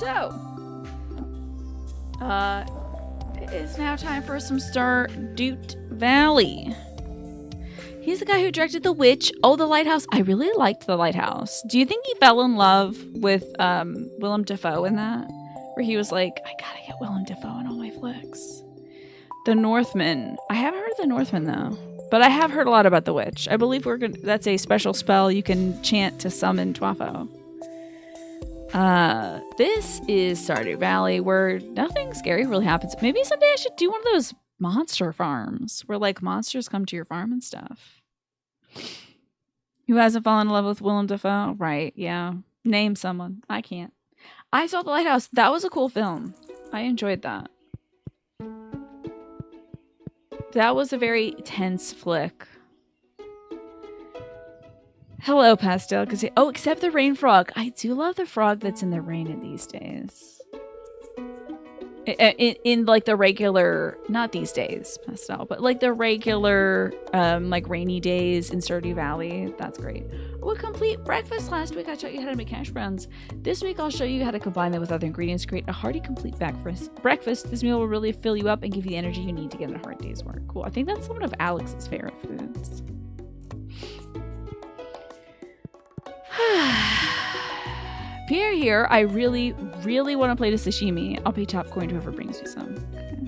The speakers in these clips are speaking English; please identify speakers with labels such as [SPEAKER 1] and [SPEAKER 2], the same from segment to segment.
[SPEAKER 1] So, it is now time for some Stardew Valley. He's the guy who directed The Witch. Oh, The Lighthouse. I really liked The Lighthouse. Do you think he fell in love with Willem Dafoe in that? Where he was like, I gotta get Willem Dafoe in all my flicks. The Northman. I haven't heard of The Northman though. But I have heard a lot about The Witch. I believe that's a special spell you can chant to summon Twafo. This is Stardew Valley where nothing scary really happens. Maybe someday I should do one of those monster farms where like monsters come to your farm and stuff. Who hasn't fallen in love with Willem Dafoe? Right, yeah. Name someone. I can't. I saw The Lighthouse. That was a cool film. I enjoyed that. That was a very tense flick. Hello, Pastel. Oh, except the rain frog. I do love the frog that's in the rain in these days. In like the regular, not these days, Pastel, but like the regular, like rainy days in Stardew Valley. That's great. We complete breakfast last week. I taught you how to make hash browns. This week I'll show you how to combine them with other ingredients to create a hearty, complete breakfast. This meal will really fill you up and give you the energy you need to get in a hard day's work. Cool. I think that's one of Alex's favorite foods. Pierre here. I really, really want to play the sashimi. I'll pay top coin to whoever brings me some. Okay.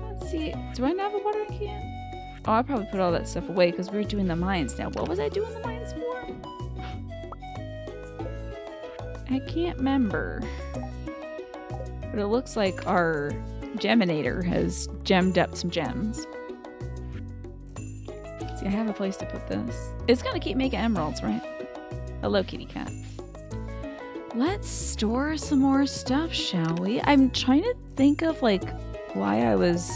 [SPEAKER 1] Let's see. Do I have a watering can? Oh, I probably put all that stuff away because we were doing the mines now. What was I doing the mines for? I can't remember. But it looks like our geminator has gemmed up some gems. See, I have a place to put this. It's gonna keep making emeralds, right? Hello, kitty cat. Let's store some more stuff, shall we? I'm trying to think of like why I was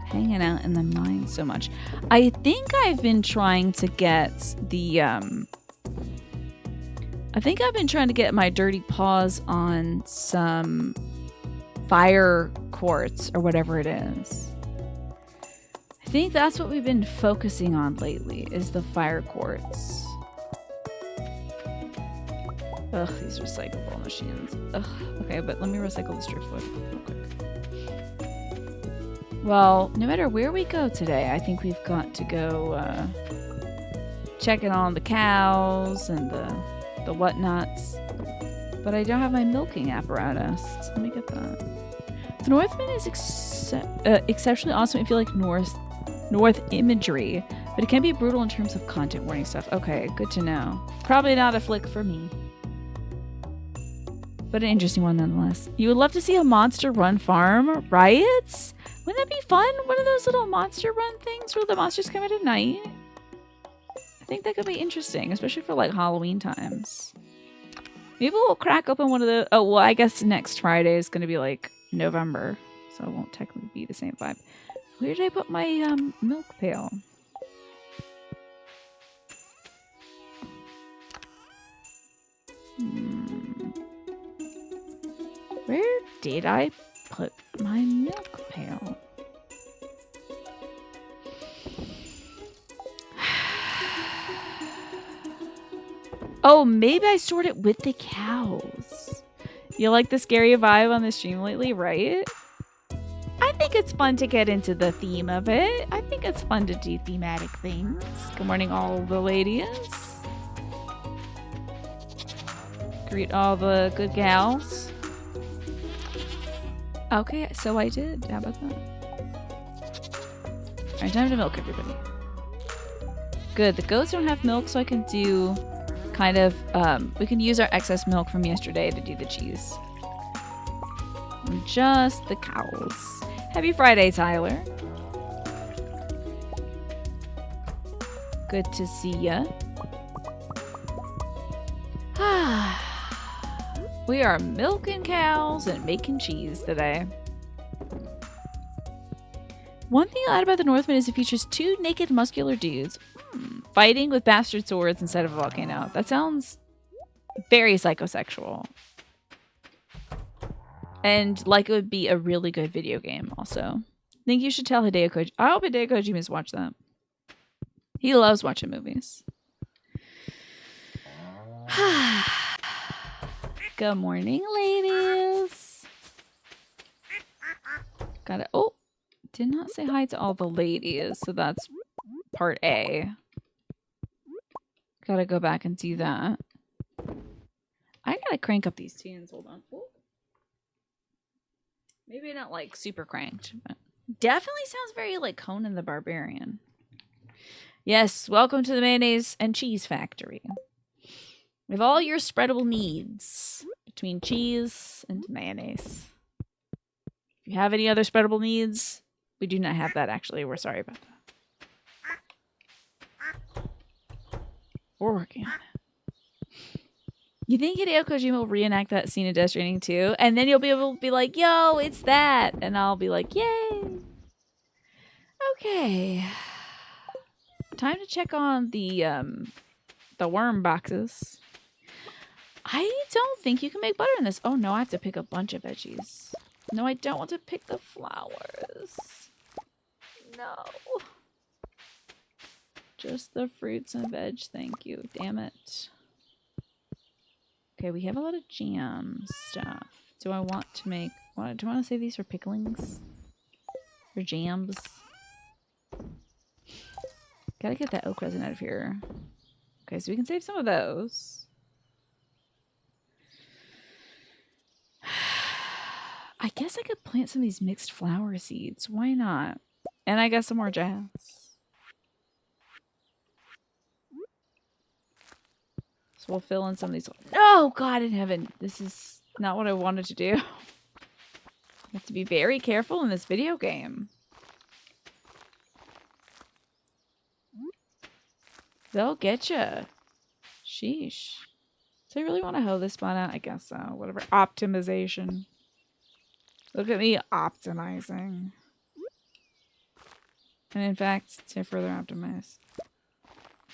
[SPEAKER 1] hanging out in the mine so much. I think I've been trying to get the my dirty paws on some fire quartz or whatever it is. I think that's what we've been focusing on lately is the fire quartz. Ugh, these recyclable machines. Ugh. Okay, but let me recycle this driftwood real quick. Well, no matter where we go today, I think we've got to go checking on the cows and the whatnots. But I don't have my milking apparatus. So let me get that. The Northman is exceptionally awesome if you like North imagery, but it can be brutal in terms of content warning stuff. Okay, good to know. Probably not a flick for me. But an interesting one nonetheless. You would love to see a monster run farm, right? Wouldn't that be fun? One of those little monster run things where the monsters come out at night. I think that could be interesting, especially for like Halloween times. Maybe we'll crack open one of the... Oh, well, I guess next Friday is going to be like November, so it won't technically be the same vibe. Where did I put my milk pail? Where did I put my milk pail? Oh, maybe I stored it with the cows. You like the scary vibe on the stream lately, right? I think it's fun to get into the theme of it. I think it's fun to do thematic things. Good morning, all the ladies. Greet all the good gals. Okay, so I did. How about that? Alright, time to milk everybody. Good, the goats don't have milk, so I can do kind of, we can use our excess milk from yesterday to do the cheese. And just the cows. Happy Friday, Tyler. Good to see ya. We are milking cows and making cheese today. One thing I like about the Northman is it features two naked muscular dudes fighting with bastard swords instead of a volcano. That sounds very psychosexual. And like it would be a really good video game also. I think you should tell Hideo Kojima. I hope Hideo Kojima has watched that. He loves watching movies. Good morning, ladies. Got it. Oh, did not say hi to all the ladies, so that's part A. Gotta go back and do that. I gotta crank up these tunes. Hold on. Ooh. Maybe not like super cranked, but definitely sounds very like Conan the Barbarian. Yes, welcome to the mayonnaise and cheese factory. We have all your spreadable needs between cheese and mayonnaise. If you have any other spreadable needs, we do not have that actually. We're sorry about that. We're working on it. You think Hideo Kojima will reenact that scene in Death Stranding 2? And then you'll be able to be like, yo, it's that. And I'll be like, yay. Okay. Time to check on the worm boxes. I don't think you can make butter in this. Oh, no, I have to pick a bunch of veggies. No, I don't want to pick the flowers. No. Just the fruits and veg, thank you. Damn it. Okay, we have a lot of jam stuff. Do I want to make... do I want to save these for picklings? For jams? Gotta get that oak resin out of here. Okay, so we can save some of those. I guess I could plant some of these mixed flower seeds. Why not? And I got some more jazz. So we'll fill in some of these. Oh, God in heaven. This is not what I wanted to do. I have to be very careful in this video game. They'll get you. Sheesh. So I really want to hoe this spot out? I guess so. Whatever. Optimization. Look at me optimizing. And in fact, to further optimize.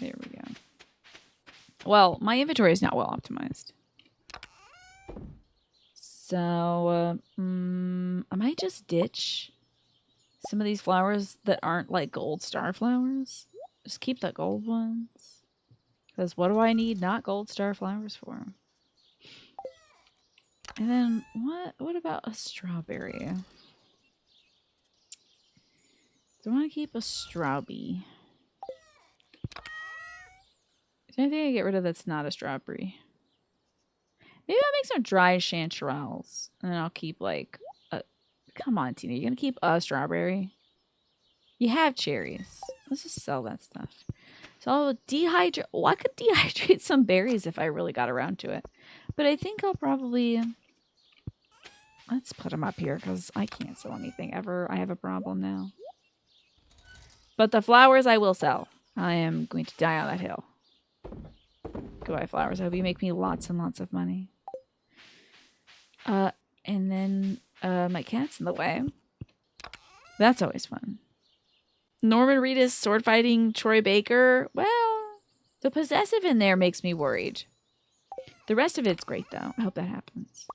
[SPEAKER 1] There we go. Well, my inventory is not well optimized. So, I might just ditch some of these flowers that aren't like gold star flowers. Just keep the gold ones. Because what do I need not gold star flowers for? And then, what about a strawberry? Do I want to keep a strawberry? Is there anything I get rid of that's not a strawberry? Maybe I'll make some dried chanterelles. And then I'll keep like a... Come on, Tina. You're going to keep a strawberry? You have cherries. Let's just sell that stuff. So I'll dehydrate... Well, I could dehydrate some berries if I really got around to it. But I think I'll probably... Let's put them up here because I can't sell anything ever. I have a problem now. But the flowers I will sell. I am going to die on that hill. Goodbye, flowers. I hope you make me lots and lots of money. And then my cat's in the way. That's always fun. Norman Reedus sword fighting Troy Baker. Well, the possessive in there makes me worried. The rest of it's great, though. I hope that happens.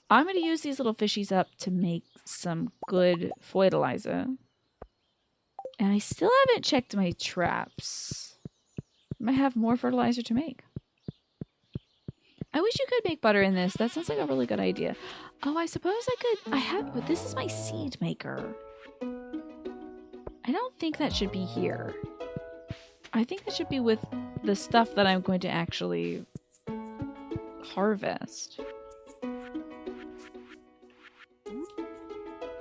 [SPEAKER 1] I'm going to use these little fishies up to make some good fertilizer. And I still haven't checked my traps. I might have more fertilizer to make. I wish you could make butter in this. That sounds like a really good idea. Oh, I suppose I could... but this is my seed maker. I don't think that should be here. I think that should be with the stuff that I'm going to actually harvest.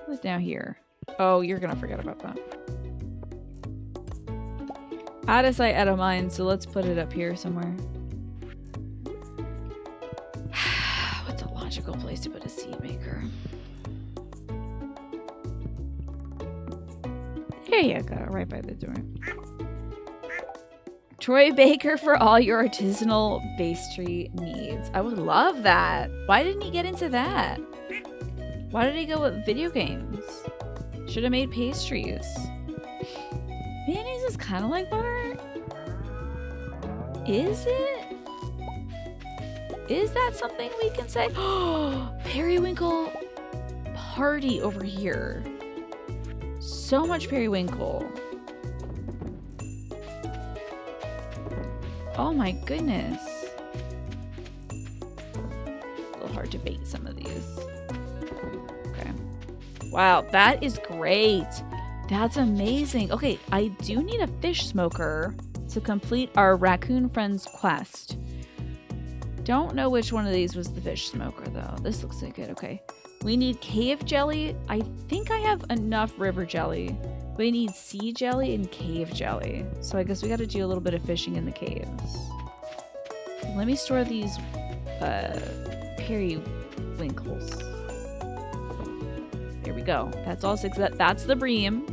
[SPEAKER 1] Put it down here. Oh, you're gonna forget about that. Out of sight, out of mind, so let's put it up here somewhere. What's a logical place to put a seed maker? There you go, right by the door. Troy Baker for all your artisanal pastry needs. I would love that. Why didn't he get into that? Why did he go with video games? Should have made pastries. Mayonnaise is kind of like butter. Is it? Is that something we can say? Oh, periwinkle party over here. So much periwinkle. Oh my goodness. hard to bait some of these. Okay. Wow, that is great. That's amazing. Okay, I do need a fish smoker to complete our raccoon friend's quest. Don't know which one of these was the fish smoker, though. This looks like it. Okay. We need cave jelly. I think I have enough river jelly. We need sea jelly and cave jelly. So I guess we got to do a little bit of fishing in the caves. Let me store these periwinkles. There we go. That's all 6. That's the bream.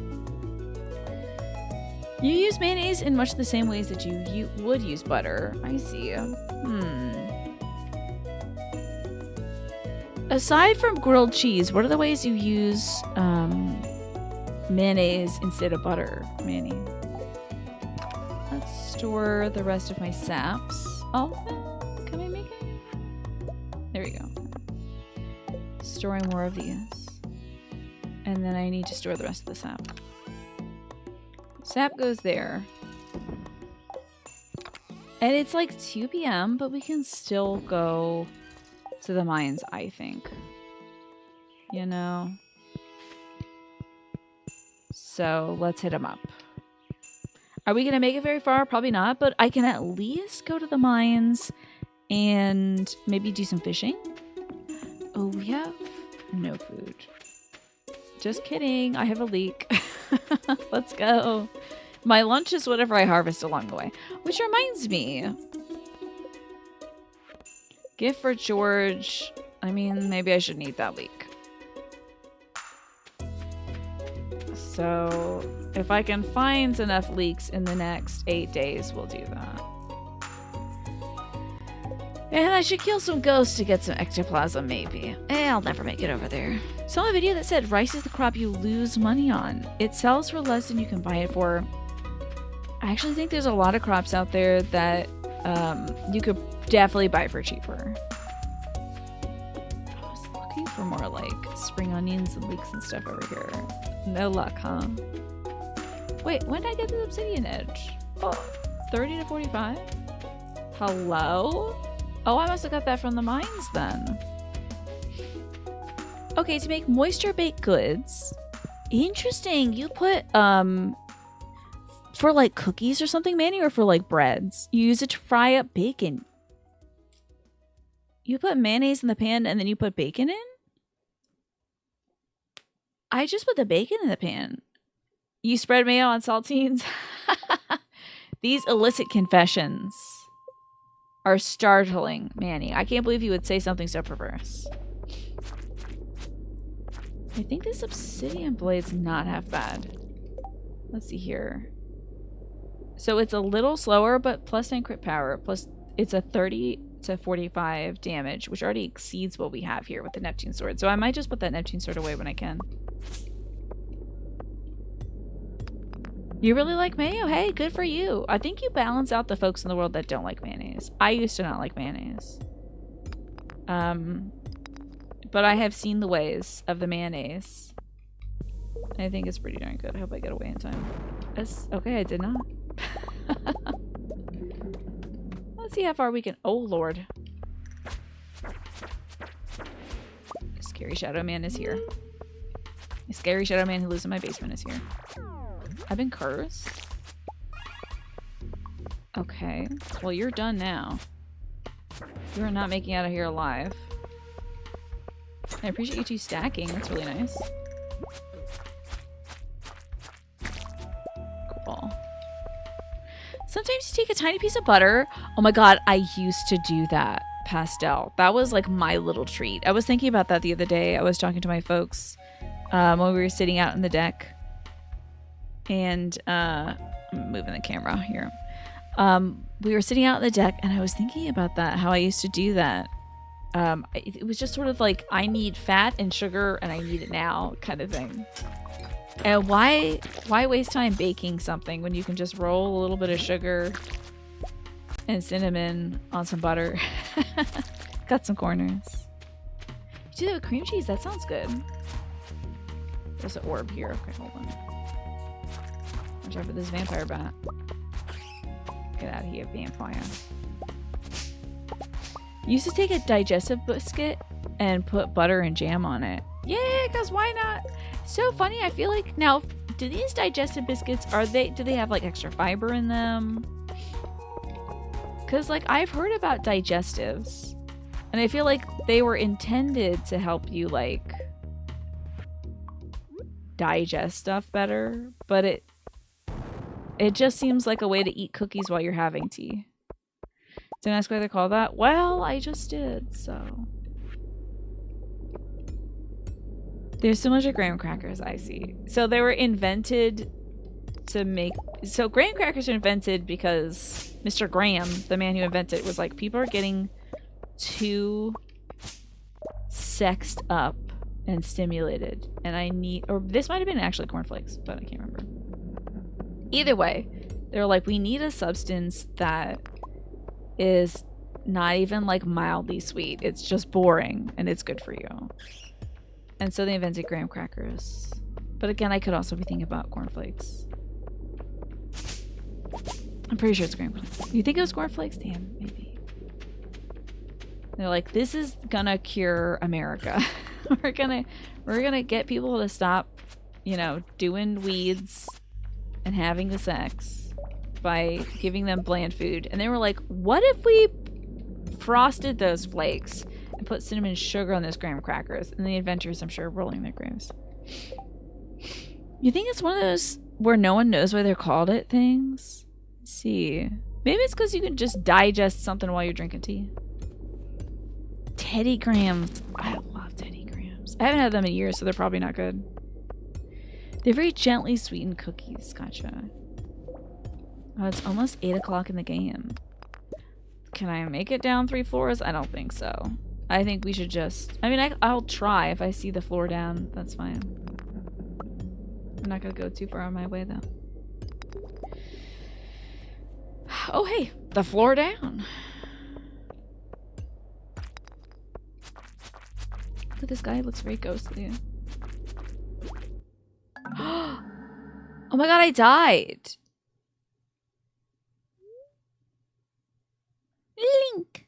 [SPEAKER 1] You use mayonnaise in much the same ways that you would use butter. I see. Aside from grilled cheese, what are the ways you use mayonnaise instead of butter, Manny? Let's store the rest of my saps. Oh, can I make it? There we go. Storing more of these. And then I need to store the rest of the sap. Sap goes there. And it's like 2 p.m., but we can still go to the mines, I think. You know? So let's hit them up. Are we going to make it very far? Probably not, but I can at least go to the mines and maybe do some fishing. Oh, we have no food. Just kidding. I have a leak. Let's go. My lunch is whatever I harvest along the way. Which reminds me. Gift for George. I mean, maybe I shouldn't eat that leek. So, if I can find enough leeks in the next 8 days, we'll do that. And I should kill some ghosts to get some ectoplasm, maybe. I'll never make it over there. Saw a video that said rice is the crop you lose money on. It sells for less than you can buy it for. I actually think there's a lot of crops out there that you could definitely buy for cheaper. I was looking for more like spring onions and leeks and stuff over here. No luck, huh? Wait, when did I get the obsidian edge? Oh, 30 to 45? Hello? Oh, I must have got that from the mines then. Okay, to make moisture baked goods. Interesting. You put, for like cookies or something, Manny, or for like breads? You use it to fry up bacon. You put mayonnaise in the pan and then you put bacon in? I just put the bacon in the pan. You spread mayo on saltines? These illicit confessions are startling, Manny. I can't believe you would say something so perverse. I think this obsidian blade's not half bad. Let's see here. So it's a little slower, but plus 10 crit power, plus it's a 30 to 45 damage, which already exceeds what we have here with the Neptune sword. So I might just put that Neptune sword away when I can. You really like mayo? Hey, good for you. I think you balance out the folks in the world that don't like mayonnaise. I used to not like mayonnaise. But I have seen the ways of the mayonnaise. I think it's pretty darn good. I hope I get away in time. Okay, I did not. Let's see how far we can... Oh, Lord. Scary Shadow Man is here. The scary Shadow Man who lives in my basement is here. I've been cursed? Okay. Well, you're done now. You're not making it out of here alive. I appreciate you two stacking. That's really nice. Cool. Sometimes you take a tiny piece of butter. Oh my god, I used to do that. Pastel. That was like my little treat. I was thinking about that the other day. I was talking to my folks when we were sitting out in the deck. And I'm moving the camera here. We were sitting out on the deck and I was thinking about that, how I used to do that. It was just sort of like, I need fat and sugar and I need it now kind of thing. And why waste time baking something when you can just roll a little bit of sugar and cinnamon on some butter? Cut some corners. You do that with cream cheese? That sounds good. There's an orb here. Okay, hold on. Watch out for this vampire bat. Get out of here, vampire. Used to take a digestive biscuit and put butter and jam on it. Yeah, because why not? So funny. I feel like now, do these digestive biscuits, do they have like extra fiber in them? Because like I've heard about digestives and I feel like they were intended to help you like digest stuff better, but it just seems like a way to eat cookies while you're having tea. Don't ask why they're called that. Well, I just did, so. There's so much of graham crackers I see. So they were invented to make... So graham crackers are invented because Mr. Graham, the man who invented it, was like, people are getting too sexed up and stimulated. And I need... Or this might have been actually cornflakes, but I can't remember. Either way, they were like, we need a substance that is not even like mildly sweet. It's just boring and it's good for you. And so they invented graham crackers. But again, I could also be thinking about cornflakes. I'm pretty sure it's graham crackers. You think it was cornflakes? Damn, maybe. They're like, this is gonna cure America. we're gonna get people to stop, you know, doing weeds and having the sex by giving them bland food. And they were like, what if we frosted those flakes and put cinnamon sugar on those graham crackers? And the inventors, I'm sure, are rolling their graves. You think it's one of those where no one knows why they're called it things? Let's see. Maybe it's because you can just digest something while you're drinking tea. Teddy Grahams. I love Teddy Grahams. I haven't had them in years, so they're probably not good. They're very gently sweetened cookies. Gotcha. Oh, it's almost 8 o'clock in the game. Can I make it down 3 floors? I don't think so. I think we should just... I mean, I'll try. If I see the floor down, that's fine. I'm not going to go too far on my way, though. Oh, hey. The floor down. Look at this guy. He looks very ghostly. Oh my god, I died. Link!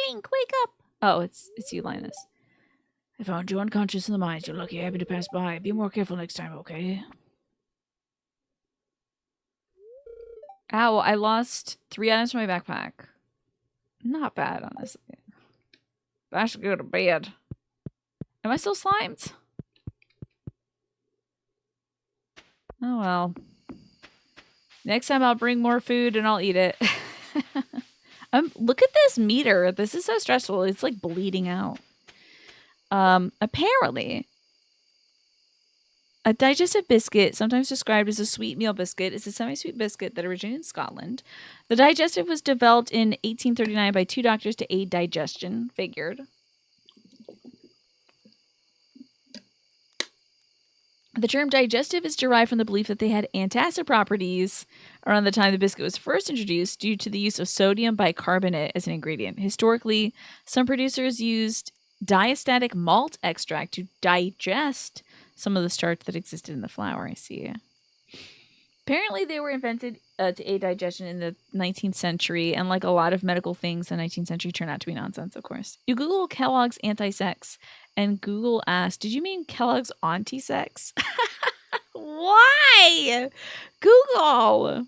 [SPEAKER 1] Link, wake up! Oh, it's you, Linus. I found you unconscious in the mines. You're lucky I happened to pass by. Be more careful next time, okay? Ow, I lost 3 items from my backpack. Not bad, honestly. I should go to bed. Am I still slimed? Oh well. Next time I'll bring more food and I'll eat it. Look at this meter. This is so stressful. It's like bleeding out. Apparently, a digestive biscuit, sometimes described as a sweet meal biscuit, is a semi-sweet biscuit that originated in Scotland. The digestive was developed in 1839 by 2 doctors to aid digestion. Figured. The term digestive is derived from the belief that they had antacid properties around the time the biscuit was first introduced due to the use of sodium bicarbonate as an ingredient. Historically, some producers used diastatic malt extract to digest some of the starch that existed in the flour. I see. Apparently, they were invented to aid digestion in the 19th century, and like a lot of medical things in the 19th century turned out to be nonsense, of course. You Google Kellogg's anti-sex, and Google asked, did you mean Kellogg's anti-sex? Why? Google!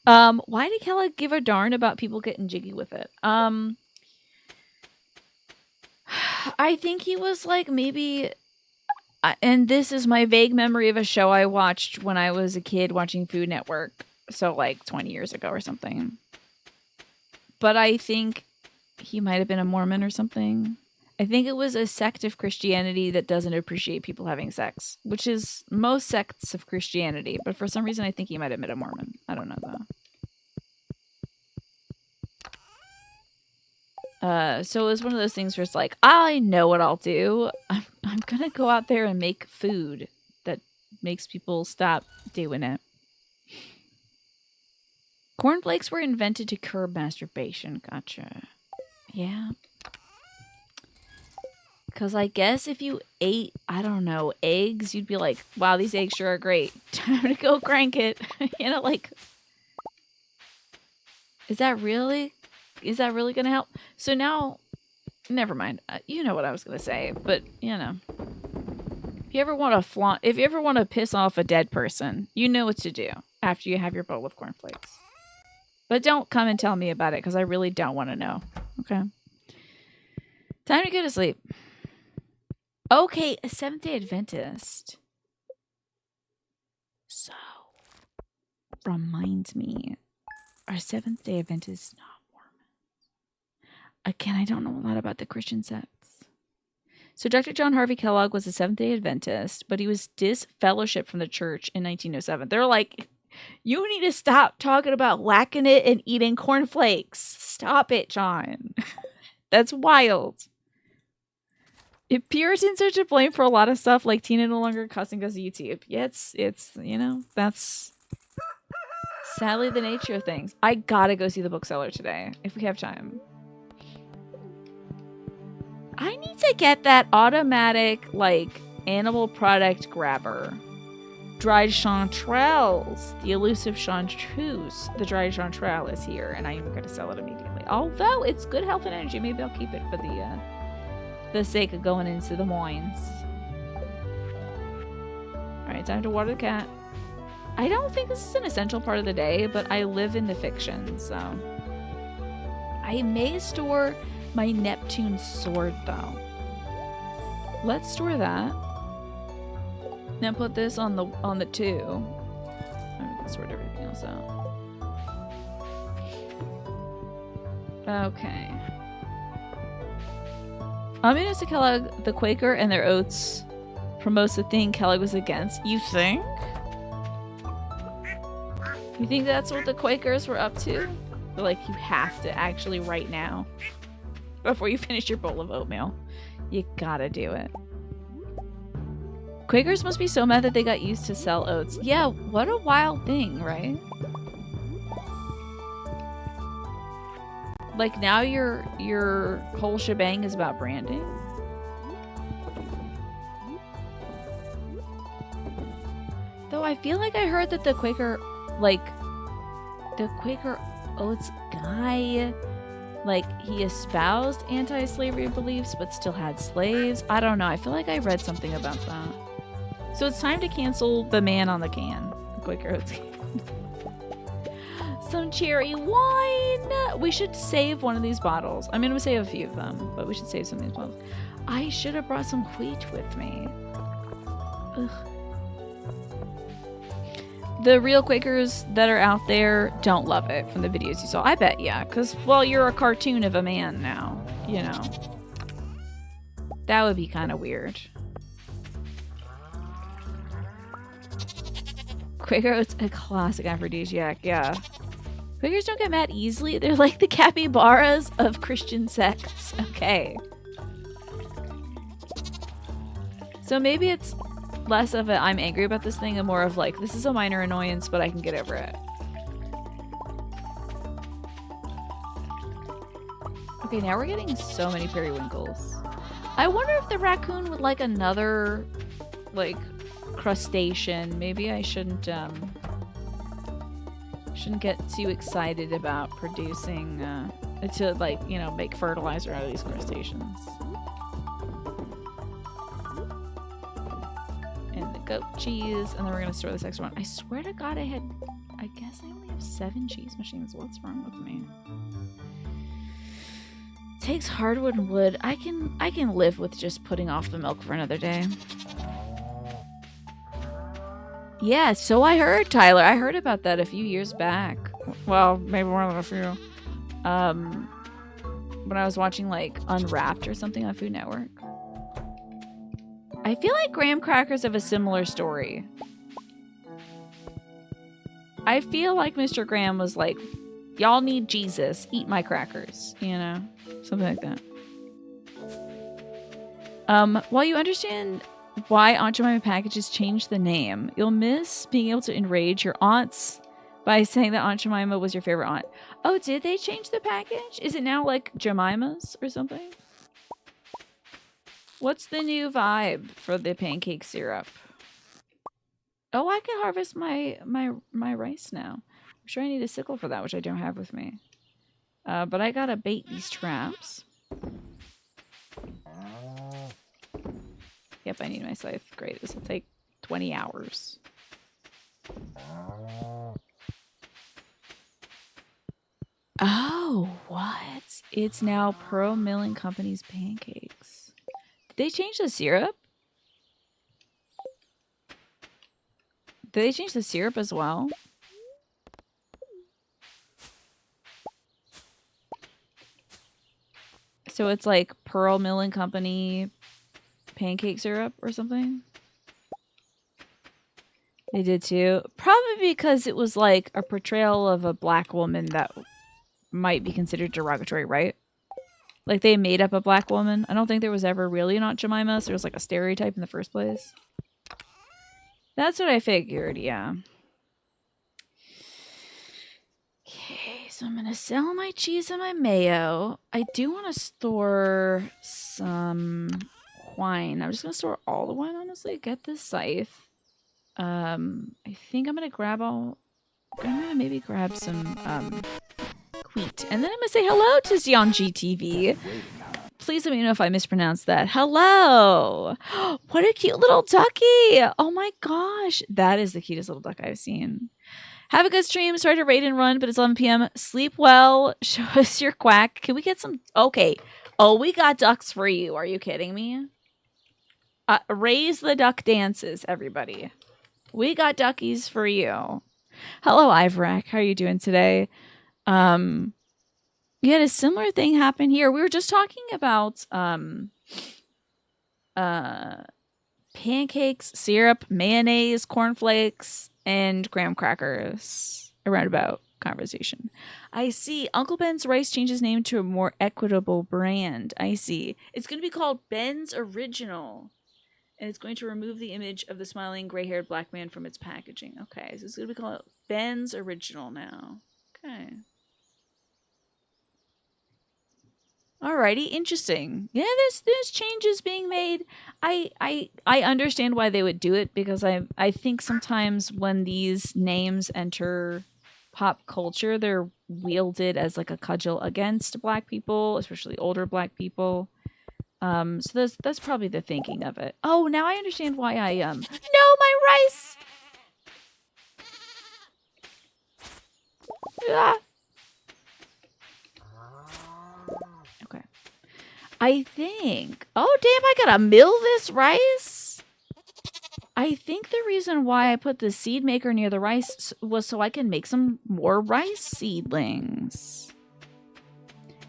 [SPEAKER 1] Why did Kellogg give a darn about people getting jiggy with it? I think he was like maybe... and this is my vague memory of a show I watched when I was a kid watching Food Network. So like 20 years ago or something. But I think he might have been a Mormon or something. I think it was a sect of Christianity that doesn't appreciate people having sex. Which is most sects of Christianity. But for some reason I think he might have been a Mormon. I don't know though. So it was one of those things where it's like, I know what I'll do. I'm gonna go out there and make food that makes people stop doing it. Cornflakes were invented to curb masturbation. Gotcha. Yeah. Because I guess if you ate, I don't know, eggs, you'd be like, wow, these eggs sure are great. Time to go crank it. You know, like, is that really going to help? So now, Never mind. You know what I was gonna say, but you know, if you ever want to piss off a dead person, you know what to do after you have your bowl of cornflakes. But don't come and tell me about it because I really don't want to know. Okay. Time to go to sleep. Okay, a Seventh-day Adventist. So, reminds me, are Seventh-day Adventists not Mormons? Again, I don't know a lot about the Christian sects. So Dr. John Harvey Kellogg was a Seventh-day Adventist, but he was disfellowshipped from the church in 1907. They're like, you need to stop talking about whacking it and eating cornflakes. Stop it, John. That's wild. If Puritans are to blame for a lot of stuff, like Tina no longer cussing because of YouTube. Yeah, it's you know, that's sadly the nature of things. I gotta go see the bookseller today if we have time. I need to get that automatic, like, animal product grabber. Dried chanterelles. The elusive chartreuse. The dried chanterelle is here, and I'm going to sell it immediately. Although it's good health and energy, maybe I'll keep it for the sake of going into the mines. Alright, time to water the cat. I don't think this is an essential part of the day, but I live in the fiction, so... I may store my Neptune sword, though. Let's store that. Now put this on the 2. I'm gonna sort everything else out. Okay. Unbeknownst to Kellogg, the Quaker and their oats promotes the thing Kellogg was against. You think? You think that's what the Quakers were up to? They're like, you have to actually right now. Before you finish your bowl of oatmeal. You gotta do it. Quakers must be so mad that they got used to sell oats. Yeah, what a wild thing, right? Like now your whole shebang is about branding? Though I feel like I heard that the Quaker oats guy, like, he espoused anti-slavery beliefs but still had slaves. I don't know. I feel like I read something about that. So it's time to cancel the man on the can. The Quaker Oats can. Some cherry wine. We should save one of these bottles. I'm going to save a few of them, but we should save some of these bottles. I should have brought some wheat with me. Ugh. The real Quakers that are out there don't love it from the videos you saw. I bet, yeah. Because, well, you're a cartoon of a man now. You know. That would be kind of weird. Quaker Oats, a classic aphrodisiac, yeah. Quakers don't get mad easily. They're like the capybaras of Christian sects. Okay. So maybe it's less of a I'm angry about this thing and more of like, this is a minor annoyance, but I can get over it. Okay, now we're getting so many periwinkles. I wonder if the raccoon would like another, like, crustacean. Maybe I shouldn't get too excited about producing to, like, you know, make fertilizer out of these crustaceans. And the goat cheese, and then we're gonna store this extra one. I swear to God, I guess I only have 7 cheese machines. What's wrong with me? Takes hardwood and wood. I can live with just putting off the milk for another day. Yeah, so I heard, Tyler. I heard about that a few years back. Well, maybe more than a few. When I was watching, like, Unwrapped or something on Food Network. I feel like graham crackers have a similar story. I feel like Mr. Graham was like, y'all need Jesus. Eat my crackers. You know? Something like that. While you understand why Aunt Jemima packages changed the name, you'll miss being able to enrage your aunts by saying that Aunt Jemima was your favorite aunt. Oh, did they change the package? Is it now like Jemima's or something? What's the new vibe for the pancake syrup? Oh, I can harvest my rice now. I'm sure I need a sickle for that, which I don't have with me. But I gotta bait these traps. Yep, I need my scythe. Great. This will take 20 hours. Oh, what? It's now Pearl Milling Company's pancakes. Did they change the syrup? Did they change the syrup as well? So it's like Pearl Milling Company pancake syrup or something? They did too. Probably because it was like a portrayal of a black woman that might be considered derogatory, right? Like they made up a black woman. I don't think there was ever really an Aunt Jemima, so there was like a stereotype in the first place. That's what I figured, yeah. Okay, so I'm gonna sell my cheese and my mayo. I do want to store some wine. I'm just gonna store all the wine, honestly. Get this scythe. I think I'm gonna grab all. I'm gonna maybe grab some wheat, and then I'm gonna say hello to Xianji TV. Please let me know if I mispronounced that. Hello! What a cute little ducky! Oh my gosh, that is the cutest little duck I've seen. Have a good stream. Sorry to raid and run, but it's 11 p.m. Sleep well. Show us your quack. Can we get some? Okay. Oh, we got ducks for you. Are you kidding me? Raise the duck dances, everybody. We got duckies for you. Hello, Ivrak. How are you doing today? We had a similar thing happen here. We were just talking about pancakes, syrup, mayonnaise, cornflakes, and graham crackers. A roundabout conversation. I see. Uncle Ben's Rice changed his name to a more equitable brand. I see. It's going to be called Ben's Original. And it's going to remove the image of the smiling gray-haired black man from its packaging. Okay, so it's going to be called Ben's Original now. Okay. Alrighty, interesting. Yeah, there's changes being made. I understand why they would do it, because I think sometimes when these names enter pop culture, they're wielded as like a cudgel against black people, especially older black people. So that's probably the thinking of it. Oh, now I understand why I no, my rice. Ah. Okay. I think. Oh, damn! I gotta mill this rice. I think the reason why I put the seed maker near the rice was so I can make some more rice seedlings.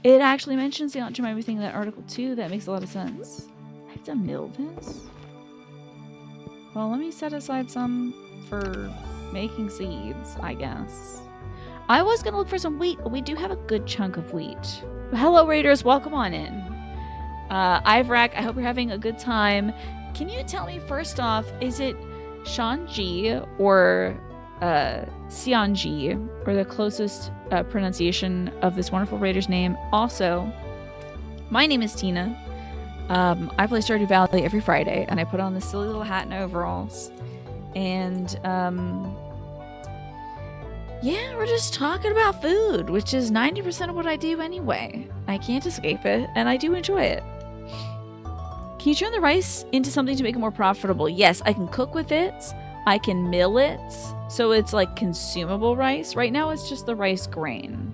[SPEAKER 1] It actually mentions the Aunt Jemima thing in that article too. That makes a lot of sense. I have to mill this? Well, let me set aside some for making seeds, I guess. I was going to look for some wheat, but we do have a good chunk of wheat. Hello, Raiders. Welcome on in. Ivrak, I hope you're having a good time. Can you tell me first off, is it Shanji or Xianji, or the closest pronunciation of this wonderful Raider's name? Also, my name is Tina. I play Stardew Valley every Friday, and I put on this silly little hat and overalls. And, yeah, we're just talking about food, which is 90% of what I do anyway. I can't escape it, and I do enjoy it. Can you turn the rice into something to make it more profitable? Yes, I can cook with it. I can mill it, so it's like consumable rice. Right now, it's just the rice grain.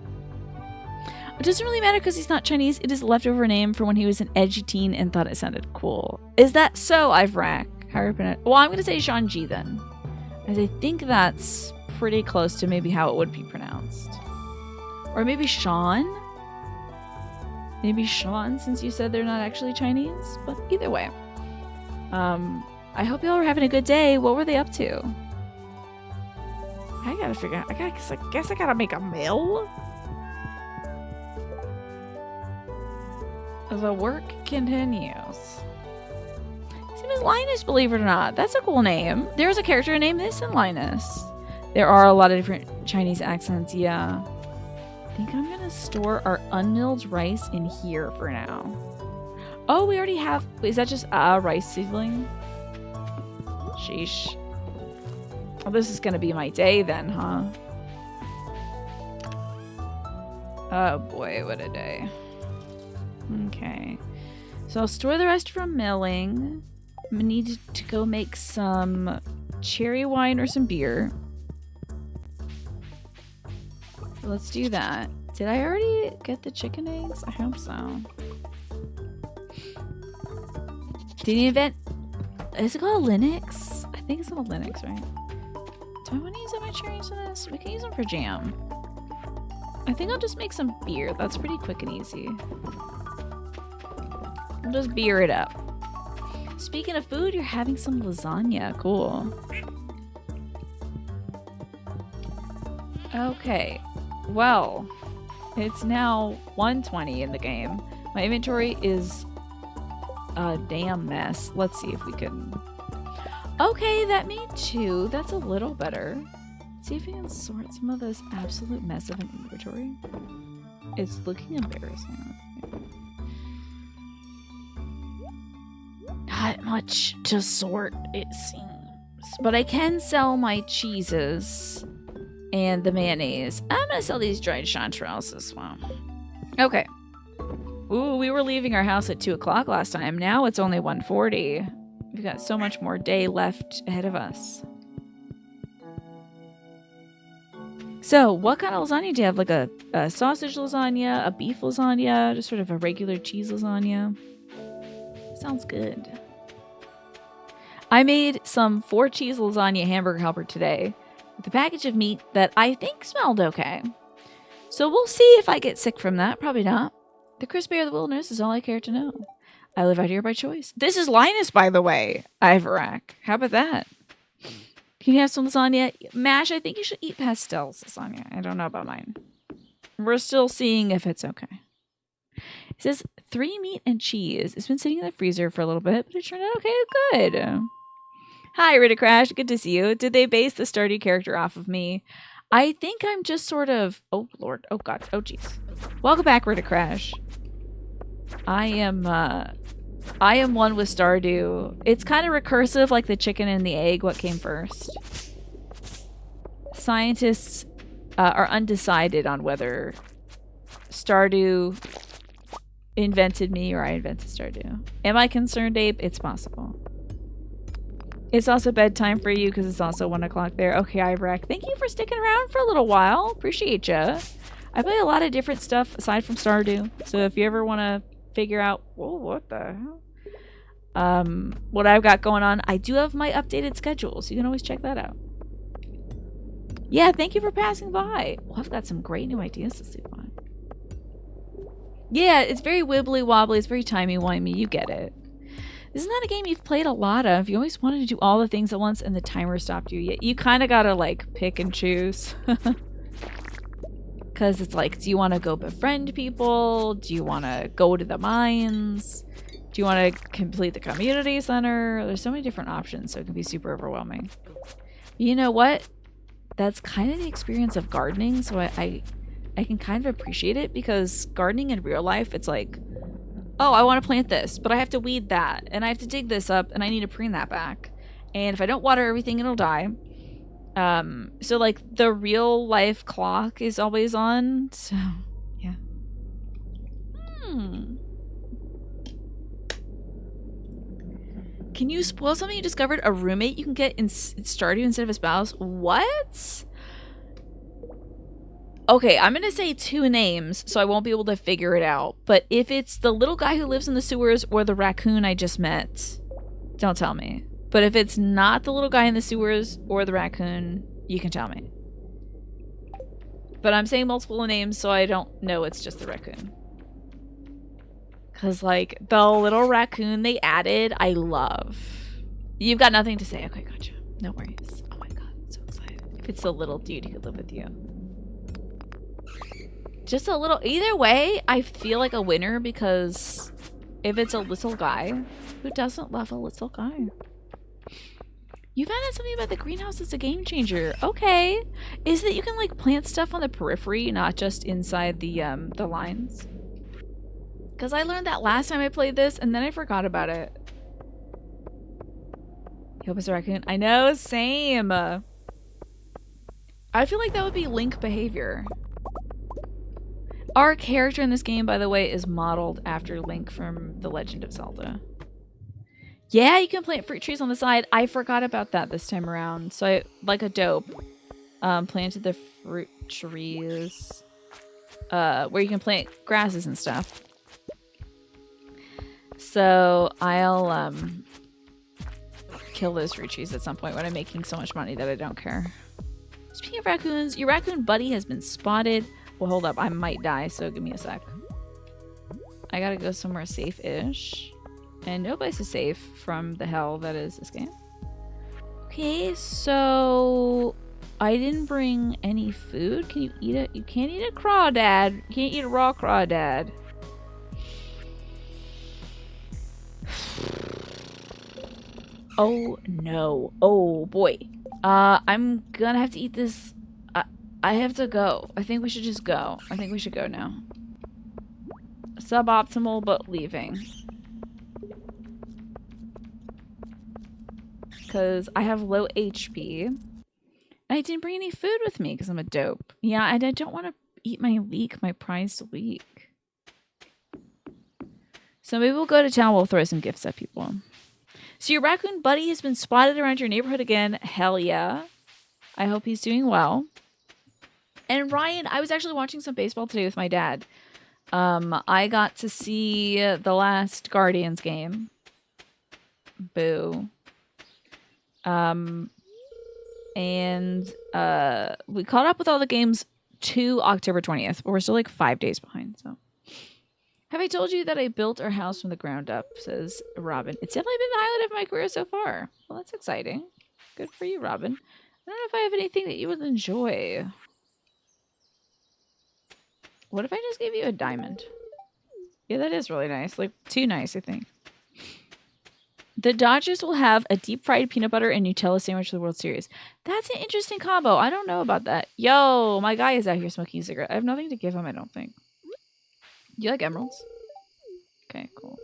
[SPEAKER 1] It doesn't really matter because he's not Chinese. It is a leftover name from when he was an edgy teen and thought it sounded cool. Is that so, Ivrak? How are you gonna? Well, I'm going to say Shanji then, as I think that's pretty close to maybe how it would be pronounced. Or maybe Sean? Maybe Sean, since you said they're not actually Chinese. But either way. I hope y'all are having a good day. What were they up to? I gotta figure out. I guess I gotta make a mill? The work continues. His name is Linus, believe it or not. That's a cool name. There's a character named this in Linus. There are a lot of different Chinese accents, yeah. I think I'm gonna store our unmilled rice in here for now. Oh, we already have... Is that just a rice seedling? Sheesh. Well, this is gonna be my day then, huh? Oh boy, what a day. Okay. So I'll store the rest for milling. I'm gonna need to go make some cherry wine or some beer. Let's do that. Did I already get the chicken eggs? I hope so. Did you invent... Is it called Linux? I think it's called Linux, right? Do I want to use up my cherries for this? We can use them for jam. I think I'll just make some beer. That's pretty quick and easy. I'll just beer it up. Speaking of food, you're having some lasagna. Cool. Okay. Well, it's now 1:20 in the game. My inventory is a damn mess. Let's see if we can... Okay, that made 2. That's a little better. Let's see if we can sort some of this absolute mess of an inventory. It's looking embarrassing. Not much to sort, it seems. But I can sell my cheeses and the mayonnaise. I'm gonna sell these dried chanterelles as well. Okay. Ooh, we were leaving our house at 2 o'clock last time. Now it's only 1:40. We've got so much more day left ahead of us. So, what kind of lasagna do you have? Like a sausage lasagna, a beef lasagna, just sort of a regular cheese lasagna? Sounds good. I made some 4-cheese lasagna hamburger helper today with a package of meat that I think smelled okay. So we'll see if I get sick from that. Probably not. The crisp air of the wilderness is all I care to know. I live out here by choice. This is Linus, by the way. Iverac. How about that? Can you have some lasagna? Mash, I think you should eat pastel lasagna. I don't know about mine. We're still seeing if it's okay. It says 3 meat and cheese. It's been sitting in the freezer for a little bit, but it turned out okay. Good. Hi, Rita Crash. Good to see you. Did they base the Stardew character off of me? I think I'm just sort of... Oh, Lord. Oh, God. Oh, jeez. Welcome back, Rita Crash. I am one with Stardew. It's kind of recursive, like the chicken and the egg. What came first? Scientists are undecided on whether Stardew invented me or I invented Stardew. Am I concerned, Abe? It's possible. It's also bedtime for you because it's also 1 o'clock there. Okay, Iverac, thank you for sticking around for a little while. Appreciate ya. I play a lot of different stuff aside from Stardew. So if you ever want to figure out, whoa, what the hell? What I've got going on, I do have my updated schedule, so you can always check that out. Yeah, thank you for passing by. Well, I've got some great new ideas to sleep on. Yeah, it's very wibbly wobbly. It's very timey-wimey. You get it. This is not a game you've played a lot of. You always wanted to do all the things at once and the timer stopped you. You kind of got to like pick and choose. Because it's like, do you want to go befriend people? Do you want to go to the mines? Do you want to complete the community center? There's so many different options, so it can be super overwhelming. You know what? That's kind of the experience of gardening, so I can kind of appreciate it, because gardening in real life, it's like, oh, I want to plant this, but I have to weed that, and I have to dig this up, and I need to prune that back. And if I don't water everything, it'll die. So like the real life clock is always on, so yeah. Can you spoil something you discovered? A roommate you can get in Stardew instead of a spouse? What? Okay, I'm gonna say 2 names, so I won't be able to figure it out. But if it's the little guy who lives in the sewers or the raccoon I just met, don't tell me. But if it's not the little guy in the sewers or the raccoon, you can tell me. But I'm saying multiple names, so I don't know it's just the raccoon. Because, like, the little raccoon they added, I love. You've got nothing to say. Okay, gotcha. No worries. Oh my god, I'm so excited. If it's the little dude who could live with you. Just a little... Either way, I feel like a winner, because if it's a little guy, who doesn't love a little guy? You found out something about the greenhouse that's a game changer. Okay. Is that you can, like, plant stuff on the periphery, not just inside the lines? Because I learned that last time I played this, and then I forgot about it. You hope it's a raccoon? I know, same. I feel like that would be Link behavior. Our character in this game, by the way, is modeled after Link from The Legend of Zelda. Yeah, you can plant fruit trees on the side. I forgot about that this time around. So I, like a dope, planted the fruit trees where you can plant grasses and stuff. So I'll kill those fruit trees at some point when I'm making so much money that I don't care. Speaking of raccoons, your raccoon buddy has been spotted. Well, hold up. I might die, so give me a sec. I gotta go somewhere safe-ish. And no place is safe from the hell that is this game. Okay, so I didn't bring any food. Can you eat it? You can't eat a crawdad. You can't eat a raw crawdad. Oh no. Oh boy. I'm gonna have to eat this. I have to go. I think we should just go. I think we should go now. Suboptimal, but leaving. Because I have low HP. I didn't bring any food with me because I'm a dope. Yeah, and I don't want to eat my leek, my prized leek. So maybe we'll go to town. We'll throw some gifts at people. So your raccoon buddy has been spotted around your neighborhood again. Hell yeah. I hope he's doing well. And Ryan, I was actually watching some baseball today with my dad. I got to see the last Guardians game. Boo. And we caught up with all the games to October 20th, but we're still like 5 days behind. So, have I told you that I built our house from the ground up? Says Robin. It's definitely been the highlight of my career so far. Well, that's exciting. Good for you, Robin. I don't know if I have anything that you would enjoy. What if I just gave you a diamond? Yeah, that is really nice. Like, too nice, I think. The Dodgers will have a deep fried peanut butter and Nutella sandwich for the World Series. That's an interesting combo. I don't know about that. Yo, my guy is out here smoking a cigarette. I have nothing to give him, I don't think. Do you like emeralds? Okay, cool.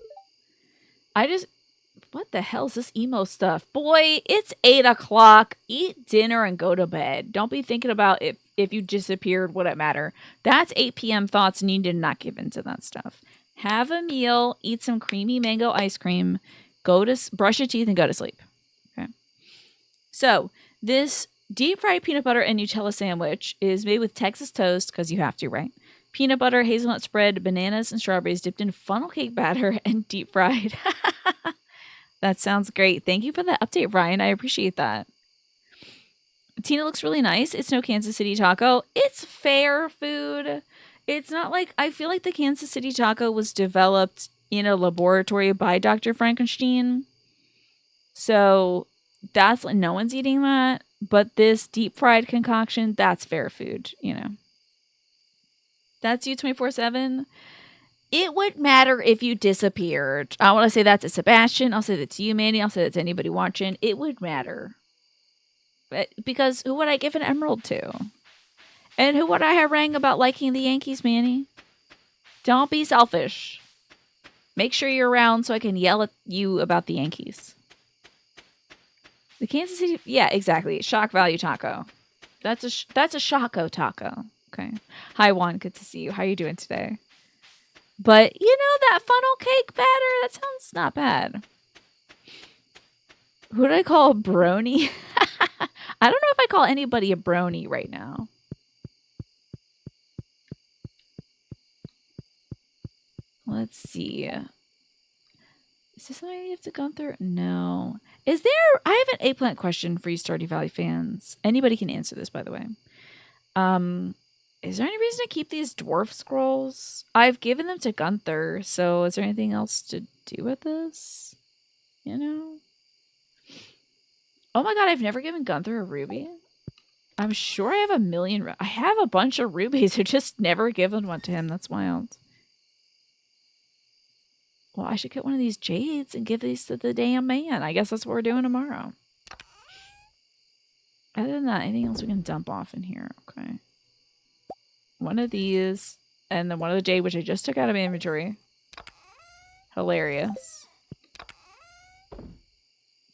[SPEAKER 1] What the hell is this emo stuff? Boy, it's 8 o'clock. Eat dinner and go to bed. Don't be thinking about if you disappeared, would it matter? That's 8 p.m. thoughts and you did not give into that stuff. Have a meal, eat some creamy mango ice cream, brush your teeth and go to sleep. Okay. So this deep fried peanut butter and Nutella sandwich is made with Texas toast because you have to, right? Peanut butter, hazelnut spread, bananas, and strawberries dipped in funnel cake batter and deep fried. That sounds great. Thank you for the update, Ryan. I appreciate that. Tina looks really nice. It's no Kansas City taco. It's fair food. It's not like, I feel like the Kansas City taco was developed in a laboratory by Dr. Frankenstein. So that's like, no one's eating that. But this deep fried concoction, that's fair food, you know. That's you 24/7. It would matter if you disappeared. I want to say that to Sebastian. I'll say that to you, Manny. I'll say that to anybody watching. It would matter. Because who would I give an emerald to? And who would I harangue about liking the Yankees, Manny? Don't be selfish. Make sure you're around so I can yell at you about the Yankees. The Kansas City... Yeah, exactly. Shock value taco. That's a Shocko taco. Okay. Hi, Juan. Good to see you. How are you doing today? But, you know, that funnel cake batter, that sounds not bad. Who do I call a brony? I don't know if I call anybody a brony right now. Let's see. Is this something you have to go through? No. Is there... I have an eggplant question for you Stardew Valley fans. Anybody can answer this, by the way. Is there any reason to keep these dwarf scrolls? I've given them to Gunther, so is there anything else to do with this? You know? Oh my god, I've never given Gunther a ruby. I'm sure I have a million... I have a bunch of rubies. I've just never given one to him. That's wild. Well, I should get one of these jades and give these to the damn man. I guess that's what we're doing tomorrow. Other than that, anything else we can dump off in here? Okay. One of these, and then one of the jade, which I just took out of my inventory. Hilarious.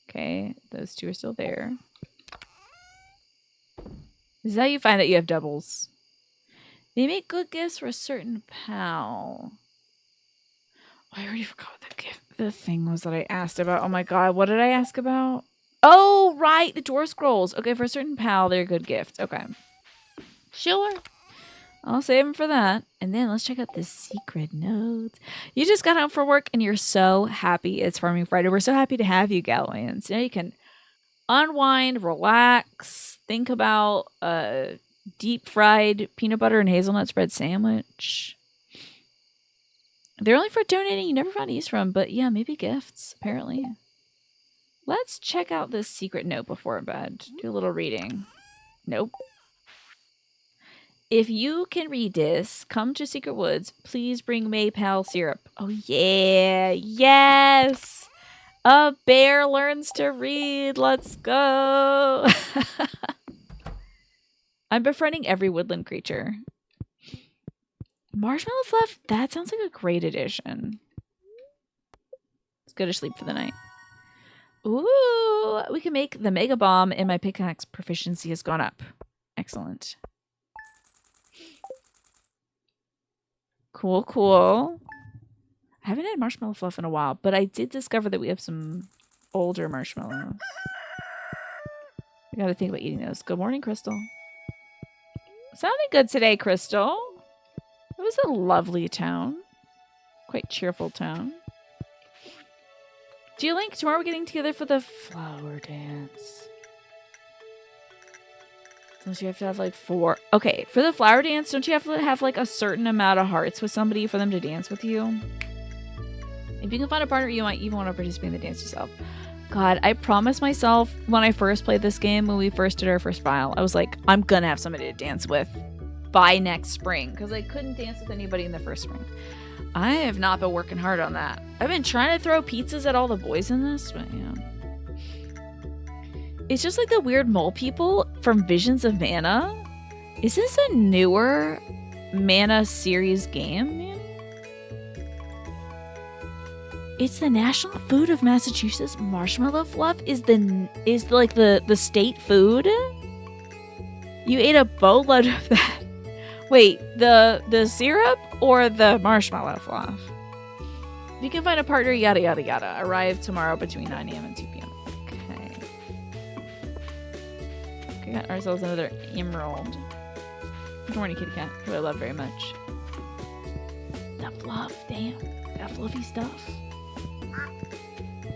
[SPEAKER 1] Okay, those two are still there. This is how you find that you have doubles. They make good gifts for a certain pal. I already forgot what the thing was that I asked about. Oh my god, what did I ask about? Oh, right, the Dwarf Scrolls. Okay, for a certain pal, they're a good gift. Okay. Sure. I'll save them for that. And then let's check out the secret notes. You just got home from work and you're so happy it's Farming Friday. We're so happy to have you, Gallowayans. Now you can unwind, relax, think about a deep fried peanut butter and hazelnut spread sandwich. They're only for donating. You never found use from, but yeah, maybe gifts, apparently. Let's check out this secret note before bed. Do a little reading. Nope. If you can read this, come to Secret Woods. Please bring Maypal syrup. Oh, yeah. Yes. A bear learns to read. Let's go. I'm befriending every woodland creature. Marshmallow Fluff? That sounds like a great addition. Let's go to sleep for the night. Ooh, we can make the Mega Bomb and my pickaxe proficiency has gone up. Excellent. Cool, cool. I haven't had marshmallow fluff in a while, but I did discover that we have some older marshmallows. I gotta think about eating those. Good morning, Crystal. Sounding good today, Crystal. It was a lovely town. Quite cheerful town. Do you Link? Tomorrow we're getting together for the flower dance. Don't you have to have like 4? Okay, for the flower dance, don't you have to have like a certain amount of hearts with somebody for them to dance with you? If you can find a partner, you might even want to participate in the dance yourself. God, I promised myself when I first played this game, when we first did our first file, I was like, I'm gonna have somebody to dance with by next spring, because I couldn't dance with anybody in the first spring. I have not been working hard on that. I've been trying to throw pizzas at all the boys in this, but yeah. It's just like the weird mole people from Visions of Mana. Is this a newer Mana series game, man? It's the national food of Massachusetts. Marshmallow fluff is like the state food. You ate a boatload of that. Wait, the syrup or the marshmallow fluff? If you can find a partner, yada yada yada. Arrive tomorrow between 9 a.m. and 2 p.m. Okay. We got ourselves another emerald. Good morning, kitty cat, who I love very much. That fluff, damn. That fluffy stuff.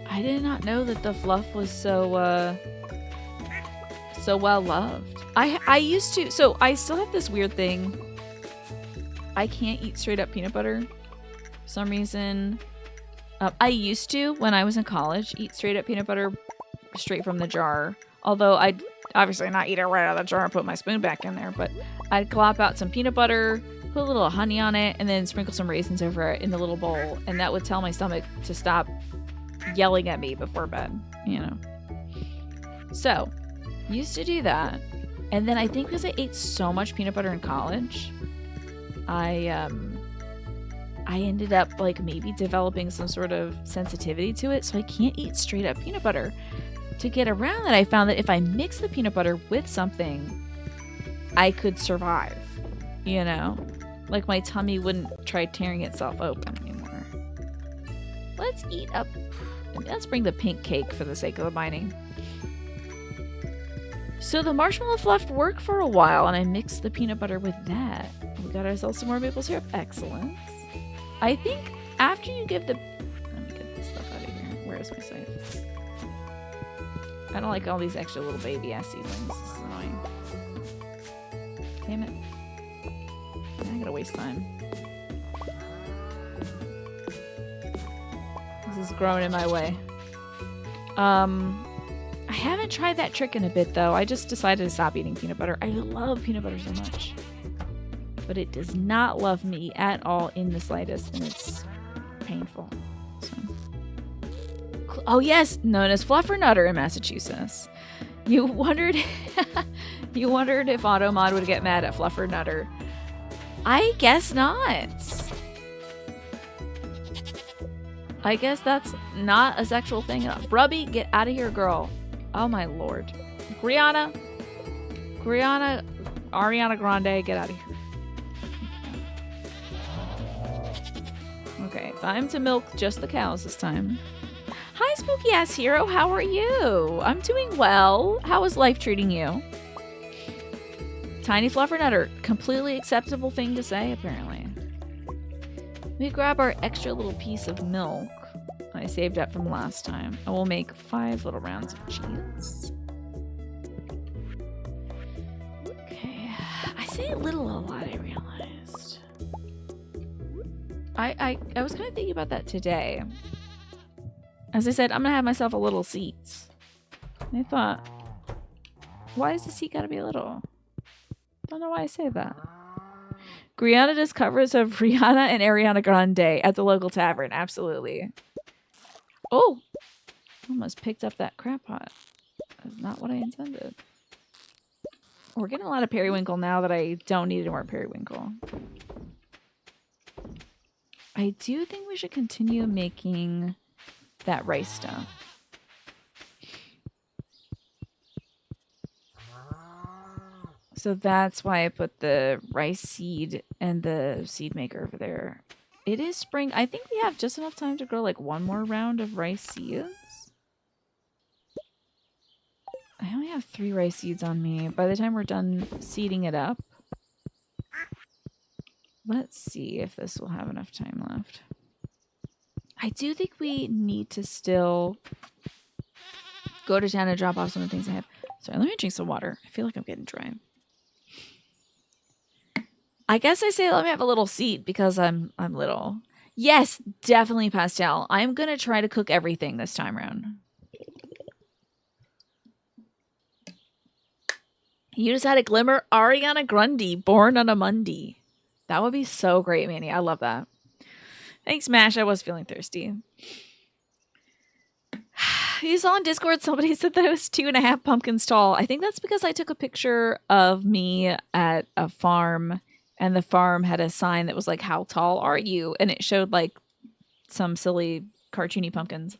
[SPEAKER 1] I did not know that the fluff was so well loved. I used to, so I still have this weird thing. I can't eat straight up peanut butter. For some reason. I used to, when I was in college, eat straight up peanut butter straight from the jar. Although I'd obviously not eat it right out of the jar and put my spoon back in there. But I'd glop out some peanut butter, put a little honey on it, and then sprinkle some raisins over it in the little bowl. And that would tell my stomach to stop yelling at me before bed, you know. So, used to do that. And then I think because I ate so much peanut butter in college, I ended up like maybe developing some sort of sensitivity to it, so I can't eat straight up peanut butter. To get around that, I found that if I mix the peanut butter with something, I could survive, you know? Like my tummy wouldn't try tearing itself open anymore. Let's eat up. Let's bring the pink cake for the sake of the binding. So the marshmallow fluff worked for a while, and I mixed the peanut butter with that. We got ourselves some more maple syrup. Excellent. I think after you give the... Let me get this stuff out of here. Where is my safe? I don't like all these extra little baby-ass seedlings. This is annoying. Damn it. I gotta waste time. This is growing in my way. I haven't tried that trick in a bit, though. I just decided to stop eating peanut butter. I love peanut butter so much. But it does not love me at all in the slightest, and it's painful. So. Oh, yes! Known as Fluff or Nutter in Massachusetts. You wondered if Automod would get mad at Fluff or Nutter. I guess not. I guess that's not a sexual thing. Brubby, get out of here, girl. Oh my lord. Ariana Grande, get out of here. Okay, time to milk just the cows this time. Hi, spooky ass hero. How are you? I'm doing well. How is life treating you? Tiny fluffernutter. Completely acceptable thing to say, apparently. Let me grab our extra little piece of milk I saved up from last time. I will make 5 little rounds of cheese. Okay. I say little a lot, I realized. I was kind of thinking about that today. As I said, I'm going to have myself a little seat. And I thought, why does the seat got to be little? Don't know why I say that. Griana does covers of Rihanna and Ariana Grande at the local tavern. Absolutely. Oh! Almost picked up that crab pot. That's not what I intended. We're getting a lot of periwinkle now that I don't need any more periwinkle. I do think we should continue making that rice stuff. So that's why I put the rice seed and the seed maker over there. It is spring. I think we have just enough time to grow like 1 more round of rice seeds. I only have 3 rice seeds on me. By the time we're done seeding it up. Let's see if this will have enough time left. I do think we need to still go to town and drop off some of the things I have. Sorry, let me drink some water. I feel like I'm getting dry. I guess I say let me have a little seat because I'm little. Yes, definitely pastel. I'm gonna try to cook everything this time around. You just had a glimmer. Ariana Grande, born on a Monday. That would be so great, Manny. I love that. Thanks, Mash. I was feeling thirsty. You saw on Discord somebody said that I was 2.5 pumpkins tall. I think that's because I took a picture of me at a farm. And the farm had a sign that was like, how tall are you? And it showed like some silly cartoony pumpkins.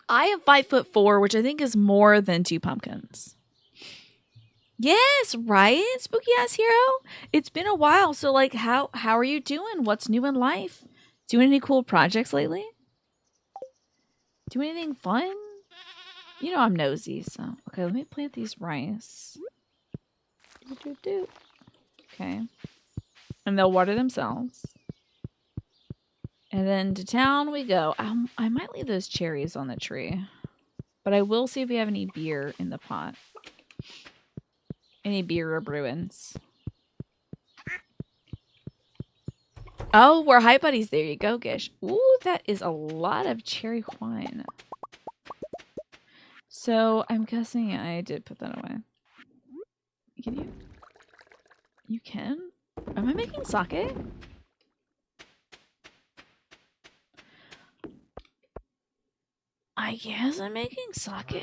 [SPEAKER 1] I am 5'4", which I think is more than 2 pumpkins. Yes, right? Spooky ass hero. It's been a while. So like, how are you doing? What's new in life? Doing any cool projects lately? Do anything fun? You know I'm nosy, so. Okay, let me plant these rice. Okay. And they'll water themselves. And then to town we go. I might leave those cherries on the tree. But I will see if we have any beer in the pot. Any beer or bruins. Oh, we're hype buddies. There you go, Gish. Ooh, that is a lot of cherry wine. So I'm guessing I did put that away. Can you? You can? Am I making sake? I guess I'm making sake.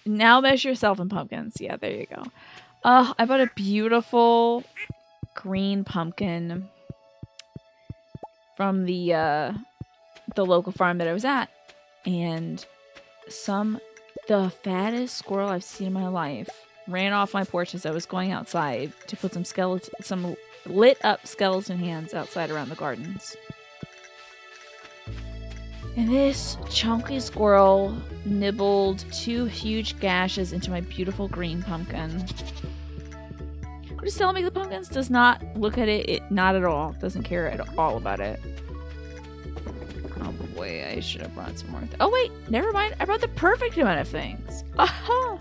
[SPEAKER 1] Now measure yourself in pumpkins. Yeah, there you go. I bought a beautiful green pumpkin from the local farm that I was at. And the fattest squirrel I've seen in my life ran off my porch as I was going outside to put some lit up skeleton hands outside around the gardens. And this chunky squirrel nibbled 2 huge gashes into my beautiful green pumpkin. What is telling me the pumpkins does not look at it, not at all. Doesn't care at all about it. Oh boy, I should have brought some more. Oh wait, never mind. I brought the perfect amount of things. Aha!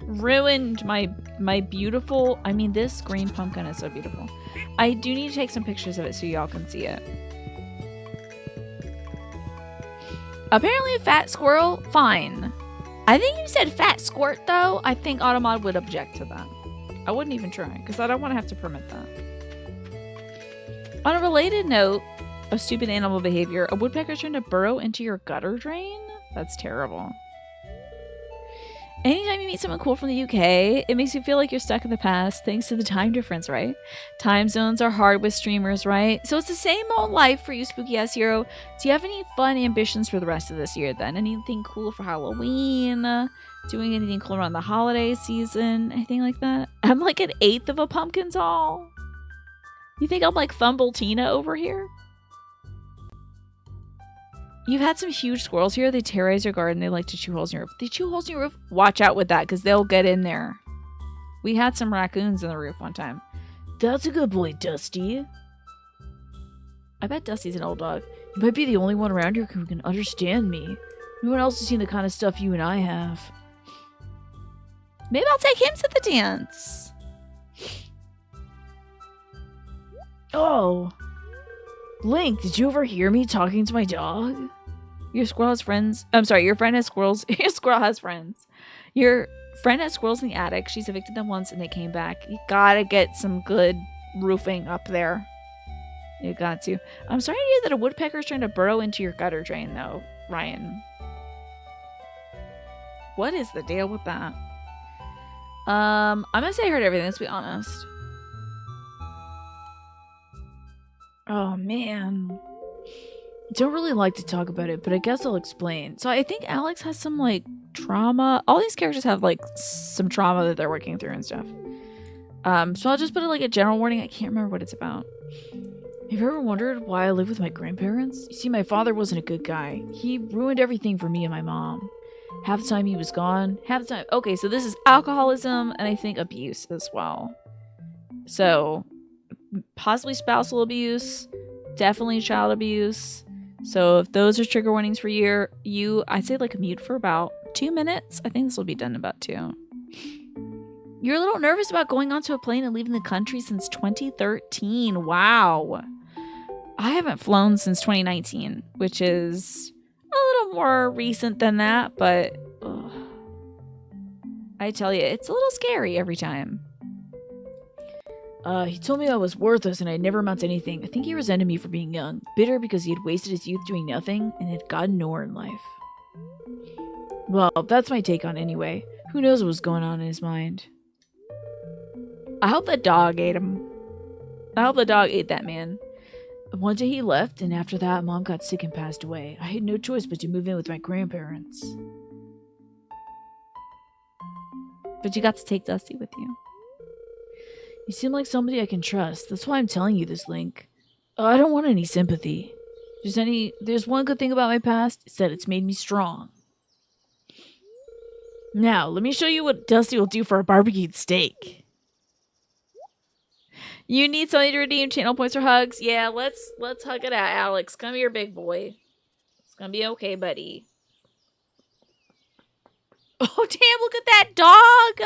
[SPEAKER 1] Ruined my beautiful, I mean this green pumpkin is so beautiful. I do need to take some pictures of it so y'all can see it. Apparently a fat squirrel, fine. I think you said fat squirt though. I think Automod would object to that. I wouldn't even try because I don't want to have to permit that. On a related note of stupid animal behavior, a woodpecker's trying to burrow into your gutter drain? That's terrible. Anytime you meet someone cool from the UK, it makes you feel like you're stuck in the past thanks to the time difference, right? Time zones are hard with streamers, right? So it's the same old life for you, spooky ass hero. Do you have any fun ambitions for the rest of this year then? Anything cool for Halloween? Doing anything cool around the holiday season? Anything like that? I'm like 1/8 of a pumpkin tall. You think I'm like Thumbletina over here? You've had some huge squirrels here. They terrorize your garden. They like to chew holes in your roof. They chew holes in your roof? Watch out with that, because they'll get in there. We had some raccoons in the roof one time. That's a good boy, Dusty. I bet Dusty's an old dog. You might be the only one around here who can understand me. No one else has seen the kind of stuff you and I have. Maybe I'll take him to the dance. Oh. Link, did you overhear me talking to my dog? Your squirrel has friends. I'm sorry, your friend has squirrels. Your squirrel has friends. Your friend has squirrels in the attic. She's evicted them once and they came back. You gotta get some good roofing up there. You got to. I'm sorry to hear that a woodpecker's trying to burrow into your gutter drain, though, Ryan. What is the deal with that? I'm gonna say I heard everything, let's be honest. Oh, man. Don't really like to talk about it, but I guess I'll explain. So I think Alex has some, like, trauma. All these characters have, like, some trauma that they're working through and stuff. So I'll just put it like a general warning. I can't remember what it's about. Have you ever wondered why I live with my grandparents? You see, my father wasn't a good guy. He ruined everything for me and my mom. Half the time he was gone. Half the time... Okay, so this is alcoholism and I think abuse as well. So, possibly spousal abuse. Definitely child abuse. So if those are trigger warnings for you, I'd say like mute for about 2 minutes. I think this will be done in about 2. You're a little nervous about going onto a plane and leaving the country since 2013. Wow. I haven't flown since 2019, which is a little more recent than that, but ugh. I tell you, it's a little scary every time. He told me I was worthless and I'd never amount to anything. I think he resented me for being young, bitter because he had wasted his youth doing nothing and had gotten nowhere in life. Well, that's my take on it anyway. Who knows what was going on in his mind? I hope that dog ate him. I hope the dog ate that man. One day he left, and after that, Mom got sick and passed away. I had no choice but to move in with my grandparents. But you got to take Dusty with you. You seem like somebody I can trust. That's why I'm telling you this, Link. I don't want any sympathy. There's one good thing about my past. It's that it's made me strong. Now, let me show you what Dusty will do for a barbecued steak. You need something to redeem channel points or hugs? Yeah, let's hug it out, Alex. Come here, big boy. It's gonna be okay, buddy. Oh, damn, look at that dog!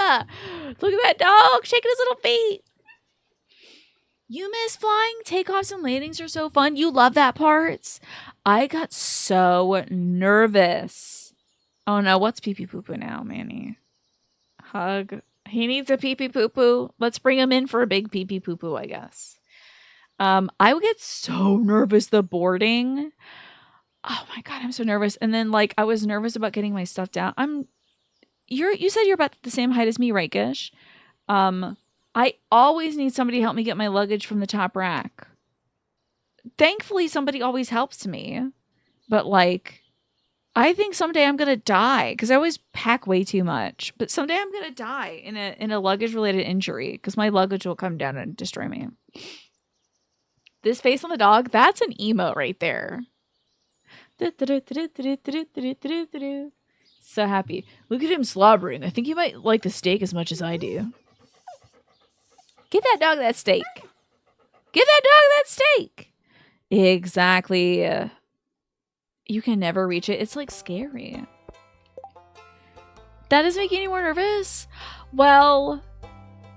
[SPEAKER 1] Look at that dog shaking his little feet. You miss flying? Takeoffs and landings are so fun. You love that part? I got so nervous. Oh no, what's pee-pee poo-poo now, Manny? Hug. He needs a pee-pee poo-poo. Let's bring him in for a big pee-pee poo-poo, I guess. I would get so nervous the boarding. Oh my god, I'm so nervous. And then like I was nervous about getting my stuff down. You said you're about the same height as me, right, Gish? I always need somebody to help me get my luggage from the top rack. Thankfully, somebody always helps me. But like, I think someday I'm gonna die because I always pack way too much. But someday I'm gonna die in a luggage related injury because my luggage will come down and destroy me. This face on the dog, that's an emo right there. So happy. Look at him slobbering. I think he might like the steak as much as I do. Give that dog that steak. Give that dog that steak. Exactly. You can never reach it. It's like scary. That doesn't make you any more nervous? Well,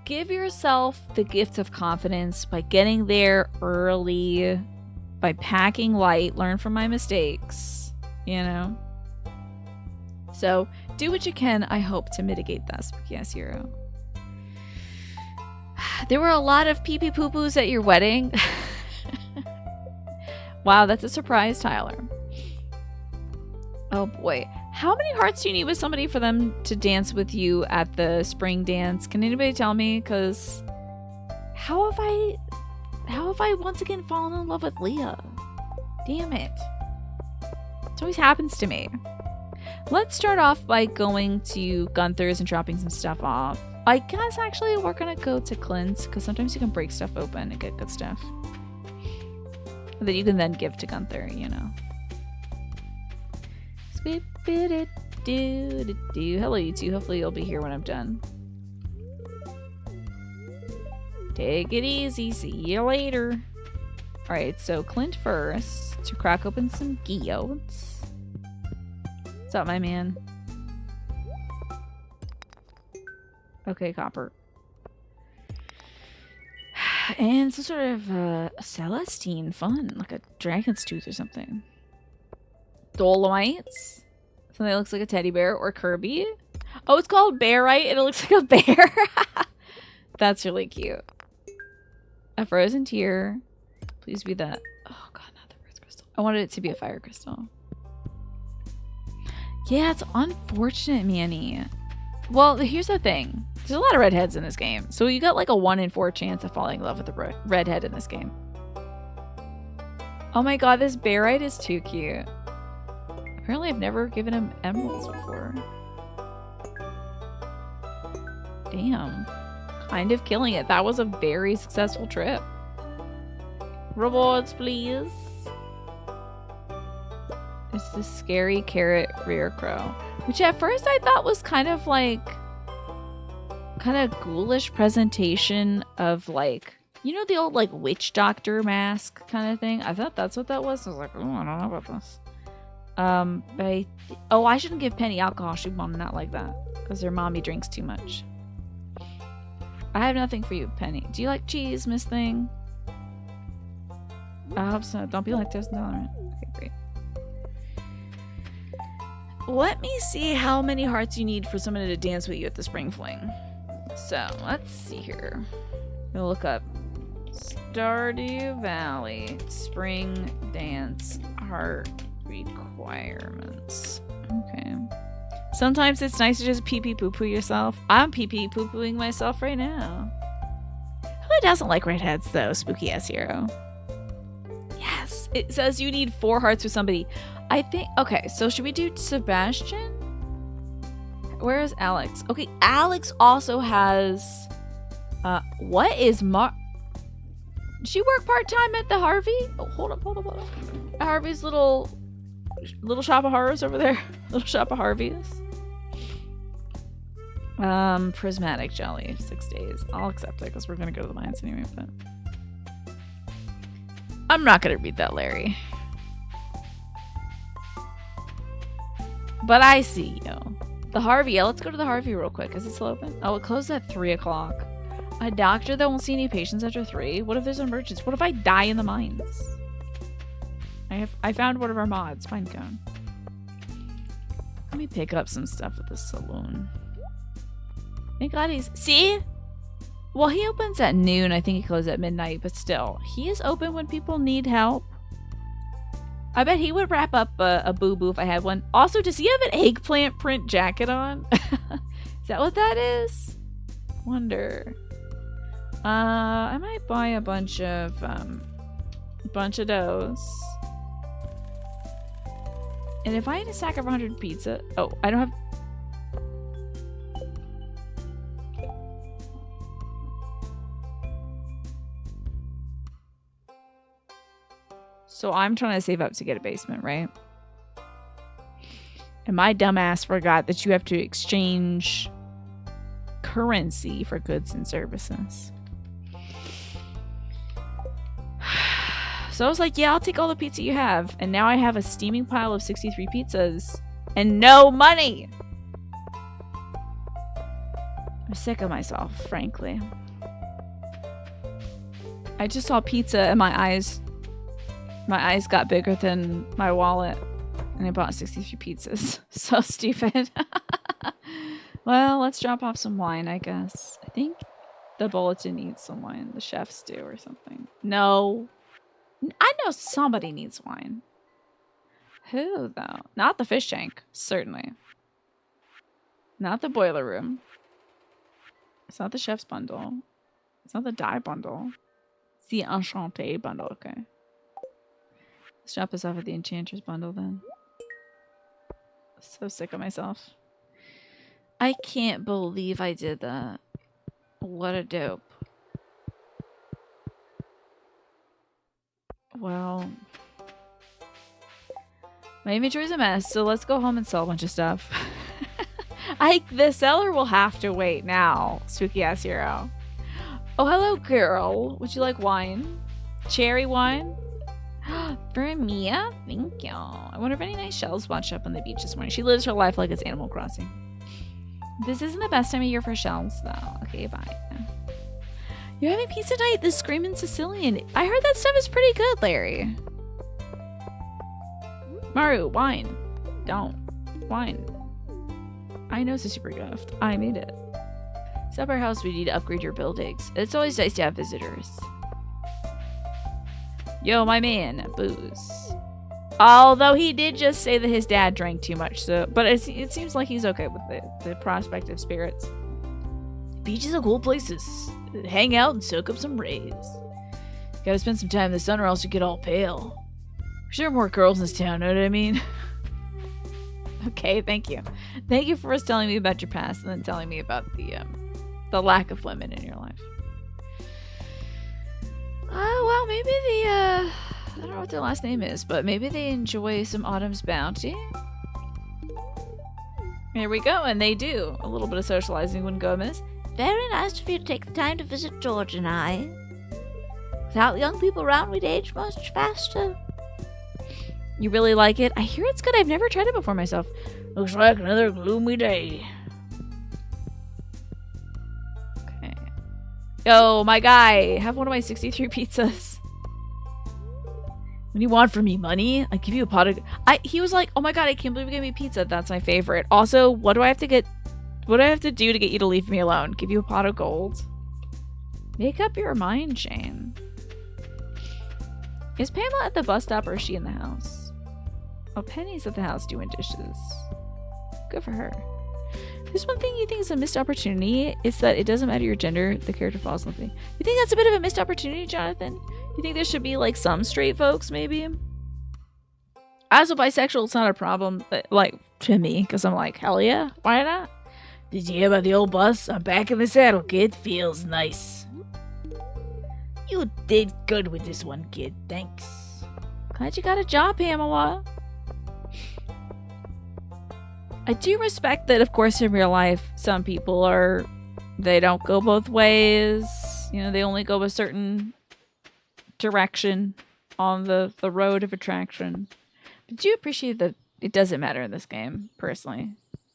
[SPEAKER 1] give yourself the gift of confidence by getting there early, by packing light, learn from my mistakes, you know? So do what you can, I hope, to mitigate that, Spooky Ass Hero. There were a lot of pee-pee poo-poos at your wedding. Wow, that's a surprise, Tyler. Oh boy. How many hearts do you need with somebody for them to dance with you at the spring dance? Can anybody tell me? Because how have I once again fallen in love with Leah? Damn it. It always happens to me. Let's start off by going to Gunther's and dropping some stuff off. I guess actually we're gonna go to Clint's because sometimes you can break stuff open and get good stuff that you can then give to Gunther, you know. Hello, you two. Hopefully you'll be here when I'm done. Take it easy. See you later. Alright, so Clint first to crack open some geodes. What's up, my man? Okay, copper. And some sort of Celestine fun, like a dragon's tooth or something. Dolomites. Something that looks like a teddy bear or Kirby. Oh, it's called Bearite and it looks like a bear. That's really cute. A frozen tear. Please be that. Oh god, not the rose crystal. I wanted it to be a fire crystal. Yeah, it's unfortunate, Manny. Well, here's the thing. There's a lot of redheads in this game. So you got like a 1 in 4 chance of falling in love with a redhead in this game. Oh my god, this Bearite is too cute. Apparently I've never given him emeralds before. Damn. Kind of killing it. That was a very successful trip. Rewards, please. It's the scary carrot rear crow. Which at first I thought was kind of like... kind of ghoulish presentation of like... You know the old like witch doctor mask kind of thing? I thought that's what that was. I was like, oh, I don't know about this. Oh, I shouldn't give Penny alcohol. She will not like that. Because her mommy drinks too much. I have nothing for you, Penny. Do you like cheese, Miss Thing? I hope so. Don't be lactose intolerant. Okay, great. Let me see how many hearts you need for someone to dance with you at the spring fling. So, let's see here. I'm gonna look up Stardew Valley Spring Dance Heart Requirements. Okay. Sometimes it's nice to just pee-pee poo-poo yourself. I'm pee-pee poo-pooing myself right now. Who doesn't like redheads, though? Spooky ass hero. Yes. It says you need 4 hearts for somebody. I think... Okay, so should we do Sebastian? Where is Alex? Okay, Alex also has... what is Did she work part-time at the Harvey? Oh, hold up. Harvey's little shop of horrors over there. Little shop of Harvey's. Prismatic jelly, 6 days. I'll accept it because we're gonna go to the mines anyway, but I'm not gonna read that, Larry. But I see you. The Harvey, yeah, let's go to the Harvey real quick. Is it still open? Oh, it closed at 3 o'clock. A doctor that won't see any patients after 3? What if there's an emergency? What if I die in the mines? I found one of our mods. Pinecone. Let me pick up some stuff at the saloon. Thank God he's... See? Well, he opens at noon. I think he closes at midnight, but still. He is open when people need help. I bet he would wrap up a boo-boo if I had one. Also, does he have an eggplant print jacket on? Is that what that is? Wonder. I might buy a bunch of those. And if I had a stack of 100 pizza... Oh, I don't have... So I'm trying to save up to get a basement, right? And my dumbass forgot that you have to exchange currency for goods and services. So I was like, yeah, I'll take all the pizza you have. And now I have a steaming pile of 63 pizzas and no money. I'm sick of myself, frankly. I just saw pizza and my eyes got bigger than my wallet. And I bought 63 pizzas. So stupid. Well, let's drop off some wine, I guess. I think the bulletin needs some wine. The chefs do or something. No. I know somebody needs wine. Who, though? Not the fish tank, certainly. Not the boiler room. It's not the chef's bundle. It's not the dye bundle. It's the enchanté bundle, okay. Let's drop this off at the enchantress bundle, then. So sick of myself. I can't believe I did that. What a dope. Well, my inventory's a mess, so let's go home and sell a bunch of stuff. The seller will have to wait now, spooky ass hero. Oh, hello, girl. Would you like wine? Cherry wine? For Mia? Thank you. I wonder if any nice shells washed up on the beach this morning. She lives her life like it's Animal Crossing. This isn't the best time of year for shells, though. Okay, bye. You're having pizza night? The Screamin' Sicilian. I heard that stuff is pretty good, Larry. Maru, wine. Don't. Wine. I know it's a super gift. I made it. It's up our house. We need to upgrade your buildings. It's always nice to have visitors. Yo, my man. Booze. Although he did just say that his dad drank too much, so but it seems like he's okay with the prospect of spirits. Beaches are cool places. Hang out and soak up some rays. Gotta spend some time in the sun or else you get all pale. There are more girls in this town, know what I mean? Okay, thank you. Thank you for telling me about your past and then telling me about the lack of women in your life. Oh, well, maybe I don't know what their last name is, but maybe they enjoy some Autumn's Bounty. Here we go, and they do. A little bit of socializing wouldn't go amiss. Very nice of you to take the time to visit George and I. Without young people around, we'd age much faster. You really like it? I hear it's good. I've never tried it before myself. Looks like another gloomy day. Okay. Yo, my guy, have one of my 63 pizzas. What do you want from me? Money? I give you a pot of... He was like, oh my god, I can't believe you gave me pizza. That's my favorite. Also, what do I have to get... What do I have to do to get you to leave me alone? Give you a pot of gold? Make up your mind, Shane. Is Pamela at the bus stop or is she in the house? Oh, Penny's at the house doing dishes. Good for her. There's one thing you think is a missed opportunity. It's that it doesn't matter your gender, the character falls in love with you. You think that's a bit of a missed opportunity, Jonathan? You think there should be, like, some straight folks, maybe? As a bisexual, it's not a problem, but, like, to me, because I'm like, hell yeah, why not? Did you hear about the old bus? I'm back in the saddle, kid. Feels nice. You did good with this one, kid. Thanks. Glad you got a job, Pamela. I do respect that, of course, in real life, some people they don't go both ways. You know, they only go a certain direction on the road of attraction. But do appreciate that it doesn't matter in this game, personally.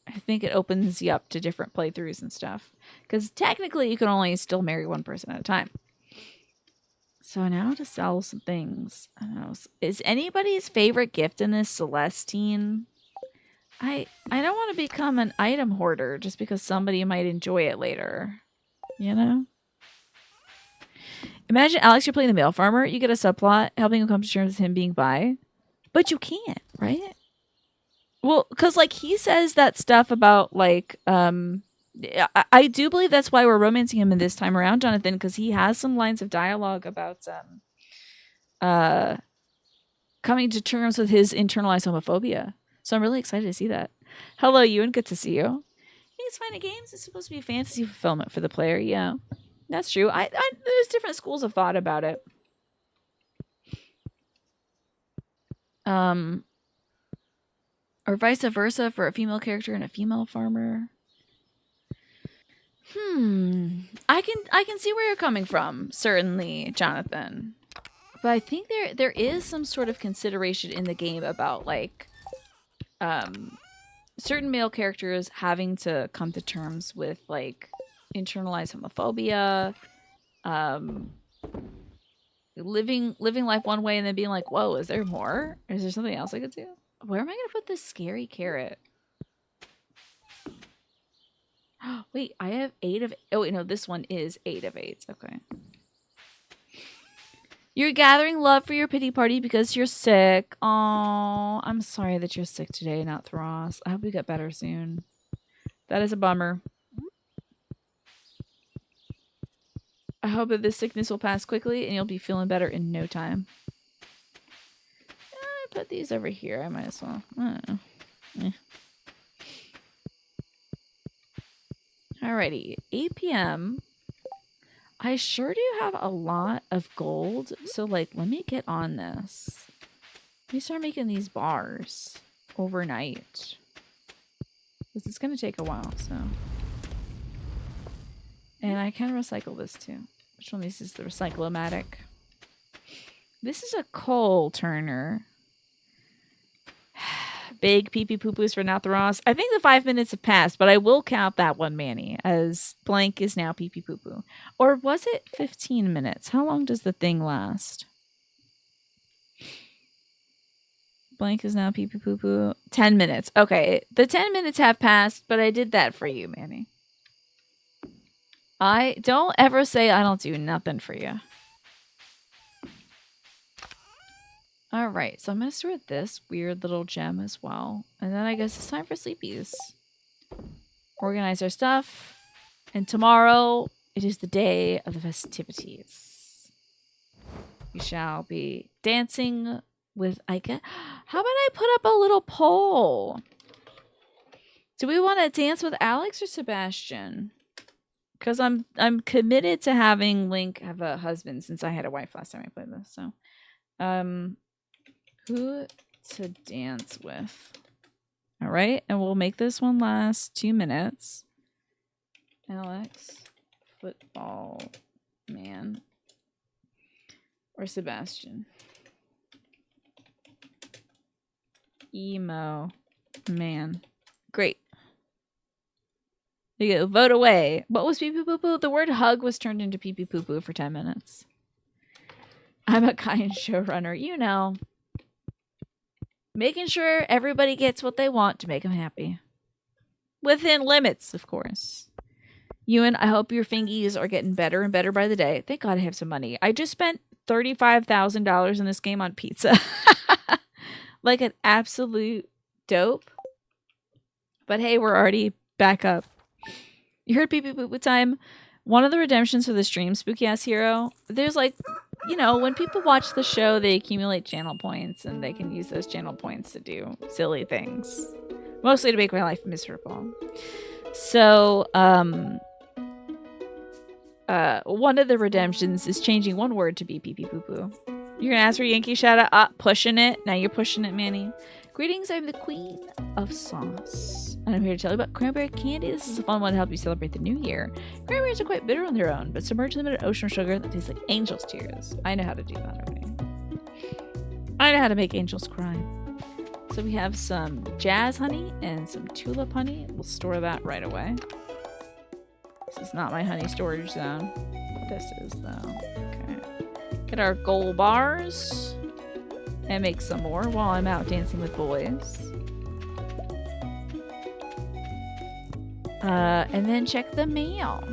[SPEAKER 1] I think it opens you up to different playthroughs and stuff. Because technically, you can only still marry one person at a time. So now to sell some things. I don't know. Is anybody's favorite gift in this Celestine? I don't want to become an item hoarder just because somebody might enjoy it later. You know? Imagine, Alex, you're playing the male farmer. You get a subplot helping him come to terms with him being bi. But you can't, right? Well, because, like, he says that stuff about, like, I do believe that's why we're romancing him in this time around, Jonathan, because he has some lines of dialogue about coming to terms with his internalized homophobia. So I'm really excited to see that. Hello, Ewan. Good to see you. It's fine at games. It's supposed to be a fantasy fulfillment for the player. Yeah, that's true. There's different schools of thought about it. Or vice versa for a female character and a female farmer. I can see where you're coming from, certainly, Jonathan. But I think there is some sort of consideration in the game about, like, certain male characters having to come to terms with, like, internalized homophobia, living life one way and then being like, whoa, is there more? Is there something else I could do? Where am I gonna put this scary carrot? Wait, I have 8 of... Oh, wait, no, this one is 8 of 8. Okay. You're gathering love for your pity party because you're sick. Oh, I'm sorry that you're sick today, not Thross. I hope you get better soon. That is a bummer. I hope that this sickness will pass quickly and you'll be feeling better in no time. I put these over here. I might as well. I don't know. Alrighty. 8 p.m. I sure do have a lot of gold. So, like, let me get on this. Let me start making these bars overnight. Because it's going to take a while, so. And I can recycle this too. Which one of these is the recyclomatic? This is a coal turner. Big pee-pee poo-poos for Natharos. I think the 5 minutes have passed, but I will count that one, Manny, as blank is now pee-pee poo-poo. Or was it 15 minutes? How long does the thing last? Blank is now pee-pee poo-poo. 10 minutes. Okay, the 10 minutes have passed, but I did that for you, Manny. I don't ever say I don't do nothing for you. All right, so I'm going to store this weird little gem as well. And then I guess it's time for sleepies. Organize our stuff. And tomorrow, it is the day of the festivities. We shall be dancing with Ika. How about I put up a little poll? Do we want to dance with Alex or Sebastian? Because I'm committed to having Link have a husband since I had a wife last time I played this. So, who to dance with? All right, and we'll make this one last 2 minutes. Alex, football man, or Sebastian? Emo man. Great. There you go. Vote away. What was pee pee poo poo? The word hug was turned into pee pee poo poo for 10 minutes. I'm a kind showrunner, you know. Making sure everybody gets what they want to make them happy. Within limits, of course. Ewan, I hope your fingies are getting better and better by the day. Thank God I have some money. I just spent $35,000 in this game on pizza. Like an absolute dope. But hey, we're already back up. You heard pee pee poo poo time? One of the redemptions for the stream, Spooky Ass Hero, there's like, you know, when people watch the show, they accumulate channel points and they can use those channel points to do silly things. Mostly to make my life miserable. So, one of the redemptions is changing one word to be pee pee poo poo. You're gonna ask for Yankee shout out? Pushing it. Now you're pushing it, Manny. Greetings, I'm the queen of sauce. And I'm here to tell you about cranberry candy. This is a fun one to help you celebrate the new year. Cranberries are quite bitter on their own, but submerge them in an ocean of sugar that tastes like angel's tears. I know how to do that already. I know how to make angels cry. So we have some jazz honey and some tulip honey. We'll store that right away. This is not my honey storage zone. This is, though. Okay. Get our gold bars. And make some more while I'm out dancing with boys. And then check the mail.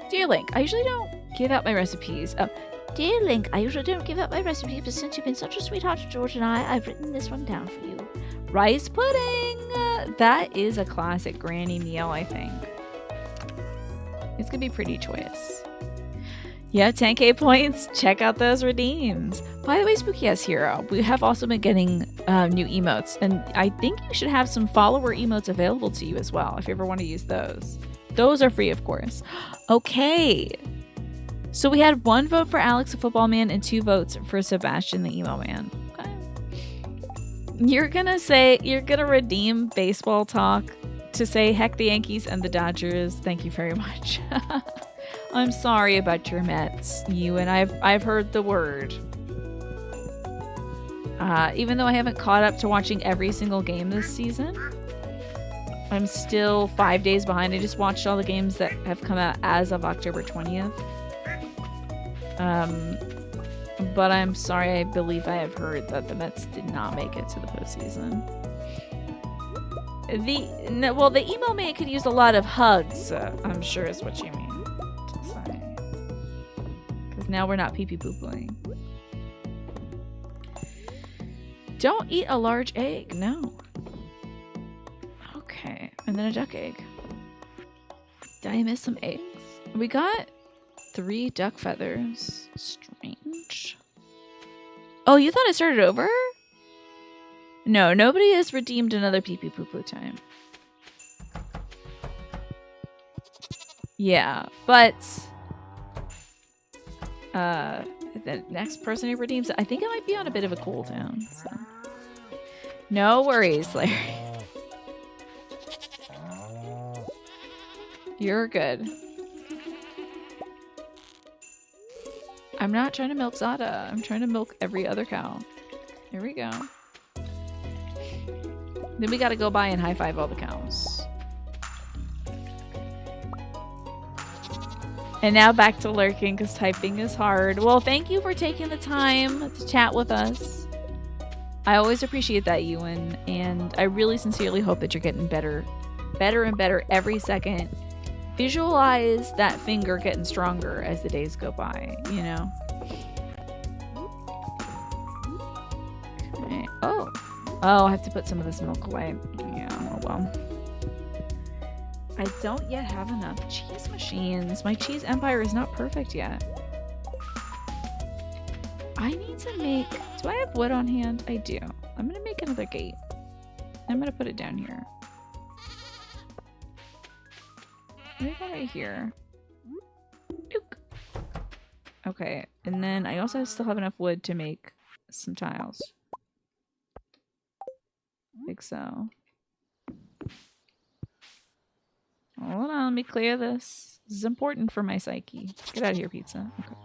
[SPEAKER 1] Dear Link, I usually don't give out my recipes. Dear Link, I usually don't give out my recipes, but since you've been such a sweetheart to George and I've written this one down for you. Rice pudding! That is a classic granny meal, I think. It's gonna be pretty choice. Yeah, 10k points. Check out those redeems. By the way, Spooky Ass Hero, we have also been getting new emotes, and I think you should have some follower emotes available to you as well if you ever want to use those. Those are free, of course. Okay. So we had 1 vote for Alex, the football man, and 2 votes for Sebastian, the emo man. Okay. You're gonna redeem baseball talk to say heck the Yankees and the Dodgers. Thank you very much. I'm sorry about your Mets, you, and I've heard the word. Even though I haven't caught up to watching every single game this season, I'm still 5 days behind. I just watched all the games that have come out as of October 20th. But I'm sorry, I believe I have heard that the Mets did not make it to the postseason. The emo man could use a lot of hugs, I'm sure is what you mean. Because now we're not pee-pee poo-pooing. Don't eat a large egg, no. Okay, and then a duck egg. Did I miss some eggs? We got 3 duck feathers. Strange. Oh, you thought I started over? No, nobody has redeemed another pee-pee poo-poo time. Yeah, but The next person who redeems it, I think it might be on a bit of a cooldown. So. No worries, Larry. You're good. I'm not trying to milk Zada. I'm trying to milk every other cow. Here we go. Then we gotta go by and high-five all the cows. And now back to lurking because typing is hard. Well, thank you for taking the time to chat with us. I always appreciate that, Ewan. And I really sincerely hope that you're getting better and better every second. Visualize that finger getting stronger as the days go by, you know? Okay. Oh, I have to put some of this milk away. Yeah, oh well. I don't yet have enough cheese machines. My cheese empire is not perfect yet. I need to make... Do I have wood on hand? I do. I'm going to make another gate. I'm going to put it down here. Maybe right here. Ook. Okay, and then I also still have enough wood to make some tiles. Like so. Hold on, let me clear this. This is important for my psyche. Get out of here, pizza. Okay.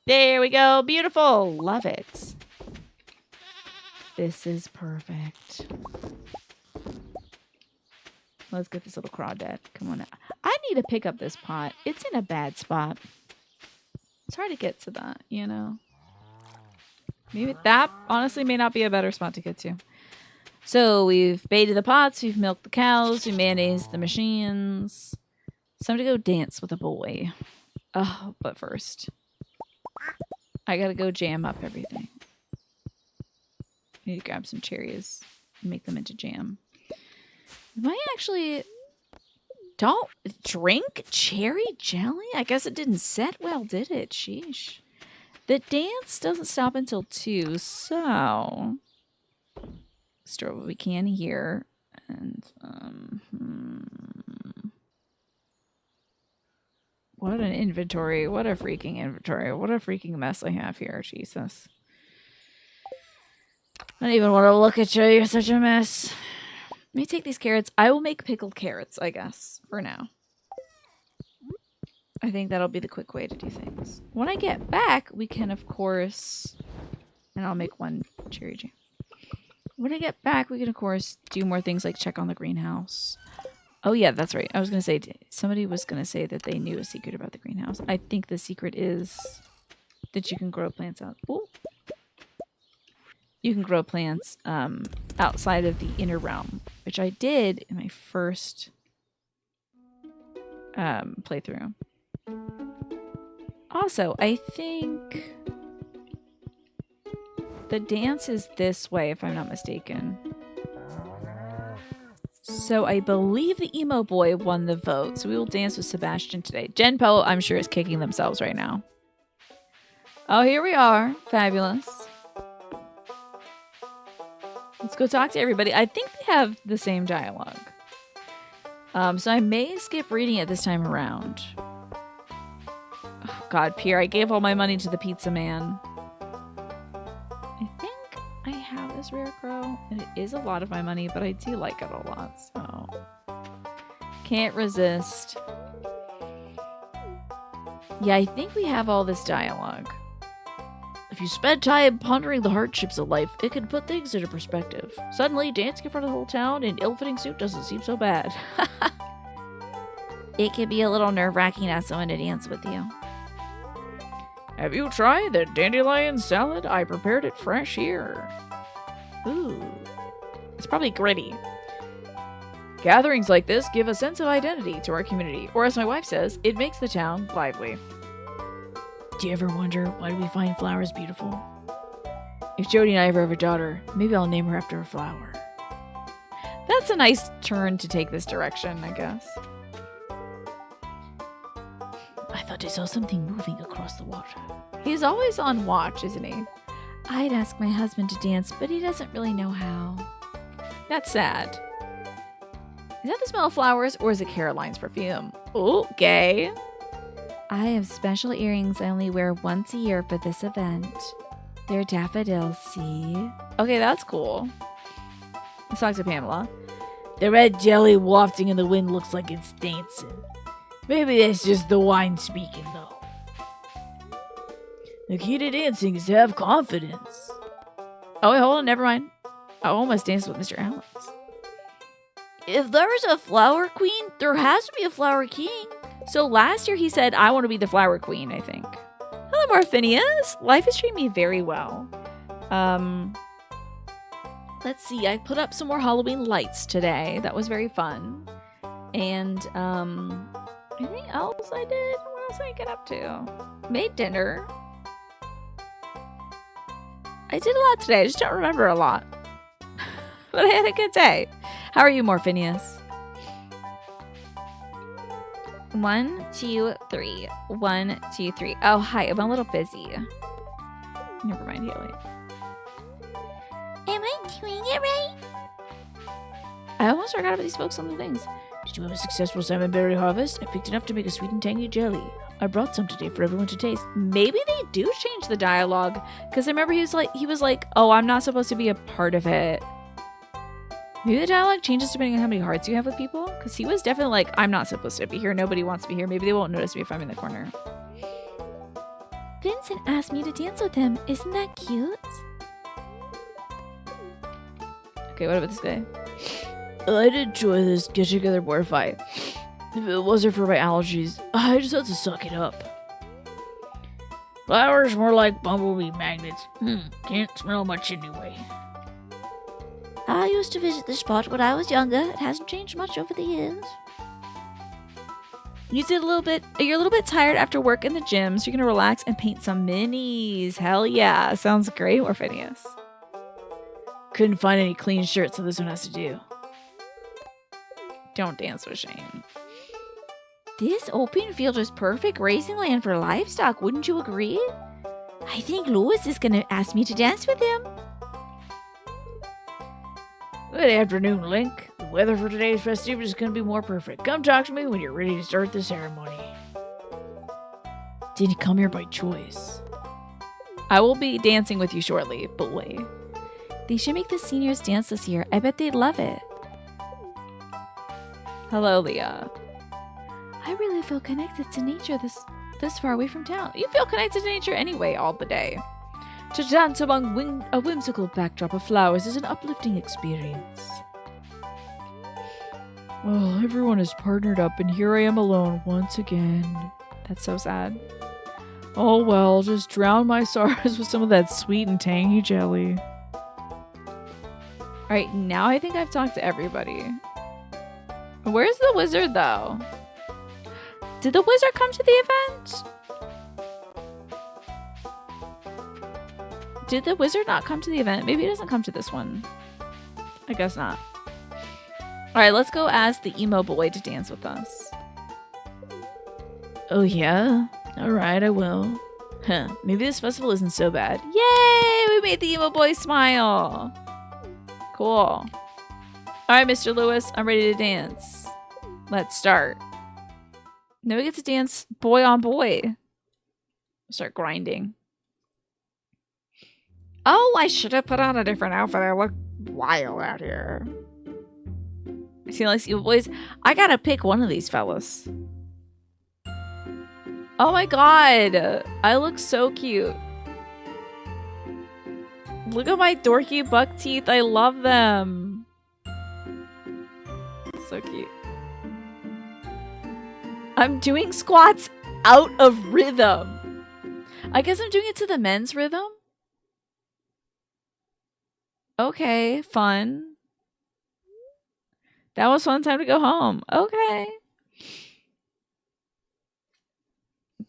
[SPEAKER 1] There we go. Beautiful. Love it. This is perfect. Let's get this little crawdad. Come on out. I need to pick up this pot. It's in a bad spot. It's hard to get to that, you know? Maybe that honestly may not be a better spot to get to. So we've baited the pots, we've milked the cows, we mayonnaised the machines. It's time to go dance with a boy. Oh, but first, I gotta go jam up everything. I need to grab some cherries and make them into jam. I actually don't drink cherry jelly? I guess it didn't set well, did it? Sheesh. The dance doesn't stop until 2, so... Store what we can here. And, What an inventory. What a freaking inventory. What a freaking mess I have here. Jesus. I don't even want to look at you. You're such a mess. Let me take these carrots. I will make pickled carrots, I guess, for now. I think that'll be the quick way to do things. When I get back, we can, of course... And I'll make 1 cherry jam. When I get back, we can, of course, do more things like check on the greenhouse. Oh, yeah, that's right. I was going to say, somebody was going to say that they knew a secret about the greenhouse. I think the secret is that you can grow plants out. Ooh. You can grow plants outside of the inner realm, which I did in my first playthrough. Also, I think... The dance is this way, if I'm not mistaken. So I believe the emo boy won the vote. So we will dance with Sebastian today. Genpo, I'm sure, is kicking themselves right now. Oh, here we are. Fabulous. Let's go talk to everybody. I think they have the same dialogue. So I may skip reading it this time around. Oh, God, Pierre, I gave all my money to the pizza man. I think I have this rare crow, and it is a lot of my money, but I do like it a lot, so... Can't resist. Yeah, I think we have all this dialogue. If you spend time pondering the hardships of life, it can put things into perspective. Suddenly, dancing in front of the whole town in ill-fitting suit doesn't seem so bad. It can be a little nerve-wracking to have someone to dance with you. Have you tried the dandelion salad? I prepared it fresh here. Ooh. It's probably gritty. Gatherings like this give a sense of identity to our community, or as my wife says, it makes the town lively. Do you ever wonder, why do we find flowers beautiful? If Jody and I ever have a daughter, maybe I'll name her after a flower. That's a nice turn to take this direction, I guess. I thought I saw something moving across the water. He's always on watch, isn't he? I'd ask my husband to dance, but he doesn't really know how. That's sad. Is that the smell of flowers, or is it Caroline's perfume? Oh, gay. I have special earrings I only wear once a year for this event. They're daffodils, see? Okay, that's cool. Let's talk to Pamela.
[SPEAKER 2] The red jelly wafting in the wind looks like it's dancing. Maybe that's just the wine speaking, though. The key to dancing is to have confidence.
[SPEAKER 1] Oh, wait, hold on. Never mind. I almost danced with Mr. Alex.
[SPEAKER 2] If there's a flower queen, there has to be a flower king.
[SPEAKER 1] So last year he said, I want to be the flower queen, I think. Hello, Morphinius. Life is treating me very well. Let's see. I put up some more Halloween lights today. That was very fun. And, anything else I did? What else did I get up to? Made dinner. I did a lot today. I just don't remember a lot. But I had a good day. How are you, Morphinius? 1, 2, 3. 1, 2, 3. Oh, hi. I'm a little busy. Never mind, Haley.
[SPEAKER 2] Am I doing it right?
[SPEAKER 1] I almost forgot about these folks on the things.
[SPEAKER 2] Did you have a successful salmonberry harvest? I picked enough to make a sweet and tangy jelly. I brought some today for everyone to taste.
[SPEAKER 1] Maybe they do change the dialogue. Because I remember he was like, oh, I'm not supposed to be a part of it. Maybe the dialogue changes depending on how many hearts you have with people. Because he was definitely like, I'm not supposed to be here. Nobody wants to be here. Maybe they won't notice me if I'm in the corner.
[SPEAKER 2] Vincent asked me to dance with him. Isn't that cute?
[SPEAKER 1] Okay, what about this guy?
[SPEAKER 2] I'd enjoy this get-together bar fight. If it wasn't for my allergies, I just had to suck it up. Flowers more like bumblebee magnets. Can't smell much anyway. I used to visit this spot when I was younger. It hasn't changed much over the years.
[SPEAKER 1] You're a little bit tired after work in the gym, so you're gonna relax and paint some minis. Hell yeah. Sounds great, Orpheus.
[SPEAKER 2] Couldn't find any clean shirts, so this one has to do.
[SPEAKER 1] Don't dance with shame.
[SPEAKER 2] This open field is perfect grazing land for livestock, wouldn't you agree? I think Louis is gonna ask me to dance with him. Good afternoon, Link. The weather for today's festivities is gonna be more perfect. Come talk to me when you're ready to start the ceremony. Didn't come here by choice.
[SPEAKER 1] I will be dancing with you shortly, boy.
[SPEAKER 2] They should make the seniors dance this year. I bet they'd love it.
[SPEAKER 1] Hello, Leah.
[SPEAKER 2] I really feel connected to nature this far away from town.
[SPEAKER 1] You feel connected to nature anyway all the day. To dance among a whimsical backdrop of flowers is an uplifting experience.
[SPEAKER 2] Well, everyone is partnered up and here I am alone once again.
[SPEAKER 1] That's so sad.
[SPEAKER 2] Oh well, just drown my sorrows with some of that sweet and tangy jelly.
[SPEAKER 1] Alright, now I think I've talked to everybody. Where's the wizard, though? Did the wizard come to the event? Did the wizard not come to the event? Maybe he doesn't come to this one. I guess not. Alright, let's go ask the emo boy to dance with us.
[SPEAKER 2] Oh yeah? Alright, I will. Huh, maybe this festival isn't so bad.
[SPEAKER 1] Yay! We made the emo boy smile! Cool. Alright, Mr. Lewis, I'm ready to dance. Let's start. Now we get to dance boy on boy. Start grinding. Oh, I should have put on a different outfit. I look wild out here. See, like, you boys, I gotta pick one of these fellas. Oh my god, I look so cute. Look at my dorky buck teeth. I love them. So cute. I'm doing squats out of rhythm. I guess I'm doing it to the men's rhythm. Okay, fun. That was fun. Time to go home. Okay.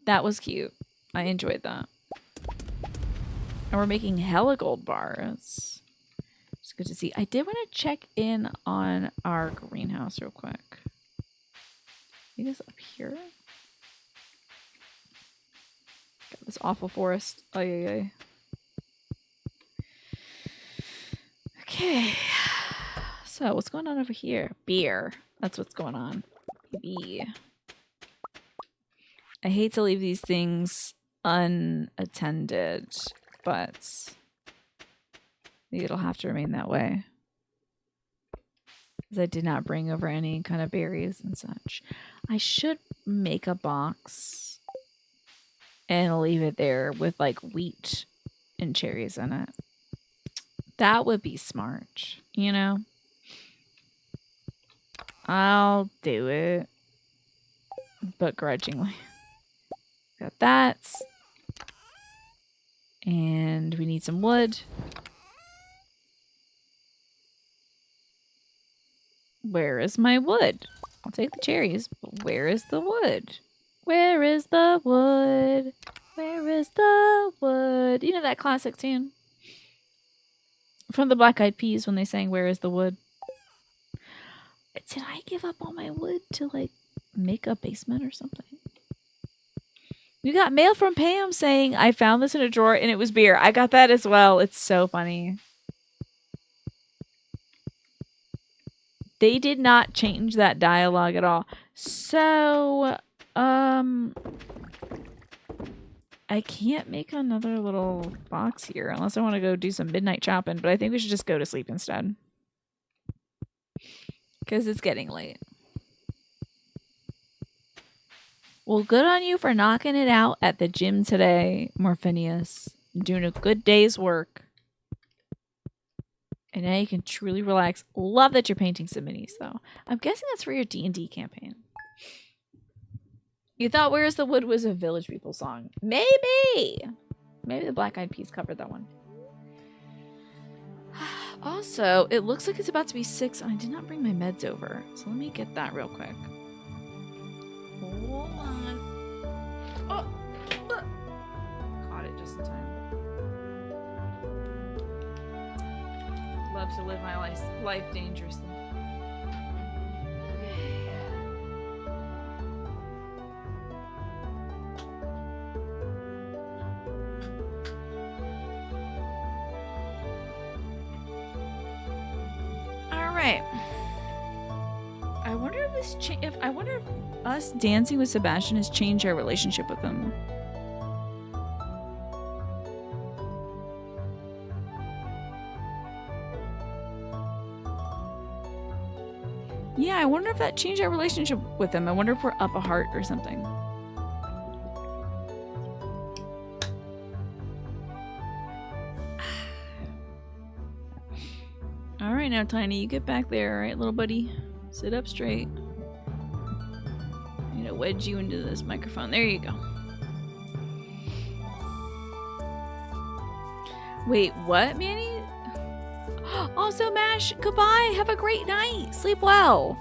[SPEAKER 1] That was cute. I enjoyed that. And we're making hella gold bars. It's good to see. I did want to check in on our greenhouse real quick. I think it's up here. Got this awful forest. Oh, yeah. Okay. So, what's going on over here? Beer. That's what's going on. Maybe. I hate to leave these things unattended, but it'll have to remain that way. Because I did not bring over any kind of berries and such. I should make a box and leave it there with like wheat and cherries in it. That would be smart, you know? I'll do it, but grudgingly. Got that. And we need some wood. Where is my wood? I'll take the cherries, but where is the wood? Where is the wood? Where is the wood? You know that classic tune? From the Black Eyed Peas when they sang Where is the Wood? Did I give up all my wood to like make a basement or something? We got mail from Pam saying I found this in a drawer and it was beer. I got that as well. It's so funny. They did not change that dialogue at all. So, I can't make another little box here unless I want to go do some midnight chopping, but I think we should just go to sleep instead. Because it's getting late. Well, good on you for knocking it out at the gym today, Morphinius. Doing a good day's work. And now you can truly relax. Love that you're painting some minis, though. I'm guessing that's for your D&D campaign. You thought Where's the Wood was a Village People song. Maybe! Maybe the Black Eyed Peas covered that one. Also, it looks like it's about to be 6, and I did not bring my meds over. So let me get that real quick. Hold on. Oh! Caught it just in time. Love to live my life dangerously. All right. I wonder if this I wonder if us dancing with Sebastian has changed our relationship with him. Yeah, I wonder if that changed our relationship with him. I wonder if we're up a heart or something. All right, now, Tiny, you get back there, all right, little buddy? Sit up straight. I'm gonna wedge you into this microphone. There you go. Wait, what, Manny? Also, Mash, goodbye. Have a great night. Sleep well.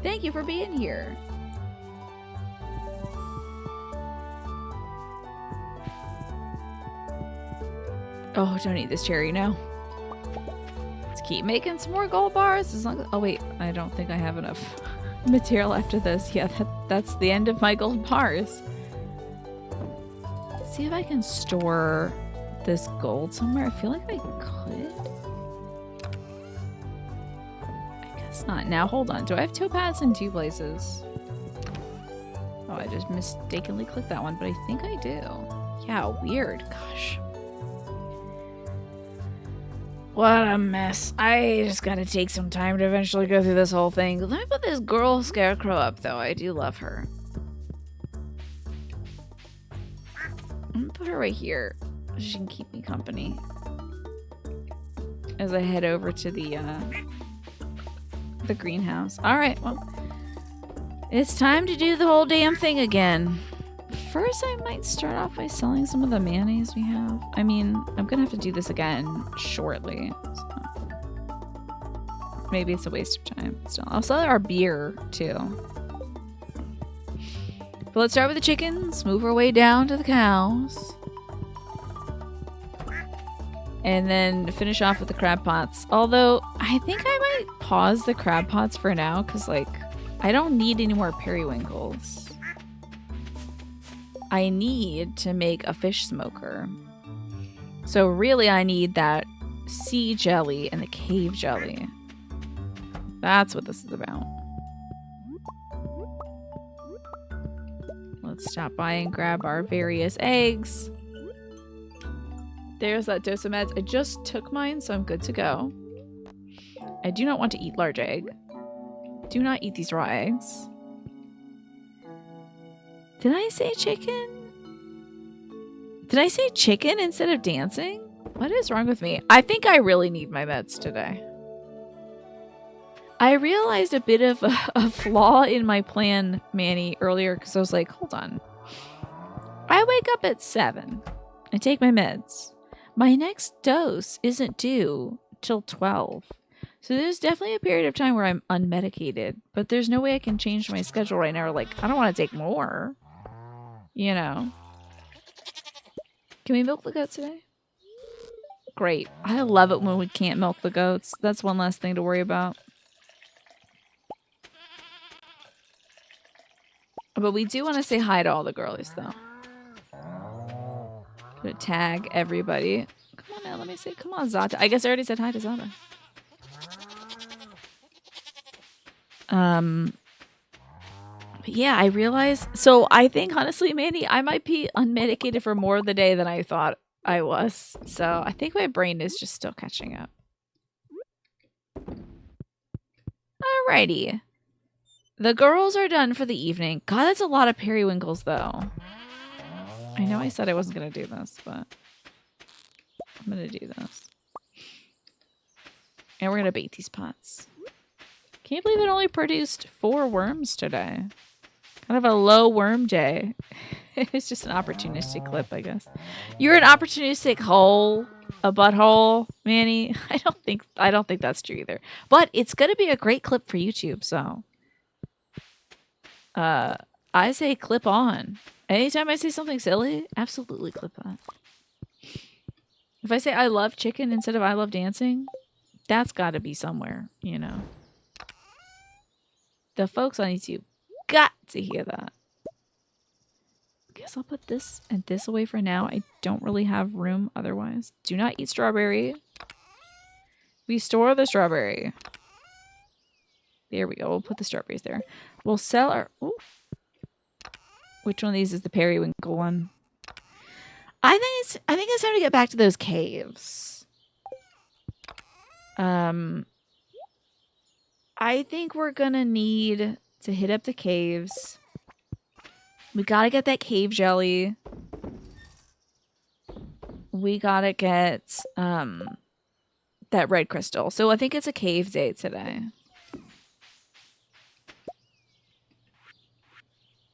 [SPEAKER 1] Thank you for being here. Oh, don't eat this cherry now. Let's keep making some more gold bars. As long as, oh, wait. I don't think I have enough material after this. Yeah, that's the end of my gold bars. Let's see if I can store this gold somewhere. I feel like I could. I guess not. Now, hold on. Do I have topaz in 2 places? Oh, I just mistakenly clicked that one, but I think I do. Yeah, weird. Gosh. What a mess. I just gotta take some time to eventually go through this whole thing. Let me put this girl Scarecrow up, though. I do love her. I'm gonna put her right here. She can keep me company as I head over to the greenhouse. All right, well, it's time to do the whole damn thing again. First, I might start off by selling some of the mayonnaise we have. I mean, I'm gonna have to do this again shortly. So maybe it's a waste of time. Still, I'll sell our beer too. But let's start with the chickens. Move our way down to the cows. And then finish off with the crab pots. Although, I think I might pause the crab pots for now, because, like, I don't need any more periwinkles. I need to make a fish smoker. So really, I need that sea jelly and the cave jelly. That's what this is about. Let's stop by and grab our various eggs. There's that dose of meds. I just took mine, so I'm good to go. I do not want to eat large egg. Do not eat these raw eggs. Did I say chicken? Did I say chicken instead of dancing? What is wrong with me? I think I really need my meds today. I realized a bit of a flaw in my plan, Manny, earlier because I was like, hold on. I wake up at 7. I take my meds. My next dose isn't due till 12. So there's definitely a period of time where I'm unmedicated, but there's no way I can change my schedule right now. Like, I don't want to take more. You know. Can we milk the goats today? Great. I love it when we can't milk the goats. That's one less thing to worry about. But we do want to say hi to all the girlies, though. Gonna tag everybody. Come on now, let me say, come on, Zata. I guess I already said hi to Zata. But yeah, I realize. So I think, honestly, Mandy, I might be unmedicated for more of the day than I thought I was. So I think my brain is just still catching up. Alrighty. The girls are done for the evening. God, that's a lot of periwinkles, though. I know I said I wasn't going to do this, but I'm going to do this. And we're going to bait these pots. Can't believe it only produced 4 worms today. Kind of a low worm day. It's just an opportunistic clip, I guess. You're an opportunistic hole, a butthole, Manny. I don't think that's true either. But it's going to be a great clip for YouTube, so I say clip on. Anytime I say something silly, absolutely clip on. If I say I love chicken instead of I love dancing, that's got to be somewhere, you know. The folks on YouTube got to hear that. Guess I'll put this and this away for now. I don't really have room otherwise. Do not eat strawberry. We store the strawberry. There we go. We'll put the strawberries there. We'll sell our... Ooh. Which one of these is the periwinkle one? I think it's time to get back to those caves. I think we're gonna need to hit up the caves. We gotta get that cave jelly. We gotta get that red crystal. So I think it's a cave day today.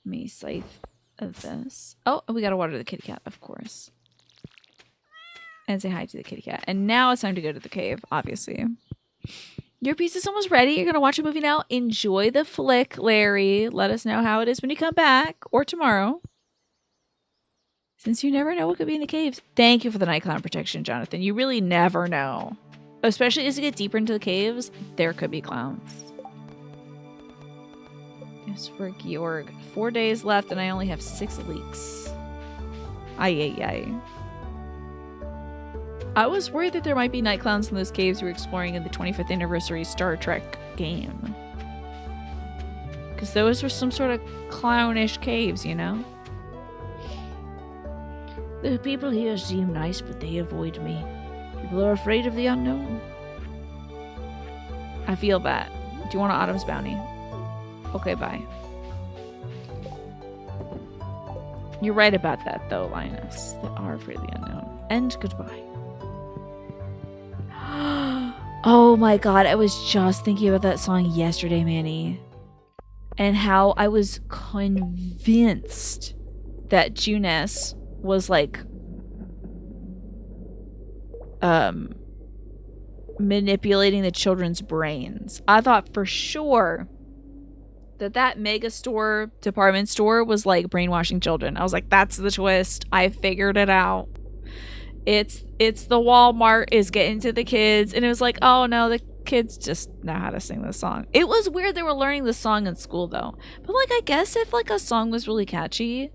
[SPEAKER 1] Me scythe of this. Oh, we gotta water the kitty cat, of course. And say hi to the kitty cat. And now it's time to go to the cave, obviously. Your pizza's almost ready. You're gonna watch a movie now. Enjoy the flick, Larry. Let us know how it is when you come back. Or tomorrow. Since you never know what could be in the caves. Thank you for the night clown protection, Jonathan. You really never know. Especially as you get deeper into the caves, there could be clowns. Yes, for Georg. 4 days left and I only have 6 leaks. Ay, ay, ay. I was worried that there might be night clowns in those caves we were exploring in the 25th anniversary Star Trek game. Because those were some sort of clownish caves, you know?
[SPEAKER 2] The people here seem nice, but they avoid me. People are afraid of the unknown.
[SPEAKER 1] I feel that. Do you want an Autumn's Bounty? Okay, bye. You're right about that, though, Linus. They are afraid of the unknown. And goodbye. Oh my god, I was just thinking about that song yesterday, Manny. And how I was convinced that Juness was like manipulating the children's brains. I thought for sure that mega store, department store was like brainwashing children. I was like, that's the twist. I figured it out. It's the Walmart is getting to the kids. And it was like, oh no, the kids just know how to sing this song. It was weird they were learning the song in school though. But like, I guess if like a song was really catchy,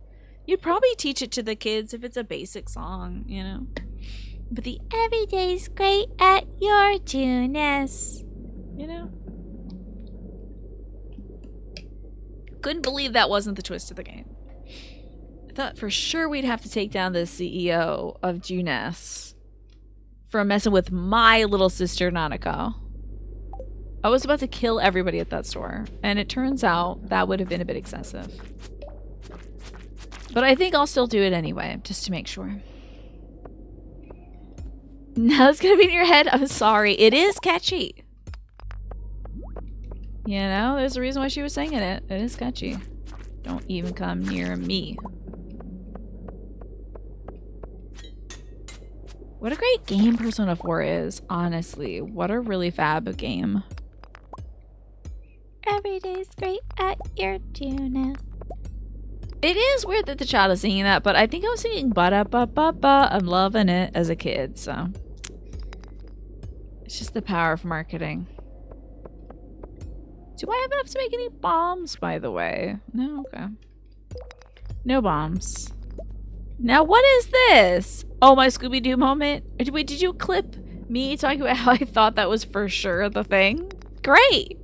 [SPEAKER 1] you'd probably teach it to the kids if it's a basic song, you know? But the everyday's great at your Juness, you know? Couldn't believe that wasn't the twist of the game. thought for sure we'd have to take down the CEO of Juness for messing with my little sister, Nanako. I was about to kill everybody at that store, and it turns out that would have been a bit excessive. But I think I'll still do it anyway, just to make sure. Now it's gonna be in your head. I'm sorry. It is catchy. You know, there's a reason why she was singing it. It is catchy. Don't even come near me. What a great game Persona 4 is, honestly. What a really fab game.
[SPEAKER 2] Every day's great at your Juness.
[SPEAKER 1] It is weird that the child is singing that, but I think I was singing ba-da-ba-ba-ba. I'm loving it as a kid, so. It's just the power of marketing. Do I have enough to make any bombs, by the way? No? Okay. No bombs. Now, what is this? Oh, my Scooby-Doo moment. Wait, did you clip me talking about how I thought that was for sure the thing? Great!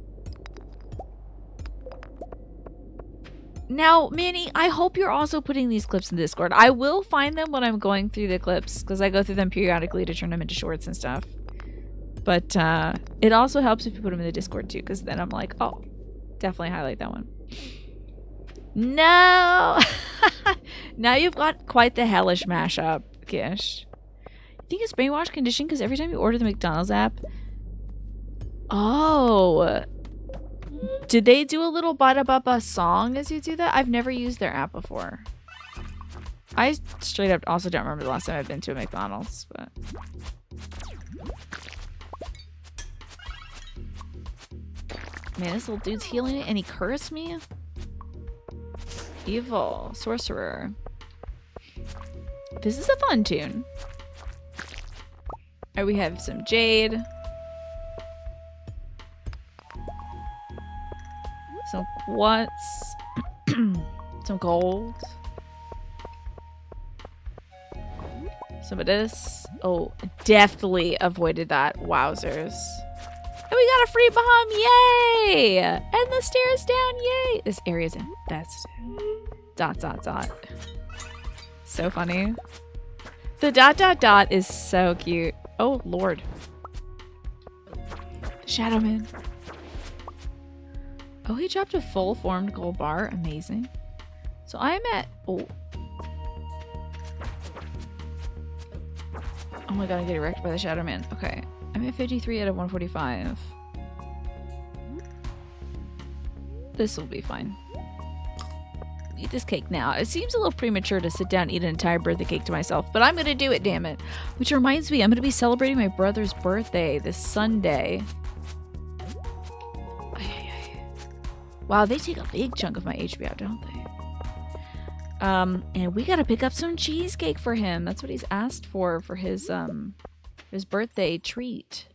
[SPEAKER 1] Now, Manny, I hope you're also putting these clips in Discord. I will find them when I'm going through the clips, because I go through them periodically to turn them into shorts and stuff. But it also helps if you put them in the Discord, too, because then I'm like, oh, definitely highlight that one. No! Now you've got quite the hellish mashup, Gish. I think it's brainwash condition because every time you order the McDonald's app... Oh... Did they do a little ba-da-ba-ba song as you do that? I've never used their app before. I straight up also don't remember the last time I've been to a McDonald's, but... Man, this little dude's healing it and he cursed me? Evil. Sorcerer. This is a fun tune. Alright, we have some jade. Some quartz. Some gold. Some of this. Oh, definitely avoided that. Wowzers. And we got a free bomb! Yay! And the stairs down! Yay! This area's infested. ... So funny. The ... is so cute. Oh, Lord. Shadowman. Oh, he dropped a full formed gold bar. Amazing. So I'm at... Oh. Oh my god, I'm getting wrecked by the Shadowman. Okay. I'm at 53 out of 145. This will be fine. Eat this cake now. It seems a little premature to sit down and eat an entire birthday cake to myself, but I'm gonna do it, damn it. Which reminds me, I'm gonna be celebrating my brother's birthday this Sunday. Wow, they take a big chunk of my HP out, don't they? And we gotta pick up some cheesecake for him. That's what he's asked for his birthday treat.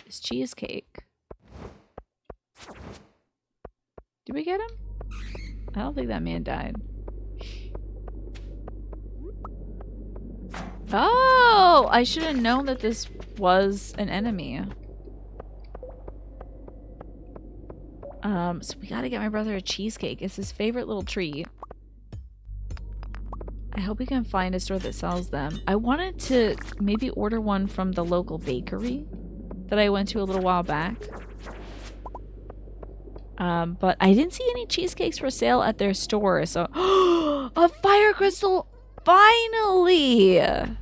[SPEAKER 1] His cheesecake. Did we get him? I don't think that man died. Oh! I should have known that this was an enemy. So we gotta get my brother a cheesecake. It's his favorite little treat. I hope we can find a store that sells them. I wanted to maybe order one from the local bakery that I went to a little while back. But I didn't see any cheesecakes for sale at their store, so... A fire crystal! Finally! I'm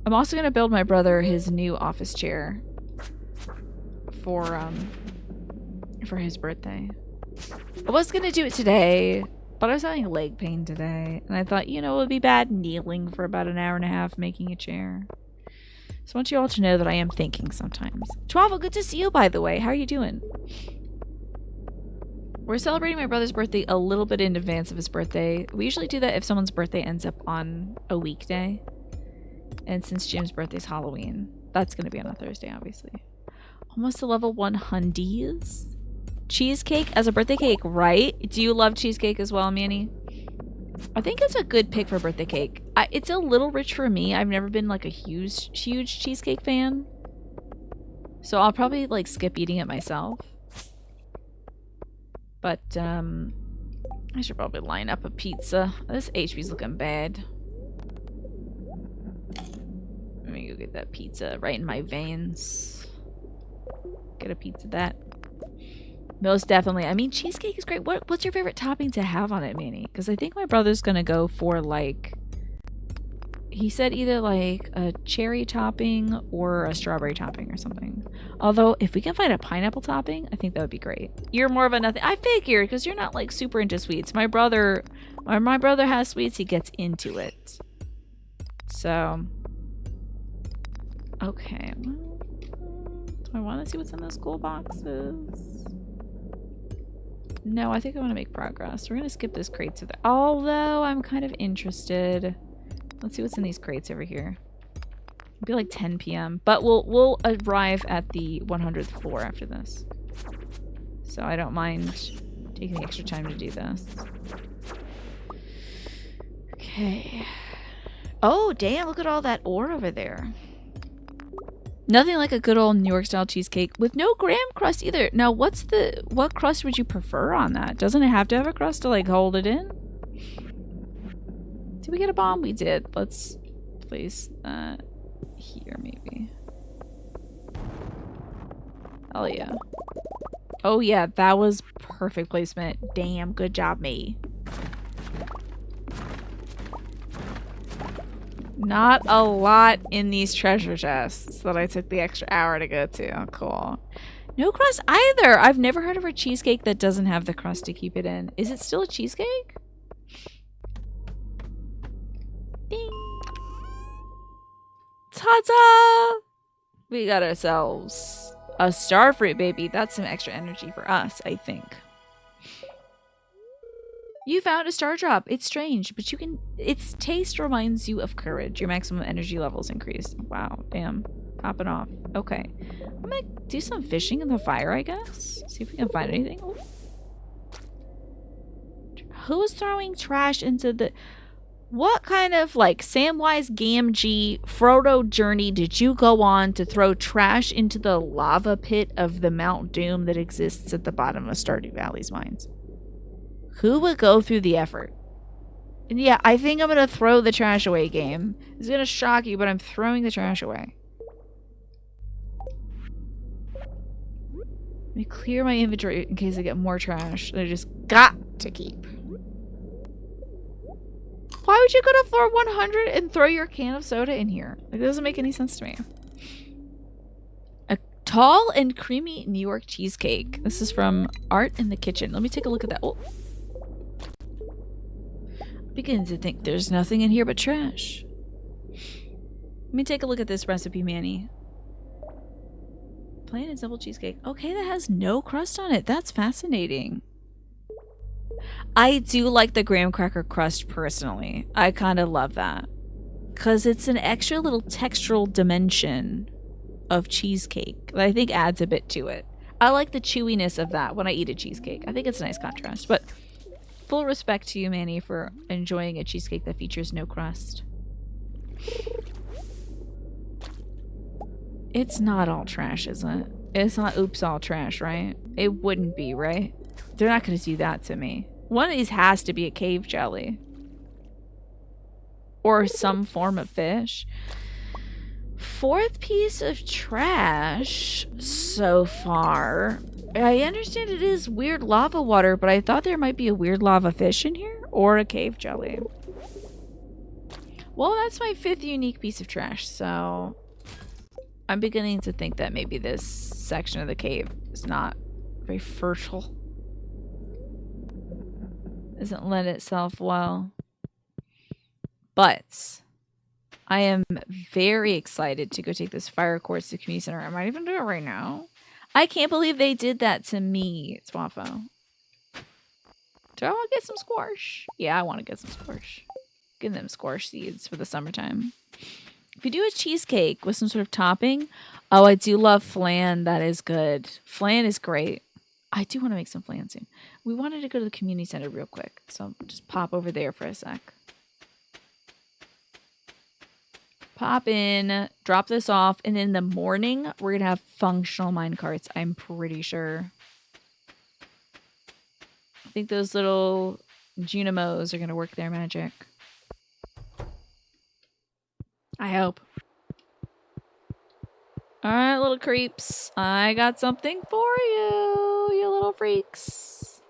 [SPEAKER 1] also gonna build my brother his new office chair for his birthday. I was gonna do it today, but I was having leg pain today, and I thought, you know, it would be bad kneeling for about an hour and a half making a chair. So I want you all to know that I am thinking sometimes. Travel, good to see you, by the way. How are you doing? We're celebrating my brother's birthday a little bit in advance of his birthday. We usually do that if someone's birthday ends up on a weekday. And since Jim's birthday's Halloween, that's going to be on a Thursday, obviously. Almost to level 100s. Cheesecake as a birthday cake, right? Do you love cheesecake as well, Manny? I think it's a good pick for birthday cake. It's a little rich for me. I've never been like a huge cheesecake fan. So I'll probably like skip eating it myself. But I should probably line up a pizza. This HP's looking bad. Let me go get that pizza right in my veins. Get a pizza that. Most definitely. I mean, cheesecake is great. What's your favorite topping to have on it, Manny? Because I think my brother's gonna go for like... He said either like a cherry topping or a strawberry topping or something. Although, if we can find a pineapple topping, I think that would be great. You're more of a nothing. I figured, because you're not like super into sweets. My brother has sweets. He gets into it. So, okay. Do I want to see what's in those cool boxes? No, I think I want to make progress. We're going to skip this crate to the... Although, I'm kind of interested... Let's see what's in these crates over here. It'll be like 10 p.m. But we'll arrive at the 100th floor after this. So I don't mind taking the extra time to do this. Okay. Oh, damn, look at all that ore over there. Nothing like a good old New York style cheesecake with no graham crust either. Now, what crust would you prefer on that? Doesn't it have to have a crust to like hold it in? Did we get a bomb? We did. Let's place that here, maybe. Oh, yeah. Oh, yeah. That was perfect placement. Damn. Good job, me. Not a lot in these treasure chests that I took the extra hour to go to. Oh, cool. No crust either. I've never heard of a cheesecake that doesn't have the crust to keep it in. Is it still a cheesecake? Ding. Ta-da! We got ourselves a starfruit, baby. That's some extra energy for us, I think. You found a star drop. It's strange, but you can... Its taste reminds you of courage. Your maximum energy levels increased. Wow, damn. Popping off. Okay. I'm gonna do some fishing in the fire, I guess. See if we can find anything. Ooh. Who's throwing trash into the... What kind of, like, Samwise Gamgee Frodo journey did you go on to throw trash into the lava pit of the Mount Doom that exists at the bottom of Stardew Valley's mines? Who would go through the effort? And yeah, I think I'm going to throw the trash away, game. It's going to shock you, but I'm throwing the trash away. Let me clear my inventory in case I get more trash that I just got to keep. Why would you go to floor 100 and throw your can of soda in here? Like, it doesn't make any sense to me. A tall and creamy New York cheesecake. This is from Art in the Kitchen. Let me take a look at that. Oh. Beginning to think there's nothing in here but trash. Let me take a look at this recipe, Manny. Plain and simple cheesecake. Okay, that has no crust on it. That's fascinating. I do like the graham cracker crust personally. I kind of love that. Because it's an extra little textural dimension of cheesecake that I think adds a bit to it. I like the chewiness of that when I eat a cheesecake. I think it's a nice contrast. But full respect to you, Manny, for enjoying a cheesecake that features no crust. It's not all trash, is it? It's not oops all trash, right? It wouldn't be, right? They're not going to do that to me. One of these has to be a cave jelly. Or some form of fish. Fourth piece of trash so far. I understand it is weird lava water, but I thought there might be a weird lava fish in here. Or a cave jelly. Well, that's my fifth unique piece of trash, so... I'm beginning to think that maybe this section of the cave is not very fertile. Doesn't lend itself well. But I am very excited to go take this fire quartz to the community center. I might even do it right now. I can't believe they did that to me, Swaffo. Do I want to get some squash? Yeah, I want to get some squash. Get them squash seeds for the summertime. If you do a cheesecake with some sort of topping, oh, I do love flan. That is good. Flan is great. I do want to make some flan soon. We wanted to go to the community center real quick, so just pop over there for a sec. Pop in, drop this off, and in the morning, we're going to have functional minecarts, I'm pretty sure. I think those little Junimos are going to work their magic. I hope. All right, little creeps. I got something for you little freaks.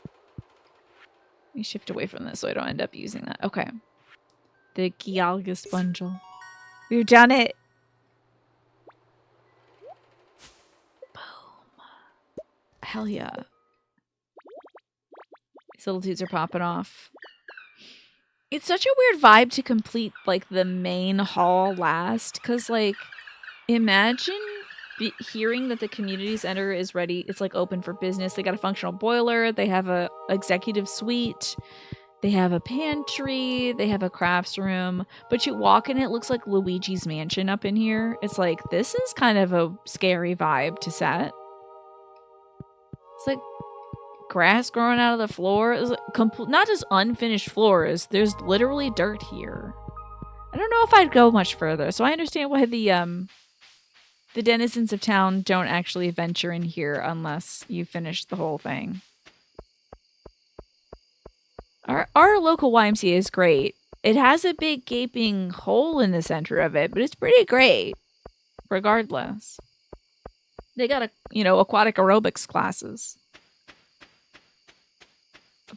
[SPEAKER 1] Let me shift away from this so I don't end up using that. Okay. The Gialga Spongel. We've done it. Boom. Hell yeah. These little dudes are popping off. It's such a weird vibe to complete, like, the main hall last. Because, like, imagine hearing that the community center is ready. It's, like, open for business. They got a functional boiler. They have a executive suite. They have a pantry. They have a crafts room. But you walk in, it looks like Luigi's Mansion up in here. It's like, this is kind of a scary vibe to set. It's like grass growing out of the floor. It's like not just unfinished floors. There's literally dirt here. I don't know if I'd go much further. So I understand why the denizens of town don't actually venture in here unless you finish the whole thing. Our local YMCA is great. It has a big gaping hole in the center of it, but it's pretty great regardless. They got aquatic aerobics classes.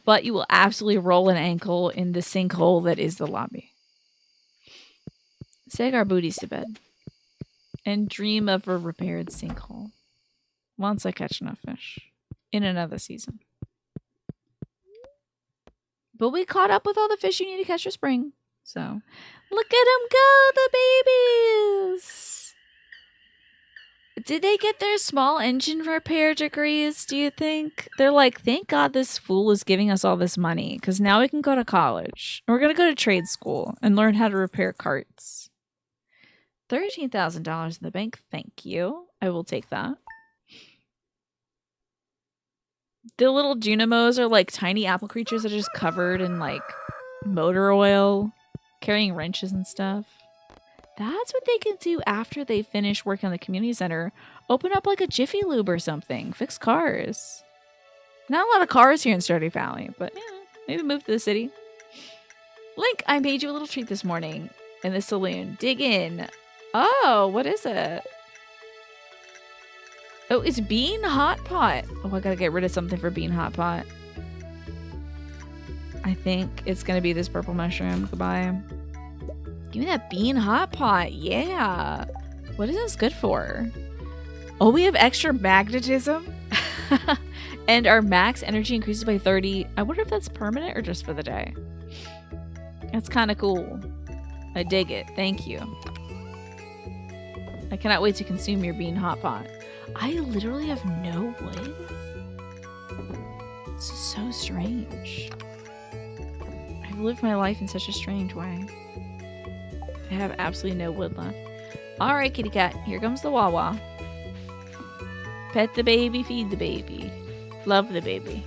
[SPEAKER 1] But you will absolutely roll an ankle in the sinkhole that is the lobby. Sag our booties to bed. And dream of a repaired sinkhole. Once I catch enough fish. In another season. But we caught up with all the fish you need to catch for spring. So, look at them go, the babies! Did they get their small engine repair degrees, do you think? They're like, thank God this fool is giving us all this money, because now we can go to college. We're going to go to trade school and learn how to repair carts. $13,000 in the bank, thank you. I will take that. The little Junimos are like tiny apple creatures that are just covered in like motor oil, carrying wrenches and stuff. That's what they can do after they finish working on the community center. Open up like a Jiffy Lube or something. Fix cars. Not a lot of cars here in Stardew Valley, but yeah, maybe move to the city. Link, I made you a little treat this morning in the saloon. Dig in. Oh, what is it? Oh, it's Bean Hot Pot. Oh, I gotta get rid of something for Bean Hot Pot. I think it's gonna be this purple mushroom. Goodbye. Give me that Bean Hot Pot. Yeah. What is this good for? Oh, we have extra magnetism. And our max energy increases by 30. I wonder if that's permanent or just for the day. That's kind of cool. I dig it. Thank you. I cannot wait to consume your Bean Hot Pot. I literally have no wood. It's so strange. I've lived my life in such a strange way. I have absolutely no wood left. Alright, kitty cat. Here comes the Wawa. Pet the baby, feed the baby. Love the baby.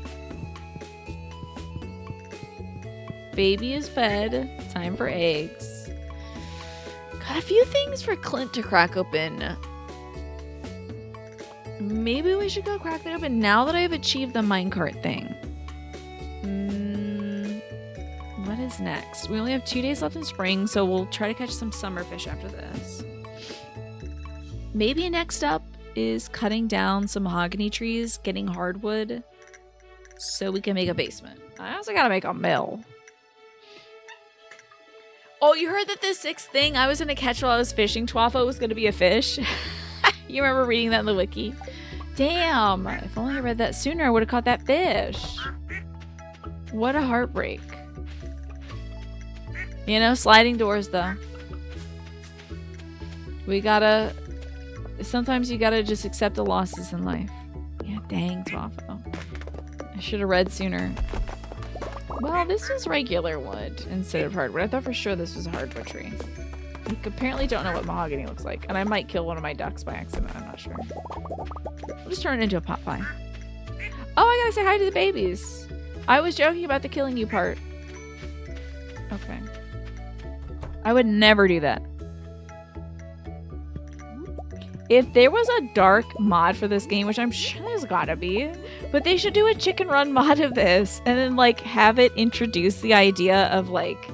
[SPEAKER 1] Baby is fed. Time for eggs. Got a few things for Clint to crack open. Maybe we should go crack that open now that I've achieved the minecart thing. What is next? We only have 2 days left in spring, so we'll try to catch some summer fish after this. Maybe next up is cutting down some mahogany trees, getting hardwood, so we can make a basement. I also gotta make a mill. Oh, you heard that the 6th thing I was gonna catch while I was fishing, Twaffo, was gonna be a fish? You remember reading that in the wiki? Damn, if only I read that sooner, I would have caught that fish. What a heartbreak. You know, sliding doors though. Sometimes you gotta just accept the losses in life. Yeah, dang, Twaffo. I should have read sooner. Well, this was regular wood instead of hardwood. I thought for sure this was a hardwood tree. You apparently don't know what mahogany looks like. And I might kill one of my ducks by accident. I'm not sure. I'll just turn it into a pot pie. Oh, I gotta say hi to the babies. I was joking about the killing you part. Okay. I would never do that. If there was a dark mod for this game, which I'm sure there's gotta be, but they should do a chicken run mod of this and then like have it introduce the idea of like,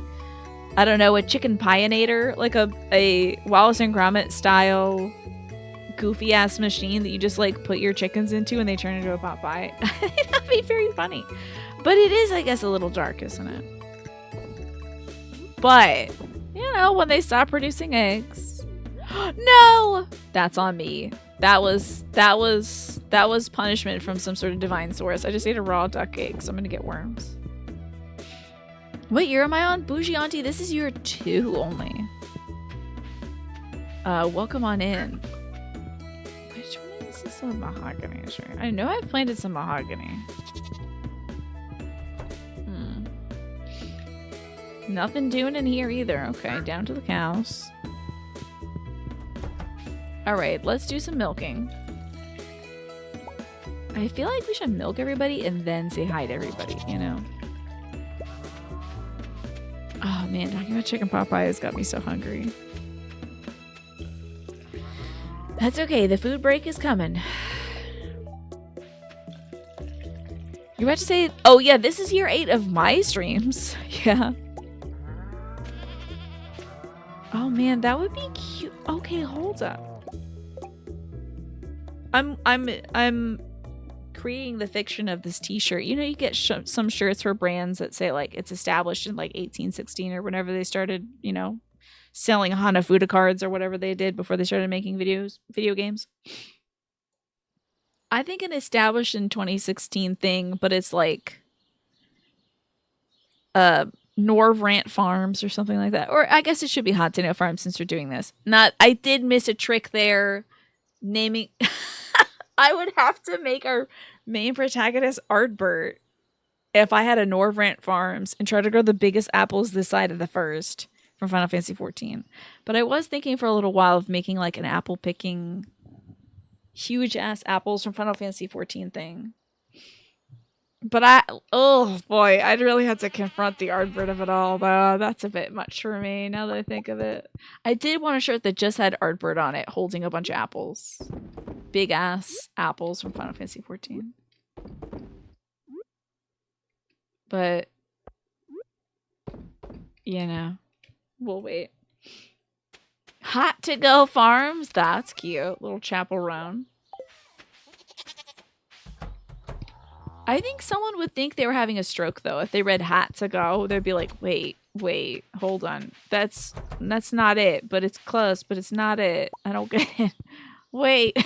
[SPEAKER 1] I don't know, a chicken pionator, like a Wallace and Gromit style goofy ass machine that you just like put your chickens into and they turn into a pot pie. That'd be very funny. But it is, I guess, a little dark, isn't it? But, you know, when they stop producing eggs. No! That's on me. That was punishment from some sort of divine source. I just ate a raw duck egg, so I'm gonna get worms. What year am I on? Bougie Auntie, this is year 2 only. Welcome on in. Which one is this on mahogany? Sure. I know I've planted some mahogany. Nothing doing in here either. Okay, down to the cows. Alright, let's do some milking. I feel like we should milk everybody and then say hi to everybody, you know? Oh man, talking about chicken pot pie has got me so hungry. That's okay, the food break is coming. You're about to say, oh yeah, this is year 8 of my streams. Yeah. Oh man, that would be cute. Okay, hold up. I'm creating the fiction of this t-shirt. You know, you get some shirts for brands that say like it's established in like 1816 or whenever they started, you know, selling Hanafuda cards or whatever they did before they started making video games. I think an established in 2016 thing, but it's like Norvrant Farms or something like that. Or I guess it should be Hot Tomato Farms since we're doing this. I did miss a trick there naming I would have to make our main protagonist Artbert if I had a Norvrant Farms and try to grow the biggest apples this side of the first from Final Fantasy 14. But I was thinking for a little while of making like an apple picking huge ass apples from Final Fantasy 14 thing. But oh boy, I'd really have to confront the Artbert of it all, though. That's a bit much for me now that I think of it. I did want a shirt that just had Artbert on it, holding a bunch of apples. Big ass apples from Final Fantasy 14. But, you know, we'll wait. Hot to Go Farms? That's cute. Little chapel round. I think someone would think they were having a stroke, though. If they read Hat to Go, they'd be like, wait, hold on. That's not it, but it's close, but it's not it. I don't get it. Wait.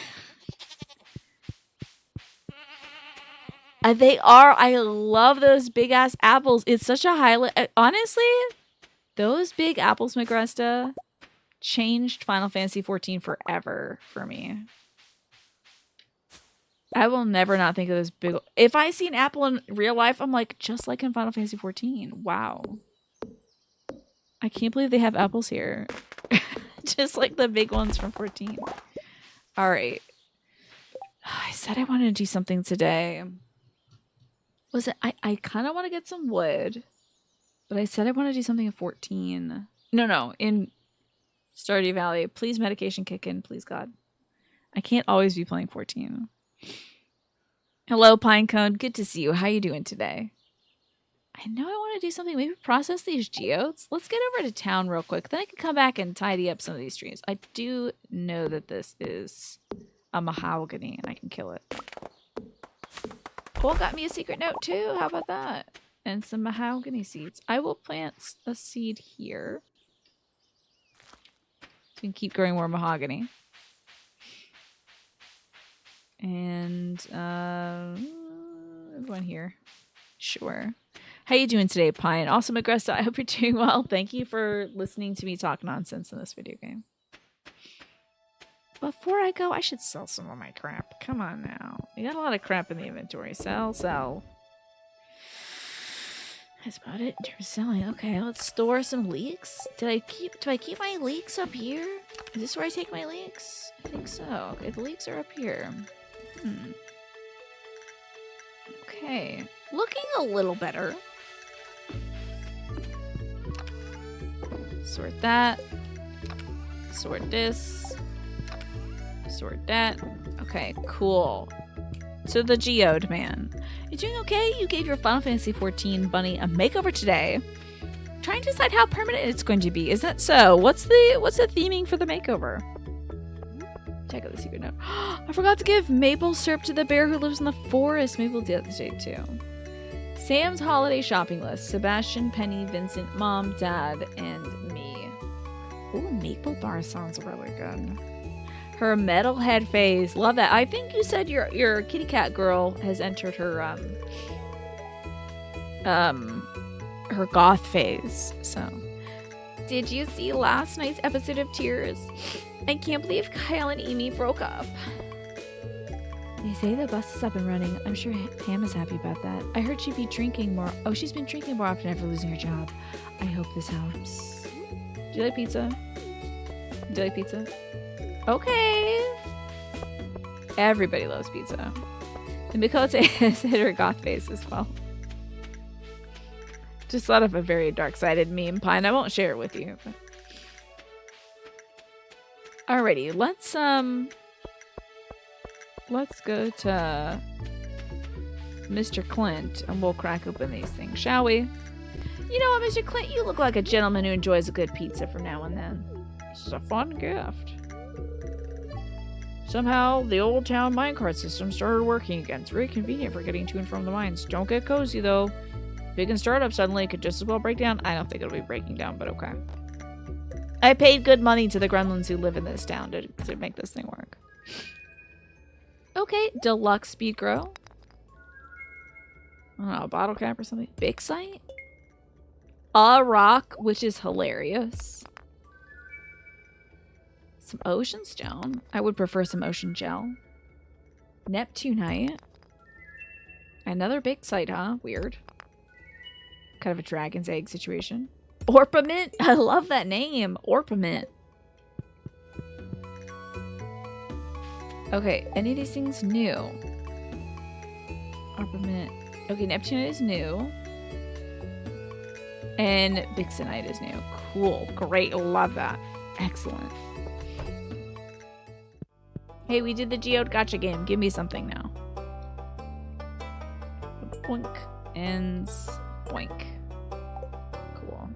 [SPEAKER 1] They are. I love those big-ass apples. It's such a highlight. Honestly, those big apples, Magresta, changed Final Fantasy 14 forever for me. I will never not think of this big... If I see an apple in real life, I'm like, just like in Final Fantasy 14. Wow. I can't believe they have apples here. Just like the big ones from 14. Alright. I said I wanted to do something today. Was it... I kind of want to get some wood. But I said I want to do something in 14. No. In Stardew Valley. Please medication kick in. Please, God. I can't always be playing 14. Hello, Pinecone. Good to see you. How you doing today? I know I want to do something. Maybe process these geodes. Let's get over to town real quick. Then I can come back and tidy up some of these trees. I do know that this is a mahogany and I can kill it. Cole got me a secret note too. How about that? And some mahogany seeds. I will plant a seed here. So we can keep growing more mahogany. And everyone here. Sure. How you doing today, Pine? Also, Magresta, I hope you're doing well. Thank you for listening to me talk nonsense in this video game. Before I go, I should sell some of my crap. Come on now. You got a lot of crap in the inventory. Sell. That's about it in terms of selling. Okay, let's store some leeks. Do I keep my leeks up here? Is this where I take my leeks? I think so. Okay, the leeks are up here. Okay. Looking a little better. Sort that. Sort this. Sort that. Okay, cool. So the geode man. You doing okay? You gave your Final Fantasy XIV bunny a makeover today. Trying to decide how permanent it's going to be. Is that so? What's the theming for the makeover? Check out the secret note. I forgot to give maple syrup to the bear who lives in the forest. Maybe we'll do that today too. Sam's holiday shopping list. Sebastian, Penny, Vincent, Mom, Dad, and me. Ooh, maple bar sounds really good. Her metalhead phase. Love that. I think you said your kitty cat girl has entered her goth phase. So, did you see last night's episode of Tears? I can't believe Kyle and Amy broke up. They say the bus is up and running. I'm sure Pam is happy about that. I heard she'd be drinking more. Oh, she's been drinking more often after losing her job. I hope this helps. Do you like pizza? Do you like pizza? Okay. Everybody loves pizza. And Mikote has hit her goth face as well. Just thought of a very dark-sided meme, Pine. I won't share it with you. But... Alrighty, let's go to Mr. Clint and we'll crack open these things, shall we? You know what, Mr. Clint? You look like a gentleman who enjoys a good pizza from now and then. This is a fun gift. Somehow, the old town minecart system started working again. It's very convenient for getting to and from the mines. Don't get cozy, though. If it can start up suddenly, it could just as well break down. I don't think it'll be breaking down, but okay. I paid good money to the gremlins who live in this town to make this thing work. Okay, deluxe speed grow. I don't know, a bottle cap or something. Big site? A rock, which is hilarious. Some ocean stone. I would prefer some ocean gel. Neptunite. Another big site, huh? Weird. Kind of a dragon's egg situation. Orpiment. I love that name. Orpiment. Okay, any of these things new? Orpiment. Okay, Neptunite is new. And Vixenite is new. Cool. Great. Love that. Excellent. Hey, we did the Geode Gotcha game. Give me something now. Boink. Ends. Boink. Cool.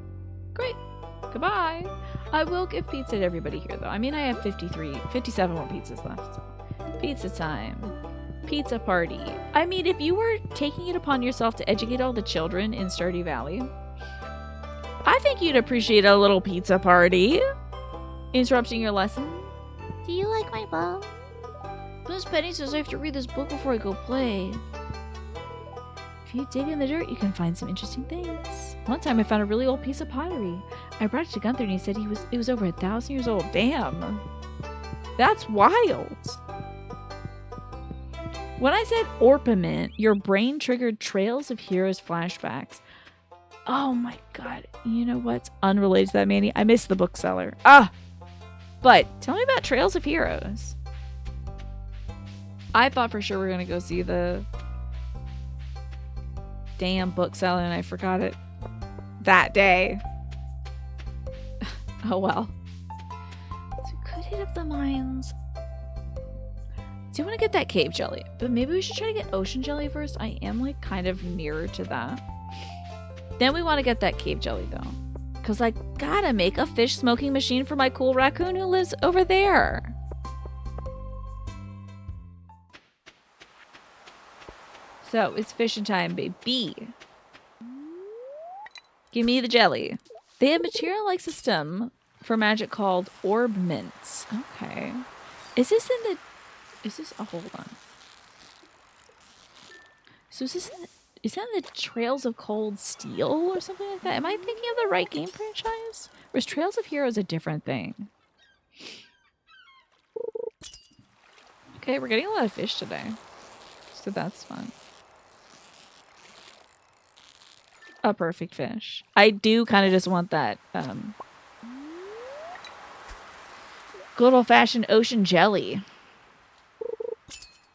[SPEAKER 1] Great. Goodbye. I will give pizza to everybody here, though. I mean, I have 57 more pizzas left. Pizza time. Pizza party. I mean, if you were taking it upon yourself to educate all the children in Stardew Valley, I think you'd appreciate a little pizza party. Interrupting your lesson.
[SPEAKER 2] Do you like my bow?
[SPEAKER 1] Miss Penny says I have to read this book before I go play. If you dig in the dirt, you can find some interesting things. One time I found a really old piece of pottery. I brought it to Gunther and he said it was over 1,000 years old. Damn. That's wild. When I said orpiment, your brain triggered Trails of Heroes flashbacks. Oh my god. You know what's unrelated to that, Manny? I missed the bookseller. But tell me about Trails of Heroes. I thought for sure we were going to go see the damn bookseller and I forgot it that day. Oh well. So we could hit up the mines. Do you want to get that cave jelly? But maybe we should try to get ocean jelly first. I am like kind of nearer to that. Then we want to get that cave jelly though. Because I gotta make a fish smoking machine for my cool raccoon who lives over there. So it's fishing time, baby. Give me the jelly. They have material-like system for magic called orb mints. Okay. Is this oh, hold on. So is that the Trails of Cold Steel or something like that? Am I thinking of the right game franchise? Or is Trails of Heroes a different thing? Okay, we're getting a lot of fish today. So that's fun. A perfect fish. I do kind of just want that good old-fashioned ocean jelly.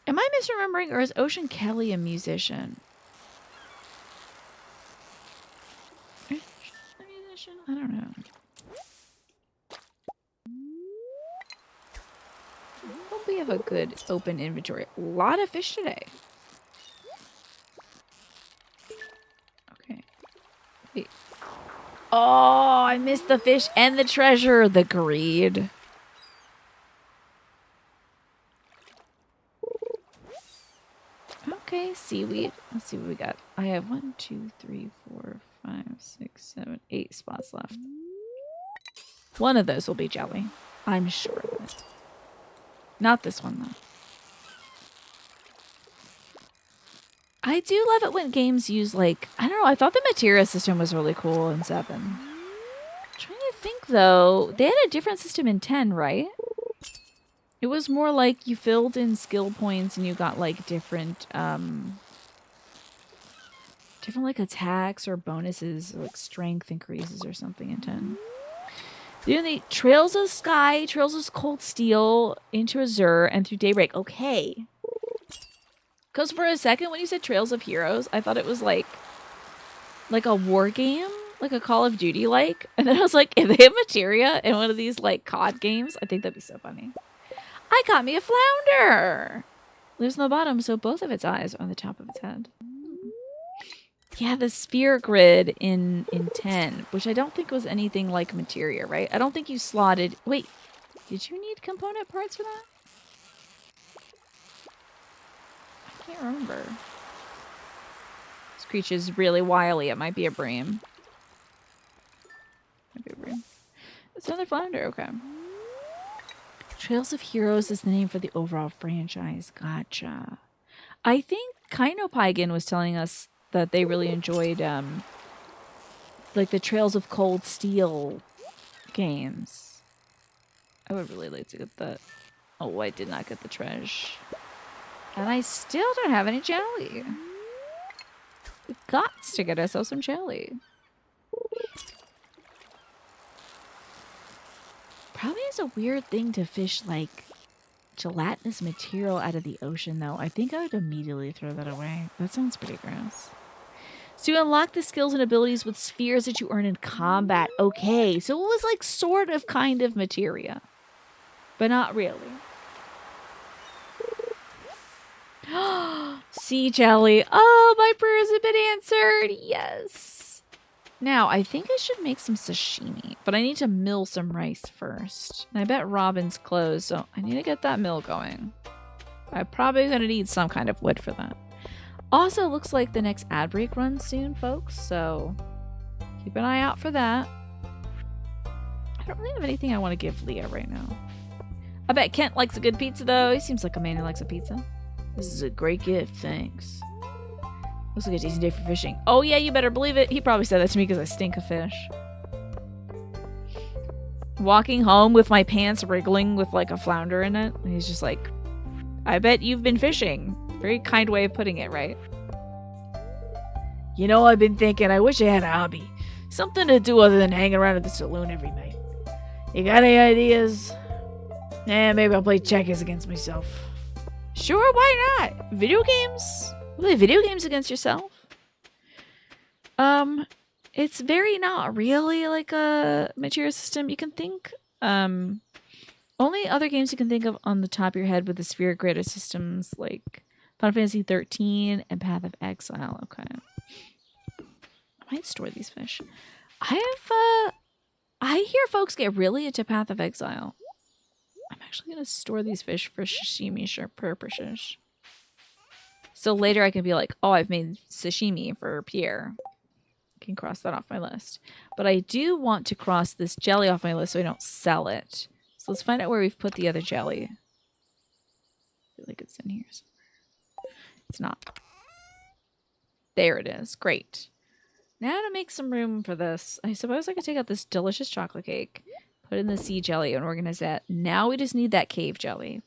[SPEAKER 1] Am I misremembering, or is Ocean Kelly a musician? Is she a musician? I don't know. think we have a good open inventory. A lot of fish today. Okay. Wait. Oh, I missed the fish and the treasure. The greed. Okay, seaweed. Let's see what we got. I have 1, 2, 3, 4, 5, 6, 7, 8 spots left. One of those will be jelly. I'm sure of it. Not this one, though. I do love it when games use, like, I don't know, I thought the materia system was really cool in 7. I'm trying to think, though. They had a different system in 10, right? It was more like you filled in skill points and you got, like, different, like, attacks or bonuses, or, like, strength increases or something in 10. Doing the Trails of Sky, Trails of Cold Steel, into Azure, and through Daybreak. Okay. Because for a second, when you said Trails of Heroes, I thought it was like a war game, like a Call of Duty like. And then I was like, if they have materia in one of these like COD games, I think that'd be so funny. I got me a flounder. Lives on the bottom, so both of its eyes are on the top of its head. Yeah, the sphere grid in 10, which I don't think was anything like materia, right? I don't think you slotted... Wait, did you need component parts for that? I can't remember. This creature's really wily. It might be a bream. Might be a bream. It's another flounder. Okay. Trails of Heroes is the name for the overall franchise. Gotcha. I think Kinopygan was telling us that they really enjoyed like the Trails of Cold Steel games. I would really like to get that. Oh, I did not get the treasure. And I still don't have any jelly. We've got to get ourselves some jelly. Probably is a weird thing to fish like gelatinous material out of the ocean, though. I think I would immediately throw that away. That sounds pretty gross. So you unlock the skills and abilities with spheres that you earn in combat. Okay, so it was like sort of kind of materia, but not really. Sea jelly. Oh, my prayers have been answered. Yes. Now, I think I should make some sashimi, but I need to mill some rice first. And I bet Robin's closed, so I need to get that mill going. I'm probably going to need some kind of wood for that. Also, looks like the next ad break runs soon, folks, so keep an eye out for that. I don't really have anything I want to give Leah right now. I bet Kent likes a good pizza, though. He seems like a man who likes a pizza. This is a great gift, thanks. Looks like a decent day for fishing. Oh yeah, you better believe it. He probably said that to me because I stink of fish. Walking home with my pants wriggling with like a flounder in it. And he's just like, I bet you've been fishing. Very kind way of putting it, right? You know, I've been thinking, I wish I had a hobby. Something to do other than hang around at the saloon every night. You got any ideas? Maybe I'll play checkers against myself. Sure, why not? Video games? Play video games against yourself? It's very not really like a material system. You can think, only other games you can think of on the top of your head with the sphere grid are systems like Final Fantasy 13 and Path of Exile. Okay. I might store these fish. I hear folks get really into Path of Exile. I'm actually going to store these fish for sashimi purposes. So later I can be like, oh, I've made sashimi for Pierre. I can cross that off my list. But I do want to cross this jelly off my list so I don't sell it. So let's find out where we've put the other jelly. I feel like it's in here somewhere. It's not. There it is. Great. Now to make some room for this, I suppose I could take out this delicious chocolate cake, put in the sea jelly, and organize that. Now we just need that cave jelly.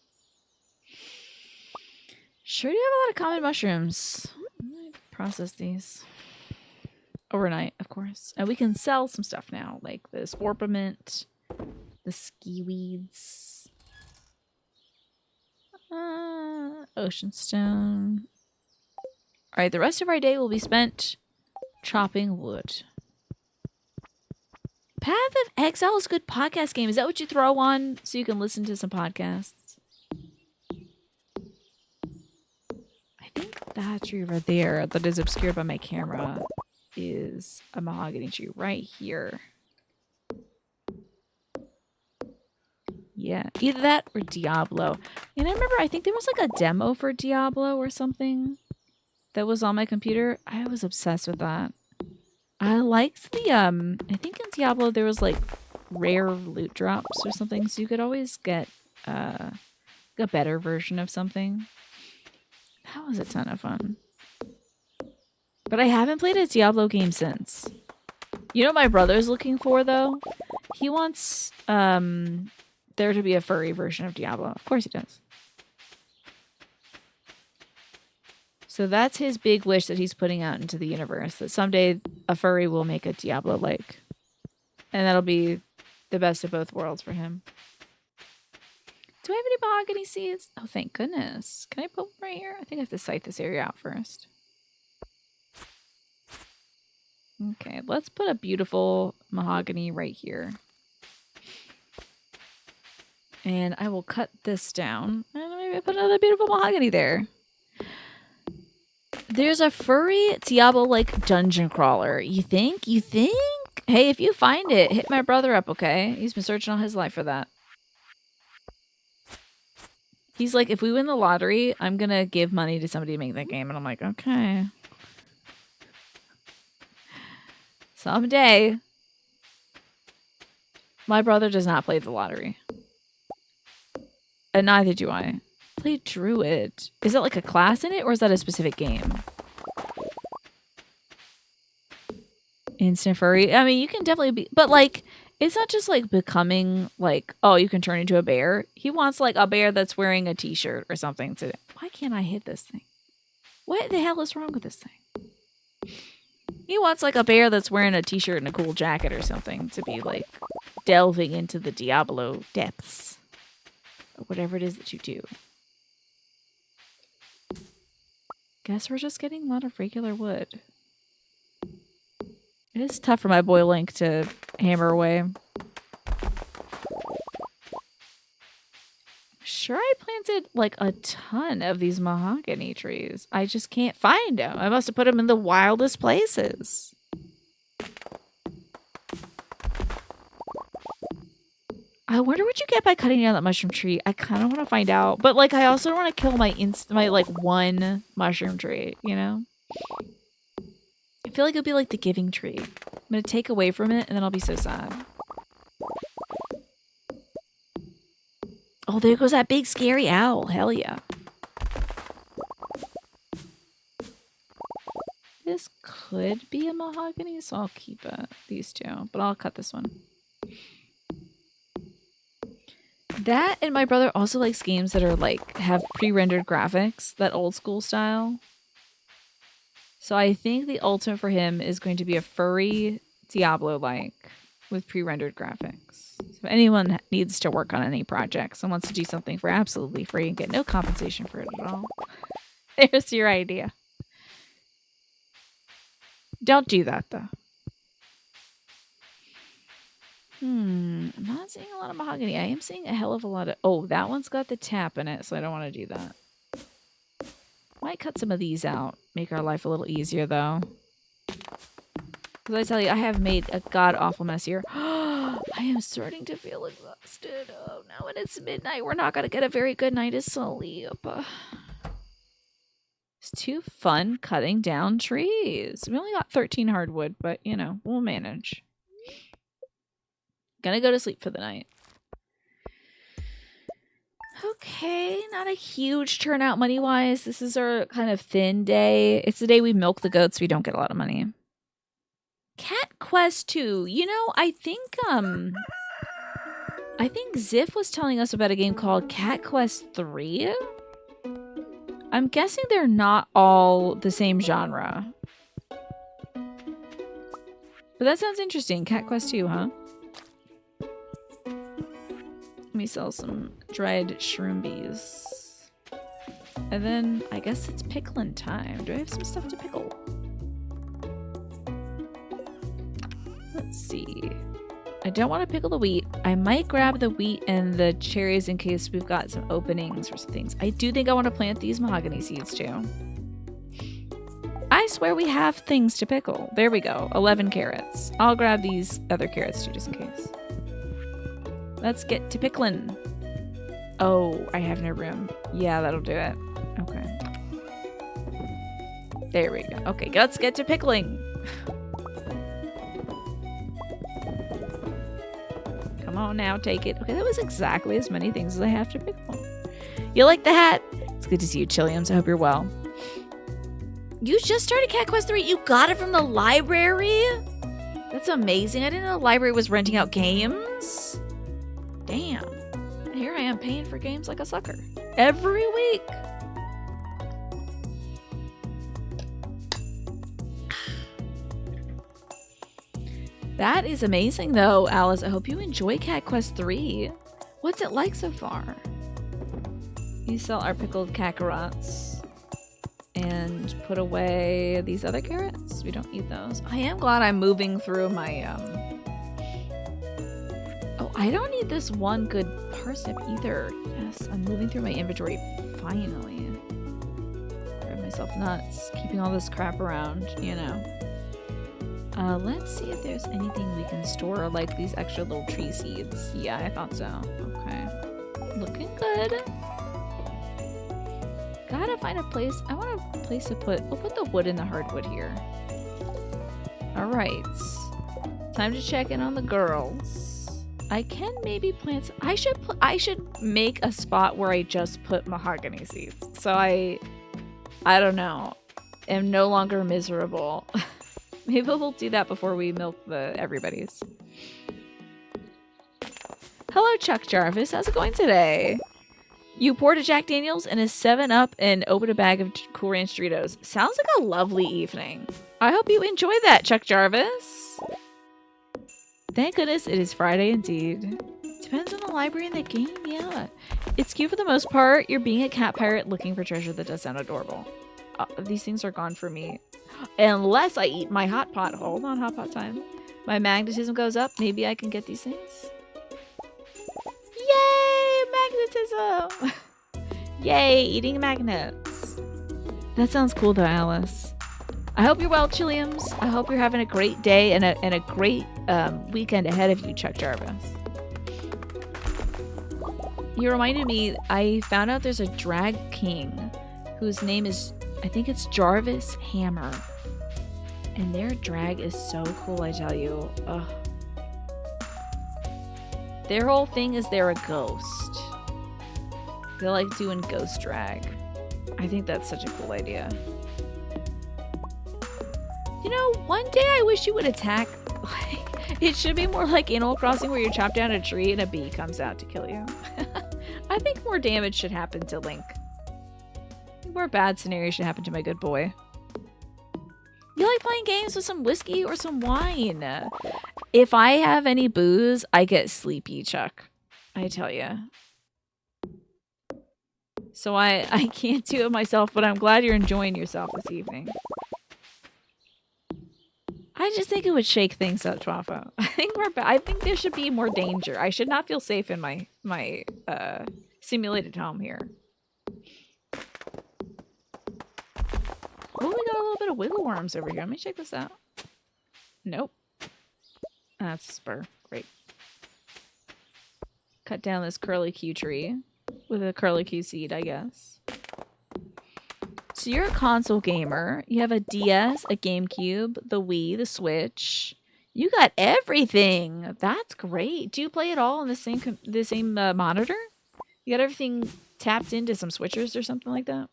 [SPEAKER 1] Sure do have a lot of common mushrooms. I'm going to process these. Overnight, of course. And we can sell some stuff now, like this orpiment, the skiweeds, ocean stone. All right, the rest of our day will be spent chopping wood. Path of Exile is a good podcast game. Is that what you throw on so you can listen to some podcasts? that tree right there that is obscured by my camera is a mahogany tree right here. Yeah, either that or Diablo. And I remember, I think there was like a demo for Diablo or something that was on my computer. I was obsessed with that. I liked the, I think in Diablo there was like rare loot drops or something, so you could always get a better version of something. That was a ton of fun. But I haven't played a Diablo game since. You know what my brother's looking for, though? He wants there to be a furry version of Diablo. Of course he does. So that's his big wish that he's putting out into the universe, that someday a furry will make a Diablo-like. And that'll be the best of both worlds for him. Do I have any mahogany seeds? Oh, thank goodness. Can I put them right here? I think I have to site this area out first. Okay, let's put a beautiful mahogany right here. And I will cut this down. And maybe put another beautiful mahogany there. There's a furry Diablo-like dungeon crawler. You think? You think? Hey, if you find it, hit my brother up, okay? He's been searching all his life for that. He's like, if we win the lottery, I'm going to give money to somebody to make that game. And I'm like, okay. Someday. My brother does not play the lottery. And neither do I. Play Druid. Is that like a class in it, or is that a specific game? Instant furry. I mean, you can definitely be, but like, it's not just like becoming like, oh, you can turn into a bear. He wants like a bear that's wearing a t-shirt or something to. Why can't I hit this thing? What the hell is wrong with this thing? He wants like a bear that's wearing a t-shirt and a cool jacket or something to be like delving into the Diablo depths. Or whatever it is that you do. Guess we're just getting a lot of regular wood. It is tough for my boy Link to hammer away. Sure, I planted like a ton of these mahogany trees. I just can't find them. I must have put them in the wildest places. I wonder what you get by cutting down that mushroom tree. I kind of want to find out. But like, I also don't want to kill my like one mushroom tree, you know? I feel like it'll be like the giving tree. I'm going to take away from it and then I'll be so sad. Oh, there goes that big scary owl. Hell yeah. This could be a mahogany, so I'll keep these two. But I'll cut this one. That and my brother also likes games that are like have pre-rendered graphics, that old school style. So I think the ultimate for him is going to be a furry Diablo-like with pre-rendered graphics. So if anyone needs to work on any projects and wants to do something for absolutely free and get no compensation for it at all, there's your idea. Don't do that though. I'm not seeing a lot of mahogany. I am seeing a hell of a lot of... Oh, that one's got the tap in it, so I don't want to do that. Might cut some of these out. Make our life a little easier, though. Because I tell you, I have made a god-awful mess here. I am starting to feel exhausted. Oh, now when it's midnight, we're not going to get a very good night of sleep. It's too fun cutting down trees. We only got 13 hardwood, but, you know, we'll manage. Gonna go to sleep for the night. Okay, not a huge turnout money-wise. This is our kind of thin day. It's the day we milk the goats. We don't get a lot of money. Cat Quest 2. You know, I think Ziff was telling us about a game called Cat Quest 3. I'm guessing they're not all the same genre. But that sounds interesting. Cat Quest 2, huh? Let me sell some dried shroomies. And then I guess it's pickling time. Do I have some stuff to pickle? Let's see. I don't want to pickle the wheat. I might grab the wheat and the cherries in case we've got some openings or some things. I do think I want to plant these mahogany seeds too. swear we have things to pickle. There we go. 11 carrots. I'll grab these other carrots too, just in case. Let's get to pickling. Oh, I have no room. Yeah, that'll do it. Okay. There we go. Okay, let's get to pickling. Come on now, take it. Okay, that was exactly as many things as I have to pickle. You like the hat? It's good to see you, Chilliams. I hope you're well. You just started Cat Quest 3. You got it from the library? That's amazing. I didn't know the library was renting out games. Damn. Here I am paying for games like a sucker. Every week. That is amazing, though, Alice. I hope you enjoy Cat Quest 3. What's it like so far? You sell our pickled kakarotts. And put away these other carrots. We don't need those. I am glad I'm moving through my, Oh, I don't need this one good parsnip either. Yes, I'm moving through my inventory finally. Drive myself nuts. Keeping all this crap around, you know. Let's see if there's anything we can store, like these extra little tree seeds. Yeah, I thought so. Okay. Looking good. Gotta find a place. I want a place to put. We'll put the wood in the hardwood here. Alright. Time to check in on the girls. I can maybe plant some, I should make a spot where I just put mahogany seeds. So I don't know. Am no longer miserable. Maybe we'll do that before we milk everybody's. Hello, Chuck Jarvis. How's it going today? You poured a Jack Daniels and a 7-Up and opened a bag of Cool Ranch Doritos. Sounds like a lovely evening. I hope you enjoy that, Chuck Jarvis. Thank goodness it is Friday indeed. Depends on the library and the game, yeah. It's cute for the most part. You're being a cat pirate looking for treasure. That does sound adorable. These things are gone for me. Unless I eat my hot pot. Hold on, hot pot time. My magnetism goes up. Maybe I can get these things. Yay, magnetism! Yay, eating magnets. That sounds cool though, Alice. I hope you're well, Chilliams. I hope you're having a great day and a great weekend ahead of you, Chuck Jarvis. You reminded me, I found out there's a drag king whose name is, I think it's Jarvis Hammer. And their drag is so cool, I tell you. Ugh. Their whole thing is they're a ghost. They like doing ghost drag. I think that's such a cool idea. You know, one day I wish you would attack. Like, it should be more like Animal Crossing where you chop down a tree and a bee comes out to kill you. I think more damage should happen to Link. I think more bad scenarios should happen to my good boy. You like playing games with some whiskey or some wine? If I have any booze, I get sleepy, Chuck. I tell you. So I can't do it myself, but I'm glad you're enjoying yourself this evening. I just think it would shake things up, Twaffo. I think there should be more danger. I should not feel safe in my simulated home here. Oh, we got a little bit of wiggle worms over here. Let me check this out. Nope. That's a spur. Great. Cut down this curlicue tree with a curlicue seed, I guess. So you're a console gamer. You have a DS, a GameCube, the Wii, the Switch. You got everything. That's great. Do you play it all on the same monitor? You got everything tapped into some switchers or something like that?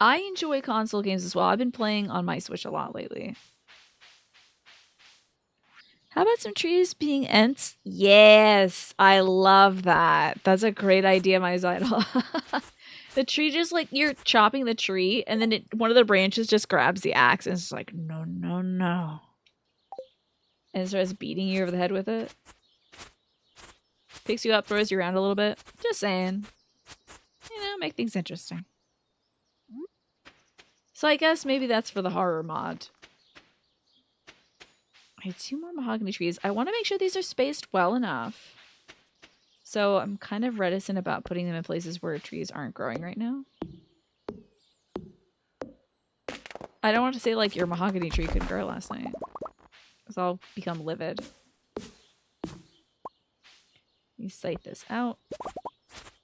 [SPEAKER 1] I enjoy console games as well. I've been playing on my Switch a lot lately. How about some trees being Ents? Yes, I love that. That's a great idea, my Zidal. The tree just like, you're chopping the tree and then one of the branches just grabs the axe and it's like, no, no, no. And it starts beating you over the head with it. Picks you up, throws you around a little bit. Just saying. You know, make things interesting. So I guess maybe that's for the horror mod. I have 2 more mahogany trees. I want to make sure these are spaced well enough. So I'm kind of reticent about putting them in places where trees aren't growing right now. I don't want to say like your mahogany tree couldn't grow last night. It's all become livid. You site this out.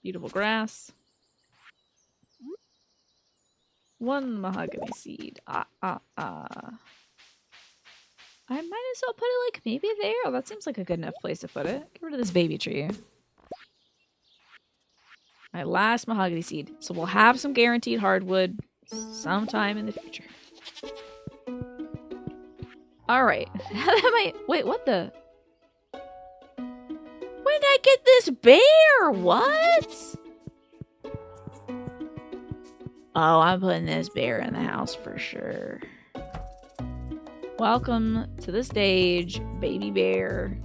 [SPEAKER 1] Beautiful grass. 1 mahogany seed. I might as well put it like maybe there. Oh, that seems like a good enough place to put it. Get rid of this baby tree. My last mahogany seed. So we'll have some guaranteed hardwood sometime in the future. Alright. Wait, what the? When did I get this bear? What? Oh, I'm putting this bear in the house for sure. Welcome to the stage, baby bear.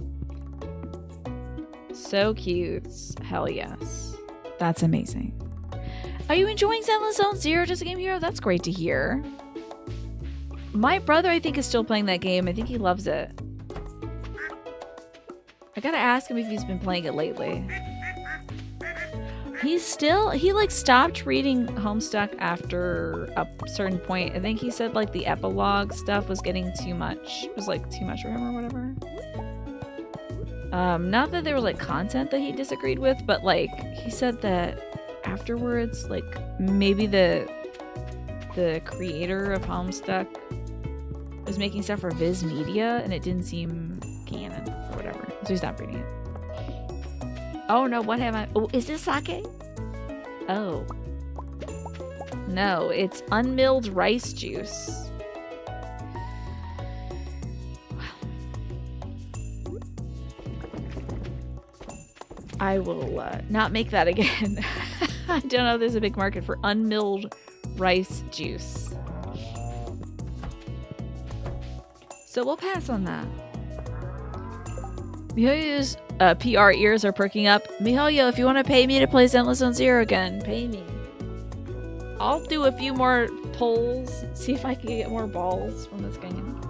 [SPEAKER 1] So cute. Hell yes. That's amazing. Are you enjoying Zenless Zone Zero Just a Game Hero? That's great to hear. My brother, I think, is still playing that game. I think he loves it. I gotta ask him if he's been playing it lately. He like stopped reading Homestuck after a certain point. I think he said like the epilogue stuff was getting too much. It was like too much for him or whatever. Not that there was like content that he disagreed with, but like he said that afterwards, like maybe the creator of Homestuck was making stuff for Viz Media and it didn't seem canon or whatever. So he stopped reading it. Oh no, what have I? Oh, is this sake? Oh. No, it's unmilled rice juice. I will not make that again. I don't know if there's a big market for unmilled rice juice. So we'll pass on that. Mihoyo's PR ears are perking up. Mihoyo, if you want to pay me to play Zenless Zone Zero again, pay me. I'll do a few more polls, see if I can get more balls from this game.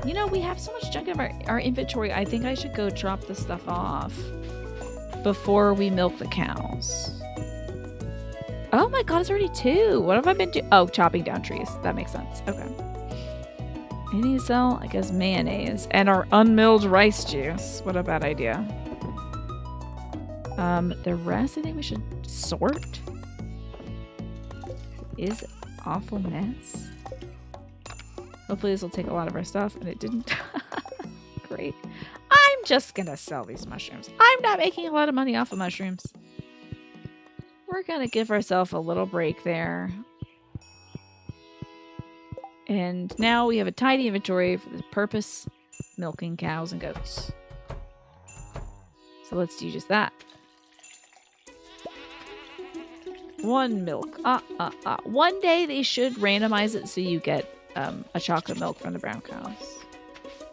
[SPEAKER 1] You know, we have so much junk in our inventory. I think I should go drop this stuff off before we milk the cows. Oh my god, it's already 2. What have I been doing? Oh, chopping down trees. That makes sense. Okay. I need to sell, I guess, mayonnaise and our unmilled rice juice. What a bad idea. The rest I think we should sort. It is awful mess. Hopefully this will take a lot of our stuff, and it didn't. Great. I'm just gonna sell these mushrooms. I'm not making a lot of money off of mushrooms. We're gonna give ourselves a little break there. And now we have a tidy inventory for the purpose milking cows and goats. So let's do just that. 1 milk. One day they should randomize it so you get a chocolate milk from the brown cows.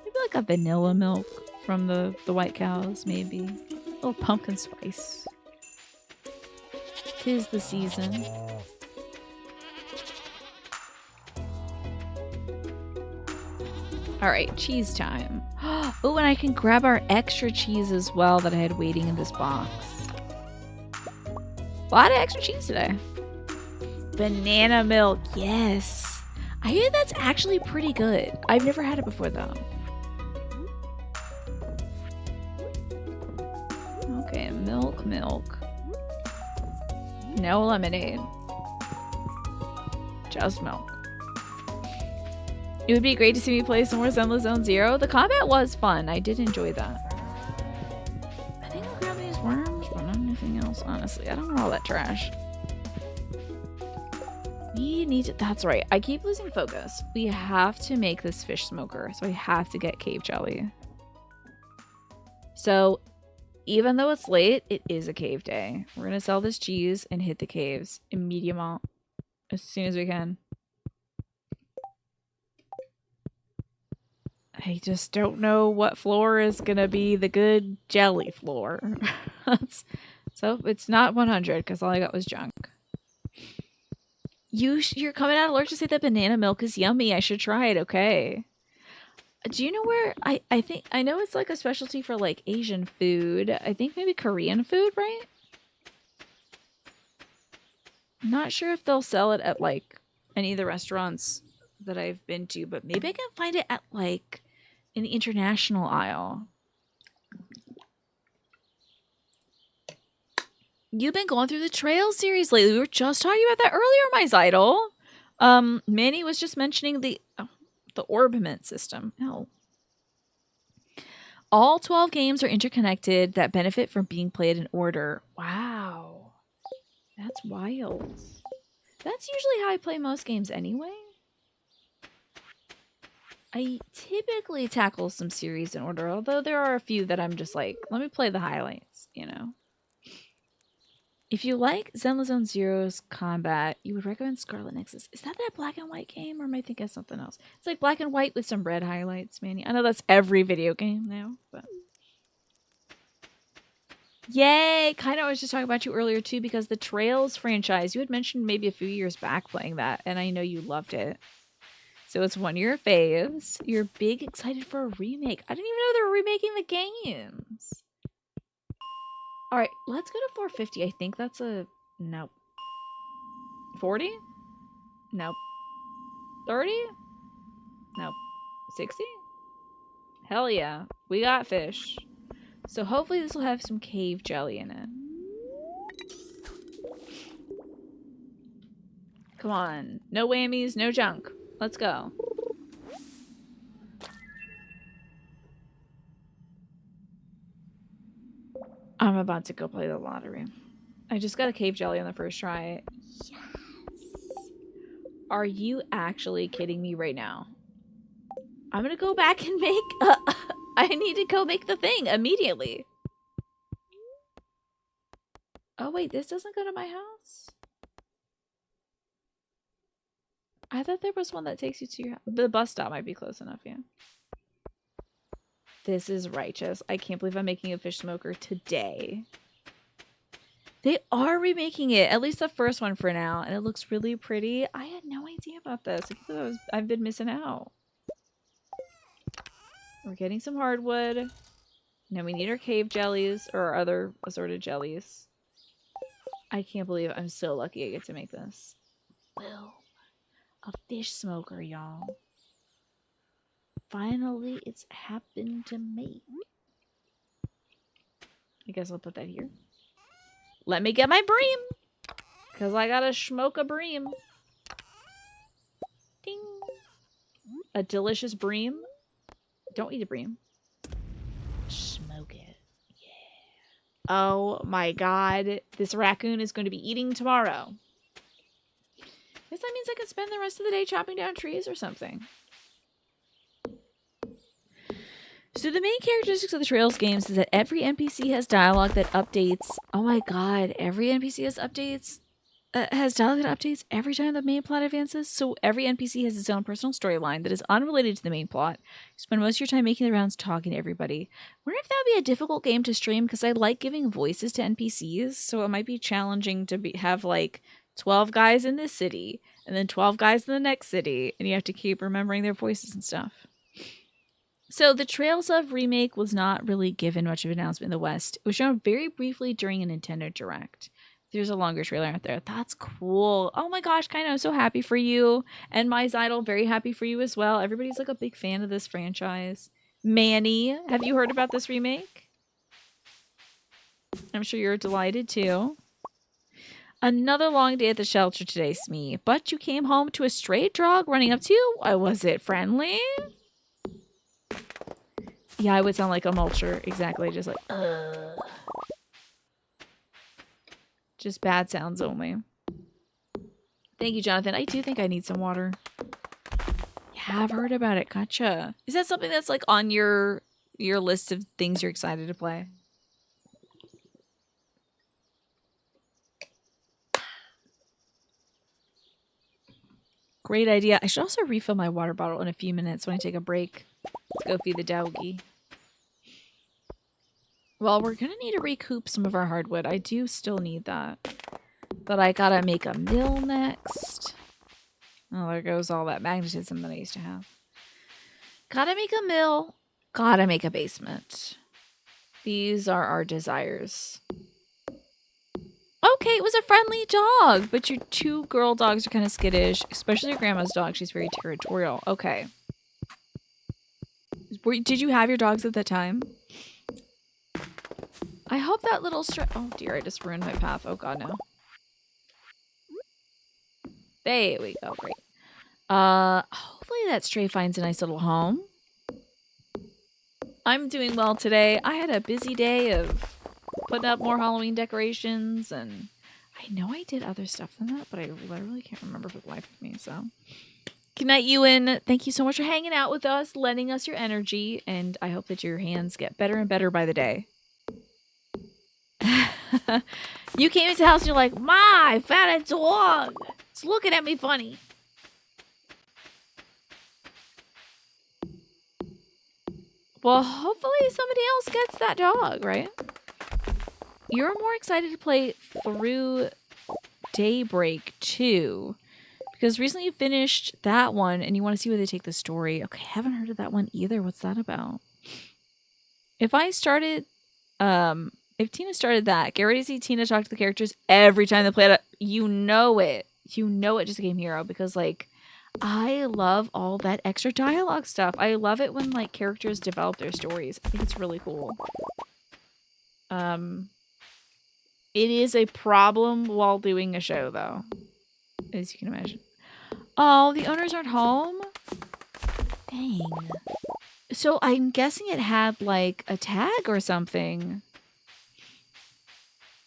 [SPEAKER 1] Maybe like a vanilla milk from the white cows, maybe. A little pumpkin spice. 'Tis the season. Alright, cheese time. Oh, and I can grab our extra cheese as well that I had waiting in this box. A lot of extra cheese today. Banana milk, yes. I hear that's actually pretty good. I've never had it before though. Okay, milk. No lemonade. Just milk. It would be great to see me play some more Zenless Zone Zero. The combat was fun. I did enjoy that. I think I'll grab these worms, but not anything else, honestly. I don't want all that trash. We need to... That's right. I keep losing focus. We have to make this fish smoker, so I have to get cave jelly. So, even though it's late, it is a cave day. We're going to sell this cheese and hit the caves immediately, as soon as we can. I just don't know what floor is going to be the good jelly floor. So it's not 100 because all I got was junk. You're coming out alert to say that banana milk is yummy. I should try it. Okay. Do you know where I know it's like a specialty for like Asian food. I think maybe Korean food, right? I'm not sure if they'll sell it at like any of the restaurants that I've been to, but maybe I can find it at like in the international aisle. You've been going through the trail series lately. We were just talking about that earlier, my Zidle. Manny was just mentioning the orbiment system. Oh. All 12 games are interconnected that benefit from being played in order. Wow. That's wild. That's usually how I play most games anyway. I typically tackle some series in order, although there are a few that I'm just like, let me play the highlights, you know? If you like Zenless Zone Zero's combat, you would recommend Scarlet Nexus. Is that black and white game, or am I thinking of something else? It's like black and white with some red highlights, Manny. I know that's every video game now, but... Yay! Kind of, I was just talking about you earlier, too, because the Trails franchise, you had mentioned maybe a few years back playing that, and I know you loved it. So it's one of your faves. You're big excited for a remake. I didn't even know they were remaking the games. All right, let's go to 450. I think that's a... Nope. 40? Nope. 30? Nope. 60? Hell yeah. We got fish. So hopefully this will have some cave jelly in it. Come on. No whammies, no junk. Let's go. I'm about to go play the lottery. I just got a cave jelly on the first try. Yes. Are you actually kidding me right now? I'm gonna go back and make... I need to go make the thing immediately. Oh, wait. This doesn't go to my house? I thought there was one that takes you to your house. The bus stop might be close enough, yeah. This is righteous. I can't believe I'm making a fish smoker today. They are remaking it, at least the first one for now, and it looks really pretty. I had no idea about this. I can't I've been missing out. We're getting some hardwood. Now we need our cave jellies, or our other assorted jellies. I can't believe I'm so lucky I get to make this. Well, a fish smoker, y'all. Finally, it's happened to me. I guess I'll put that here. Let me get my bream. Because I gotta smoke a bream. Ding. A delicious bream. Don't eat a bream. Smoke it. Yeah. Oh my god. This raccoon is going to be eating tomorrow. Guess that means I can spend the rest of the day chopping down trees or something. So the main characteristics of the Trails games is that every NPC has dialogue that updates. Oh my god, every NPC has updates. Has dialogue that updates every time the main plot advances. So every NPC has its own personal storyline that is unrelated to the main plot. You spend most of your time making the rounds talking to everybody. I wonder if that would be a difficult game to stream, because I like giving voices to NPCs, so it might be challenging to have like 12 guys in this city and then 12 guys in the next city, and you have to keep remembering their voices and stuff. So the Trails of remake was not really given much of an announcement in the West. It was shown very briefly during a Nintendo Direct. There's a longer trailer out there. That's cool. Oh my gosh, kind of. I'm so happy for you. And my Zidle, very happy for you as well. Everybody's like a big fan of this franchise. Manny, have you heard about this remake? I'm sure you're delighted too. Another long day at the shelter today, Smee. But you came home to a stray dog running up to you? Was it friendly? Yeah, I would sound like a mulcher. Exactly. Just like, ugh. Just bad sounds only. Thank you, Jonathan. I do think I need some water. Yeah, I've heard about it. Gotcha. Is that something that's like on your list of things you're excited to play? Great idea. I should also refill my water bottle in a few minutes when I take a break. Let's go feed the doggy. Well, we're going to need to recoup some of our hardwood. I do still need that. But I gotta make a mill next. Oh, there goes all that magnetism that I used to have. Gotta make a mill. Gotta make a basement. These are our desires. Oh, okay. It was a friendly dog, but your 2 girl dogs are kind of skittish, especially your grandma's dog. She's very territorial. Okay. Did you have your dogs at that time? I hope that little stray... Oh, dear. I just ruined my path. Oh, God, no. There we go. Great. Hopefully that stray finds a nice little home. I'm doing well today. I had a busy day of putting up more Halloween decorations, and I know I did other stuff than that, but I literally can't remember for the life of me, so. Good night, Ewan. Thank you so much for hanging out with us, lending us your energy, and I hope that your hands get better and better by the day. You came into the house and you're like, Ma, I found a dog. It's looking at me funny. Well, hopefully somebody else gets that dog, right? You're more excited to play through Daybreak, too. Because recently you finished that one, and you want to see where they take the story. Okay, I haven't heard of that one either. What's that about? If I started... if Tina started that, get ready to see Tina talk to the characters every time they play it. You know it. You know it, just a game hero. Because, like... I love all that extra dialogue stuff. I love it when, like, characters develop their stories. I think it's really cool. It is a problem while doing a show, though. As you can imagine. Oh, the owners aren't home? Dang. So I'm guessing it had, like, a tag or something.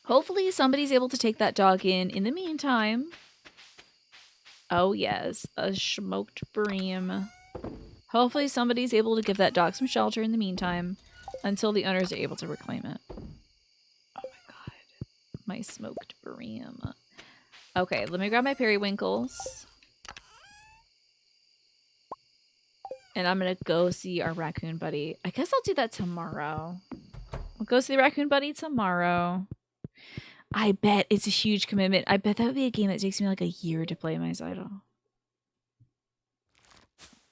[SPEAKER 1] Hopefully somebody's able to take that dog in the meantime. Oh, yes. A smoked bream. Hopefully somebody's able to give that dog some shelter in the meantime until the owners are able to reclaim it. Oh, my God. My smoked bream. Okay, let me grab my periwinkles. And I'm going to go see our raccoon buddy. I guess I'll do that tomorrow. I'll go see the raccoon buddy tomorrow. I bet it's a huge commitment. I bet that would be a game that takes me like a year to play, my Zydo.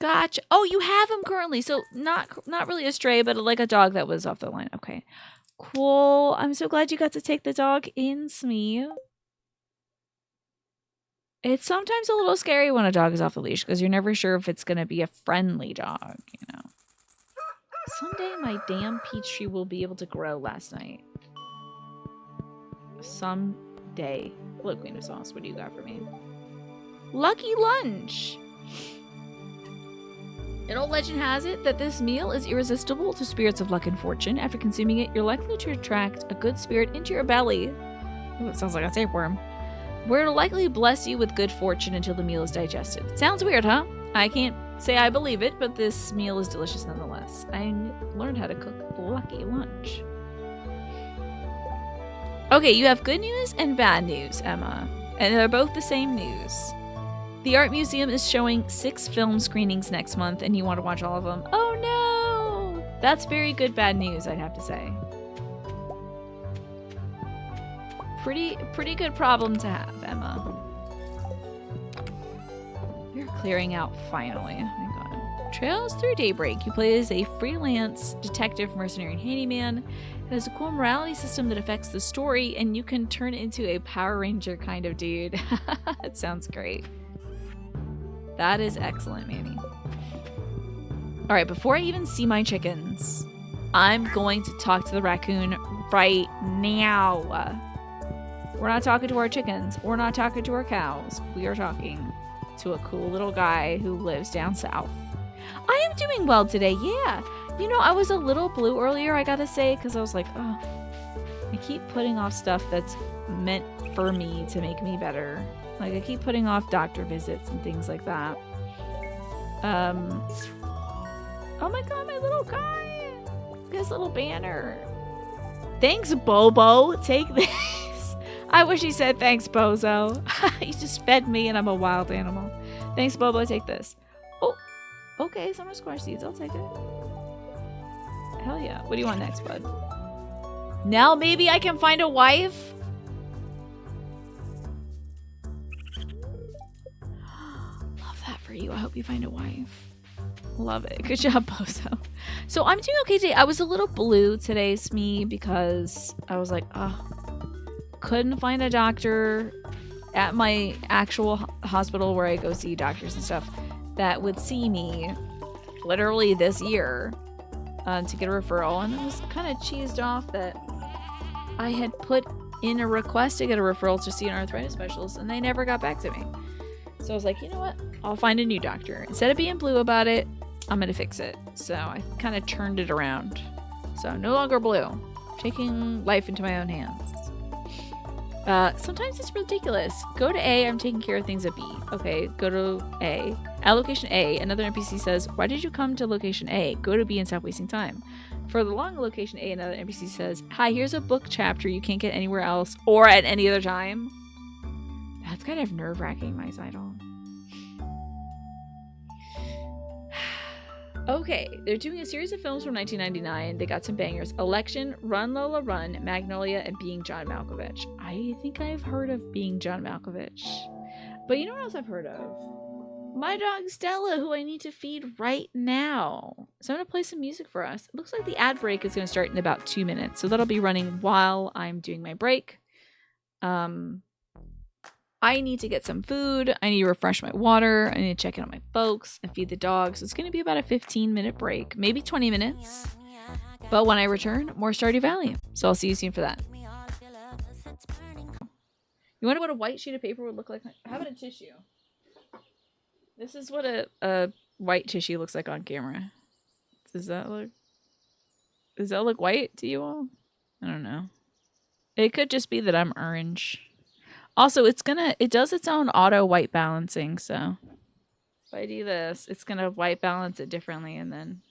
[SPEAKER 1] Gotcha. Oh, you have him currently. So not really a stray, but like a dog that was off the line. Okay. Cool. I'm so glad you got to take the dog in, Smee. It's sometimes a little scary when a dog is off the leash because you're never sure if it's going to be a friendly dog, you know. Someday my damn peach tree will be able to grow last night. Someday. Look, Queen of Sauce, what do you got for me? Lucky lunch! An old legend has it that this meal is irresistible to spirits of luck and fortune. After consuming it, you're likely to attract a good spirit into your belly. Ooh, it sounds like a tapeworm. Where it'll likely bless you with good fortune until the meal is digested. Sounds weird, huh? I can't say I believe it, but this meal is delicious nonetheless. I learned how to cook lucky lunch. Okay, you have good news and bad news, Emma. And they're both the same news. The Art Museum is showing 6 film screenings next month, and you want to watch all of them. Oh no! That's very good bad news, I'd have to say. Pretty good problem to have, Emma. We're clearing out finally. Oh my God. Trails through Daybreak. You play as a freelance detective, mercenary, and handyman. It has a cool morality system that affects the story, and you can turn into a Power Ranger kind of dude. It sounds great. That is excellent, Manny. All right, before I even see my chickens, I'm going to talk to the raccoon right now. We're not talking to our chickens. We're not talking to our cows. We are talking to a cool little guy who lives down south. I am doing well today, yeah. You know, I was a little blue earlier, I gotta say, because I was like, oh, I keep putting off stuff that's meant for me to make me better. Like, I keep putting off doctor visits and things like that. Oh my God, my little guy. This little banner. Thanks, Bobo. Take this. I wish he said thanks, Bozo. He just fed me and I'm a wild animal. Thanks, Bobo. Take this. Oh, okay. Summer squash seeds. I'll take it. Hell yeah. What do you want next, bud? Now maybe I can find a wife? Love that for you. I hope you find a wife. Love it. Good job, Bozo. So I'm doing okay today. I was a little blue today, Smee, because I was like, oh, couldn't find a doctor at my actual hospital where I go see doctors and stuff that would see me literally this year to get a referral. And I was kind of cheesed off that I had put in a request to get a referral to see an arthritis specialist and they never got back to me. So I was like, you know what? I'll find a new doctor. Instead of being blue about it, I'm going to fix it. So I kind of turned it around. So I'm no longer blue. Taking life into my own hands. Sometimes it's ridiculous. Go to A, I'm taking care of things at B. Okay, go to A. At location A, another NPC says, why did you come to location A? Go to B and stop wasting time. For the long location A, another NPC says, hi, here's a book chapter you can't get anywhere else or at any other time. That's kind of nerve-wracking, my Zidal. Okay, they're doing a series of films from 1999. They got some bangers. Election, Run Lola Run, Magnolia, and Being John Malkovich. I think I've heard of Being John Malkovich. But you know what else I've heard of? My dog Stella, who I need to feed right now. So I'm going to play some music for us. It looks like the ad break is going to start in about 2 minutes. So that'll be running while I'm doing my break. I need to get some food. I need to refresh my water. I need to check in on my folks and feed the dogs. It's going to be about a 15-minute break, maybe 20 minutes. But when I return, more Stardew Valley. So I'll see you soon for that. You wonder what a white sheet of paper would look like? How about a tissue? This is what a white tissue looks like on camera. Does that look white to you all? I don't know. It could just be that I'm orange. Also, it does its own auto white balancing, so if I do this, it's gonna white balance it differently and then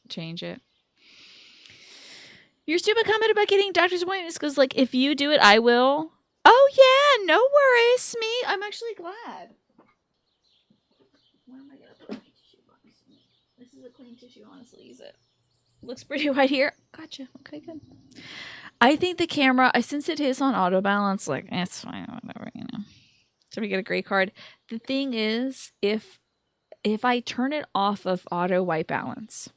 [SPEAKER 1] change it. Your stupid comment about getting doctor's appointments, because like if you do it, I will. Oh yeah, no worries, me. I'm actually glad. Where am I gonna put my tissue box? This is a clean tissue, honestly. Use it. Looks pretty right here. Gotcha. Okay, good. I think the camera, since it is on auto balance, like, it's fine, whatever, you know. So we get a great card. The thing is, if I turn it off of auto white balance,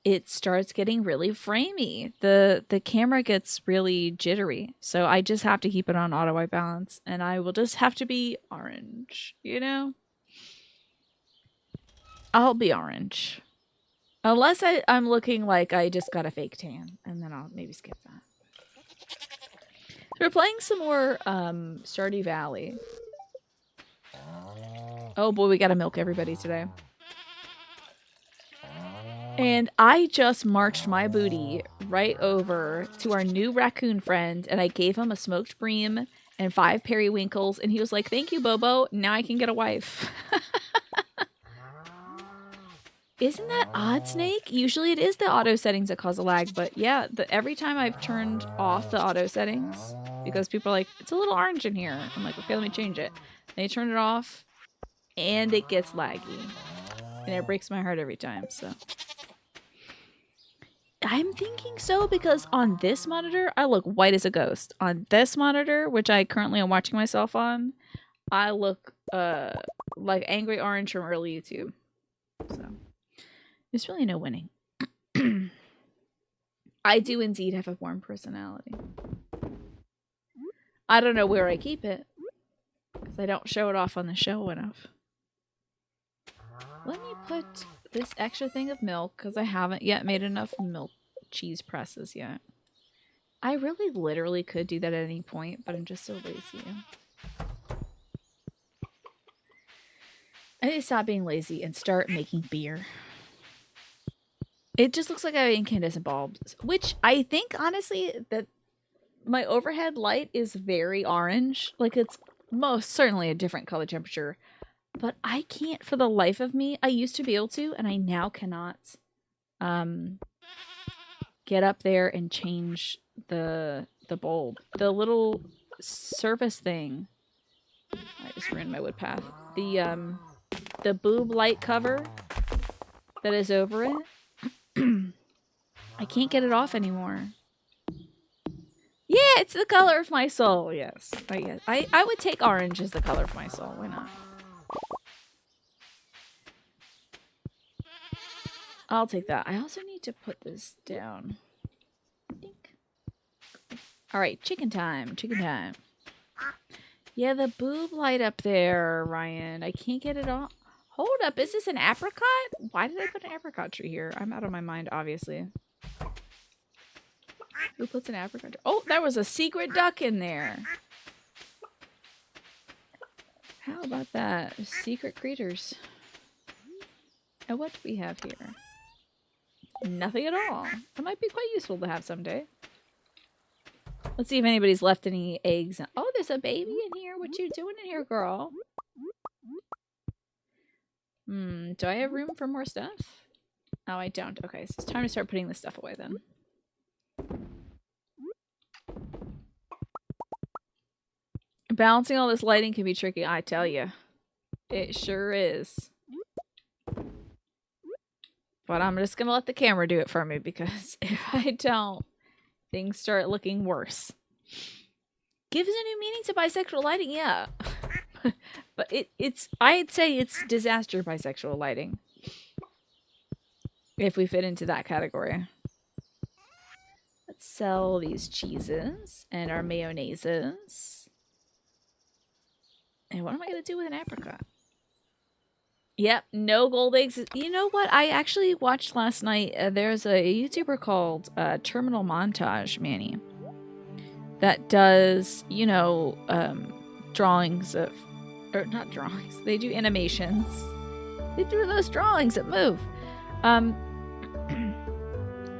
[SPEAKER 1] it starts getting really framey. The camera gets really jittery. So I just have to keep it on auto white balance, and I will just have to be orange, you know? I'll be orange. Unless I'm looking like I just got a fake tan, and then I'll maybe skip that. So we're playing some more Stardew Valley. Oh boy, we gotta milk everybody today. And I just marched my booty right over to our new raccoon friend, and I gave him a smoked bream and 5 periwinkles, and he was like, thank you, Bobo. Now I can get a wife. Isn't that odd, Snake? Usually it is the auto settings that cause a lag, but yeah, every time I've turned off the auto settings, because people are like, it's a little orange in here. I'm like, okay, let me change it. They turn it off, and it gets laggy. And it breaks my heart every time, so. I'm thinking so because on this monitor, I look white as a ghost. On this monitor, which I currently am watching myself on, I look like angry orange from early YouTube. So. There's really no winning. I do indeed have a warm personality. I don't know where I keep it, because I don't show it off on the show enough. Let me put this extra thing of milk, because I haven't yet made enough milk cheese presses yet. I really literally could do that at any point, but I'm just so lazy. I need to stop being lazy and start making beer. It just looks like I have incandescent bulbs, which I think, honestly, that my overhead light is very orange. Like, it's most certainly a different color temperature. But I can't, for the life of me, I used to be able to, and I now cannot get up there and change the bulb. The little surface thing. I just ruined my wood path. The boob light cover that is over it. I can't get it off anymore. Yeah, it's the color of my soul, yes. I would take orange as the color of my soul. Why not? I'll take that. I also need to put this down. I think like All right, chicken time. Chicken time. Yeah, the boob light up there, Ryan. I can't get it all. Hold up. Is this an apricot? Why did I put an apricot tree here? I'm out of my mind, obviously. Who puts an apricot tree? Oh, there was a secret duck in there. How about that? Secret creatures. And what do we have here? Nothing at all. That might be quite useful to have someday. Let's see if anybody's left any eggs. Oh, there's a baby in here. What you doing in here, girl? Do I have room for more stuff? Oh, I don't. Okay, so it's time to start putting this stuff away then. Balancing all this lighting can be tricky, I tell you. It sure is. But I'm just gonna let the camera do it for me because if I don't, things start looking worse. Gives a new meaning to bisexual lighting, yeah. But I'd say it's disaster bisexual lighting. If we fit into that category. Let's sell these cheeses and our mayonnaises. And what am I going to do with an apricot? Yep, no gold eggs. You know what? I actually watched last night. There's a YouTuber called Terminal Montage Manny that does, you know, drawings of, or not drawings. They do animations. They do those drawings that move.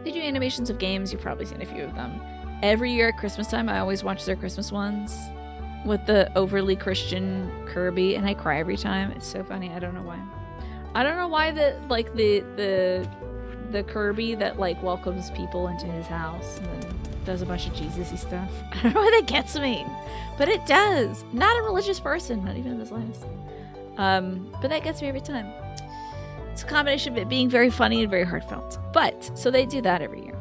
[SPEAKER 1] They do animations of games. You've probably seen a few of them. Every year at Christmas time, I always watch their Christmas ones with the overly Christian Kirby, and I cry every time. It's so funny. I don't know why. I don't know why the Kirby that like welcomes people into his house and then does a bunch of Jesus-y stuff. I don't know why that gets me, but it does. Not a religious person, not even in this last. But that gets me every time. It's a combination of it being very funny and very heartfelt. But so they do that every year.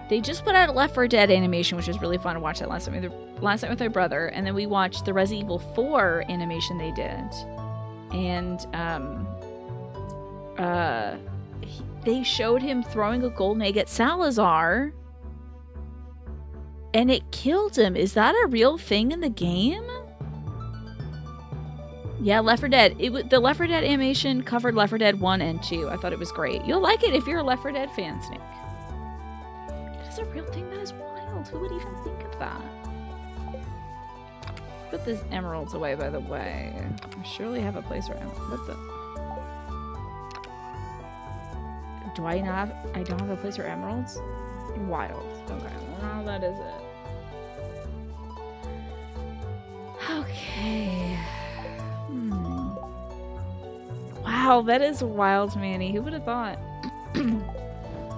[SPEAKER 1] They just put out a Left 4 Dead animation, which was really fun to watch that last night with my brother, and then we watched the Resident Evil 4 animation they did, and they showed him throwing a golden egg at Salazar, and it killed him. Is that a real thing in the game? Yeah, Left 4 Dead. The Left 4 Dead animation covered Left 4 Dead 1 and 2. I thought it was great. You'll like it if you're a Left 4 Dead fan, Snake. That's a real thing. That is wild. Who would even think of that? Put these emeralds away, by the way. I surely have a place for emeralds. What the? Do I not? I don't have a place for emeralds? Wild. Okay, well, that is it. Okay. Wow, that is wild, Manny. Who would have thought?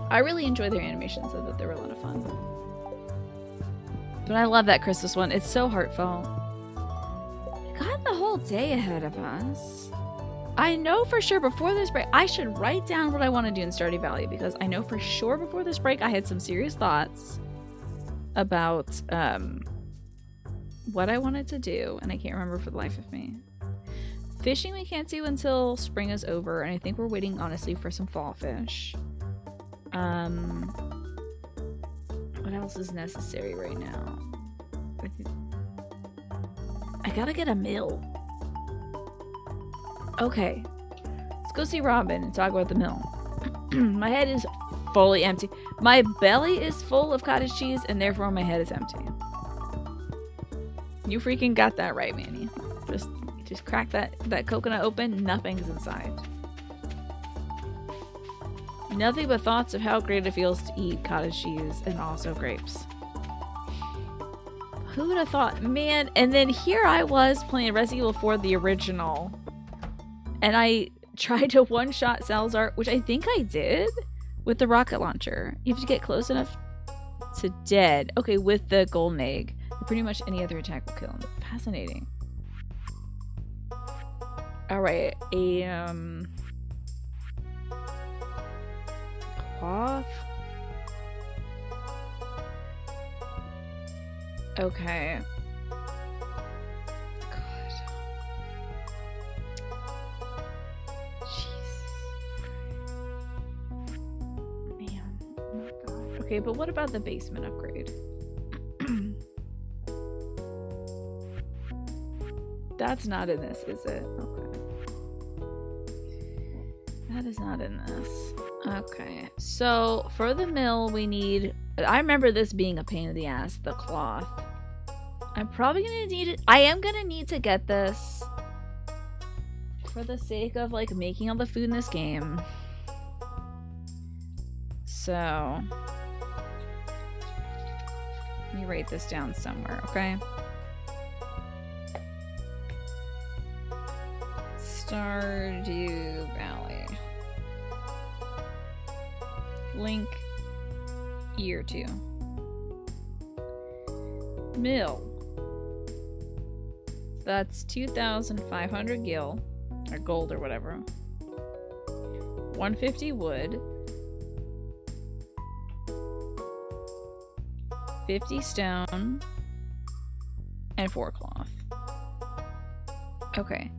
[SPEAKER 1] I really enjoy their animations. I thought they were a lot of fun. But I love that Christmas one. It's so heartfelt. We got the whole day ahead of us. I know for sure before this break, I should write down what I want to do in Stardew Valley, because I know for sure before this break I had some serious thoughts about what I wanted to do, and I can't remember for the life of me. Fishing we can't do until spring is over, and I think we're waiting, honestly, for some fall fish. What else is necessary right now? I gotta get a mill. Okay. Let's go see Robin and talk about the mill. My head is fully empty. My belly is full of cottage cheese, and therefore my head is empty. You freaking got that right, Manny. Just crack that coconut open, nothing's inside. Nothing but thoughts of how great it feels to eat cottage cheese and also grapes. Who would have thought? Man, and then here I was playing Resident Evil 4, the original. And I tried to one-shot Salazar, which I think I did, with the rocket launcher. You have to get close enough to dead. Okay, with the golden egg. Pretty much any other attack will kill him. Fascinating. Alright, cloth. Okay. God. Jeez. Man. Oh my God. Okay, but what about the basement upgrade? That's not in this, is it? Okay. That is not in this. Okay, so for the mill, we need... I remember this being a pain in the ass, the cloth. I'm probably gonna need it. I am gonna need to get this for the sake of, like, making all the food in this game. So... let me write this down somewhere, okay? Stardew Valley. Link year 2. Mill. So that's 2,500 gil, or gold or whatever. 150 wood. 50 stone. And 4 cloth. Okay.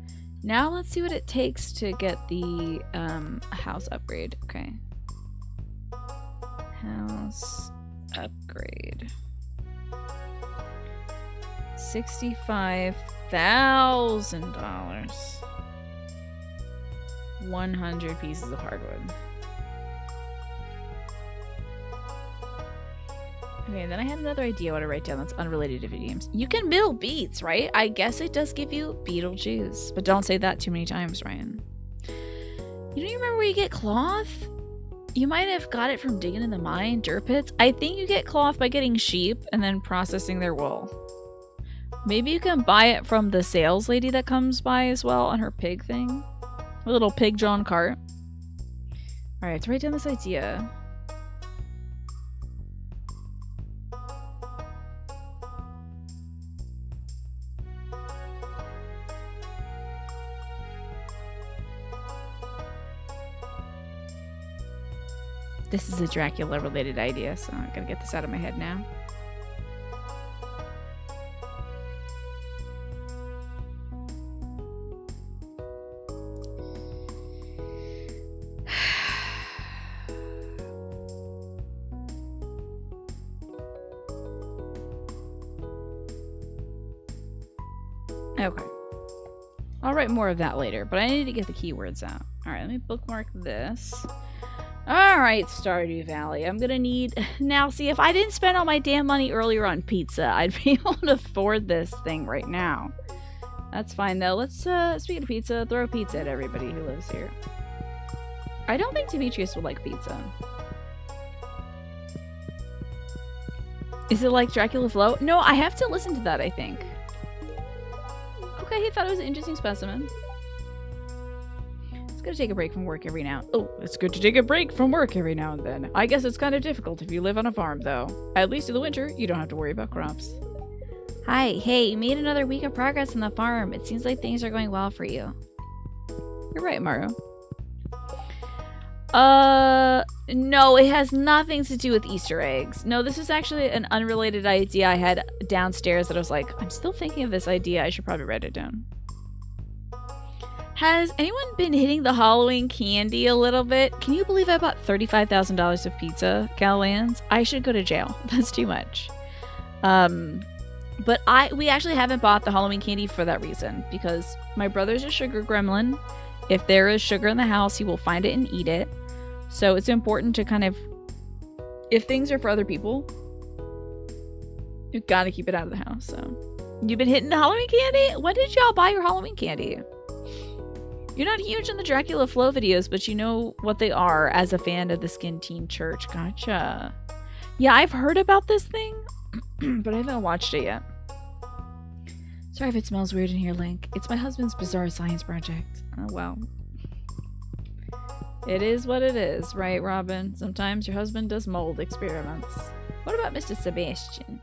[SPEAKER 1] Now let's see what it takes to get the house upgrade. Okay. House upgrade. $65,000. 100 pieces of hardwood. Okay, then I had another idea what to write down that's unrelated to video games. You can mill beets, right? I guess it does give you beetle juice. But don't say that too many times, Ryan. You don't remember where you get cloth? You might have got it from digging in the mine, dirt pits. I think you get cloth by getting sheep and then processing their wool. Maybe you can buy it from the sales lady that comes by as well on her pig thing. A little pig-drawn cart. Alright, let's write down this idea. This is a Dracula-related idea, so I gotta get this out of my head now. Okay. I'll write more of that later, but I need to get the keywords out. Alright, let me bookmark this. Alright, Stardew Valley. I'm gonna need... Now, see, if I didn't spend all my damn money earlier on pizza, I'd be able to afford this thing right now. That's fine, though. Let's, speaking of pizza, throw pizza at everybody who lives here. I don't think Demetrius would like pizza. Is it like Dracula Flow? No, I have to listen to that, I think. Okay, he thought it was an interesting specimen. It's good to take a break from work every now. Oh, it's good to take a break from work every now and then. I guess it's kind of difficult if you live on a farm, though. At least in the winter, you don't have to worry about crops. Hi, hey, you made another week of progress on the farm. It seems like things are going well for you. You're right, Maru. No, it has nothing to do with Easter eggs. No, this is actually an unrelated idea I had downstairs that I was like, I'm still thinking of this idea. I should probably write it down. Has anyone been hitting the Halloween candy a little bit? Can you believe I bought $35,000 of pizza, Galileans? I should go to jail. That's too much. But we actually haven't bought the Halloween candy for that reason, because my brother's a sugar gremlin. If there is sugar in the house, he will find it and eat it. So it's important to kind of, if things are for other people, you've got to keep it out of the house. So you've been hitting the Halloween candy? When did y'all buy your Halloween candy? You're not huge in the Dracula Flow videos, but you know what they are as a fan of the Skin Teen Church. Gotcha. Yeah, I've heard about this thing, but I haven't watched it yet. Sorry if it smells weird in here, Link. It's my husband's bizarre science project. Oh, well. It is what it is, right, Robin? Sometimes your husband does mold experiments. What about Mr. Sebastian?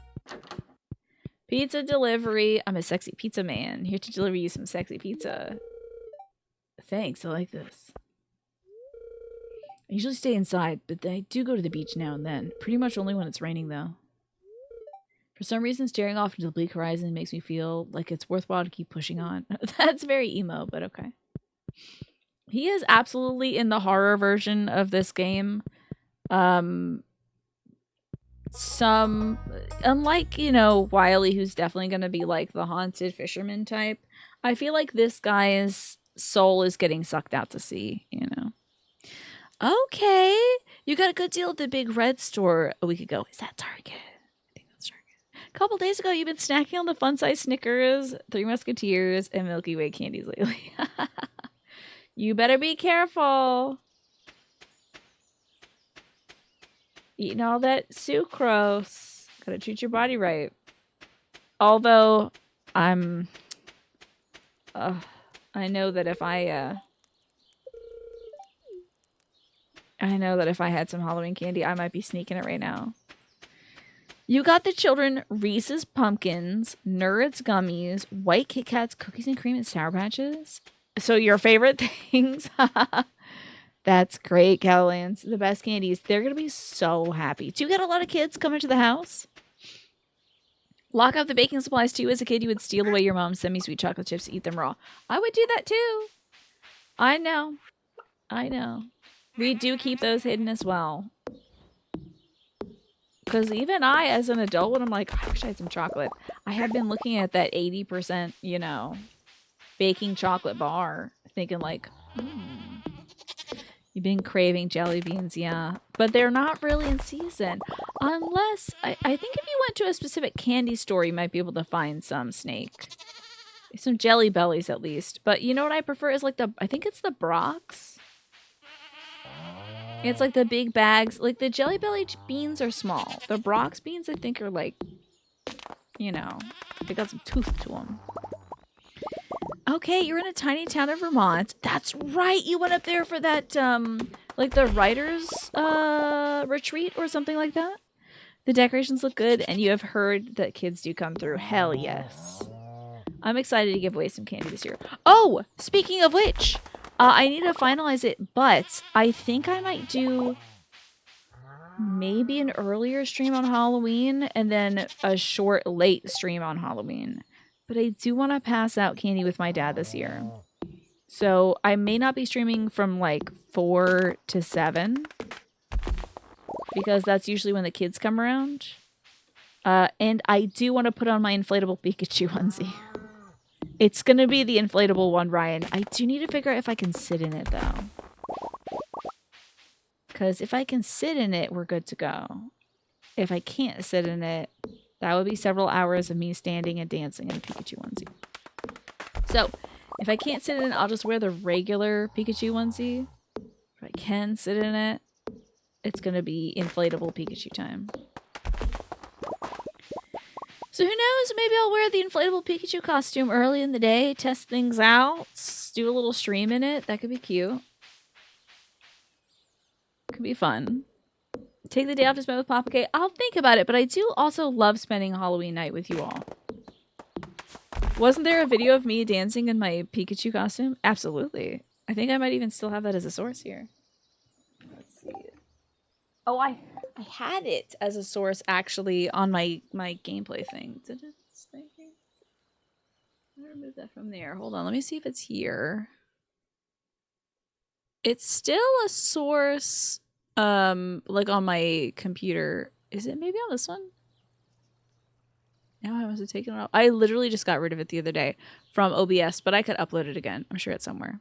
[SPEAKER 1] Pizza delivery. I'm a sexy pizza man. Here to deliver you some sexy pizza. Thanks, I like this. I usually stay inside, but I do go to the beach now and then. Pretty much only when it's raining, though. For some reason, staring off into the bleak horizon makes me feel like it's worthwhile to keep pushing on. That's very emo, but okay. He is absolutely in the horror version of this game. some, unlike, you know, Wiley, who's definitely going to be like the haunted fisherman type, I feel like this guy's soul is getting sucked out to sea, you know. Okay, you got a good deal at the big red store a week ago. Is that Target? I think that's Target. A couple days ago, you've been snacking on the fun size Snickers, Three Musketeers, and Milky Way candies lately. You better be careful. Eating all that sucrose. Gotta treat your body right. Although, I'm... I know that if I know that if I had some Halloween candy, I might be sneaking it right now. You got the children Reese's Pumpkins, Nerds Gummies, White Kit Kats, Cookies and Cream, and Sour Patches. So your favorite things? That's great, Catalans. The best candies. They're going to be so happy. Do you get a lot of kids coming to the house? Lock up the baking supplies, too. As a kid, you would steal away your mom's semi-sweet chocolate chips to eat them raw. I would do that, too. I know. I know. We do keep those hidden as well. Because even I, as an adult, when I'm like, I wish I had some chocolate, I have been looking at that 80%, you know, baking chocolate bar, thinking like, you've been craving jelly beans, yeah. But they're not really in season. Unless, I think if you went to a specific candy store, you might be able to find some, Snake. Some Jelly Bellies, at least. But you know what I prefer is like I think it's the Brock's. It's like the big bags. Like the Jelly Belly beans are small. The Brock's beans, I think, are like, you know, they got some tooth to them. Okay, you're in a tiny town of Vermont. That's right. You went up there for that, like the writer's retreat or something like that. The decorations look good, and you have heard that kids do come through. Hell yes. I'm excited to give away some candy this year. Oh, speaking of which, I need to finalize it, but I think I might do maybe an earlier stream on Halloween and then a short late stream on Halloween. But I do want to pass out candy with my dad this year. So I may not be streaming from like 4 to 7 because that's usually when the kids come around. And I do want to put on my inflatable Pikachu onesie. It's going to be the inflatable one, Ryan. I do need to figure out if I can sit in it, though. Because if I can sit in it, we're good to go. If I can't sit in it, that would be several hours of me standing and dancing in a Pikachu onesie. So, if I can't sit in it, I'll just wear the regular Pikachu onesie. If I can sit in it, it's going to be inflatable Pikachu time. So who knows, maybe I'll wear the inflatable Pikachu costume early in the day, test things out, do a little stream in it. That could be cute. Could be fun. Take the day off to spend with Papa K. I'll think about it, but I do also love spending Halloween night with you all. Wasn't there a video of me dancing in my Pikachu costume? Absolutely. I think I might even still have that as a source here. Let's see. Oh, I had it as a source actually on my gameplay thing. Did it stay here? I'm gonna remove that from there. Hold on, let me see if it's here. It's still a source, like on my computer. Is it maybe on this one? No, I must have taken it off. I literally just got rid of it the other day from OBS, but I could upload it again. I'm sure it's somewhere.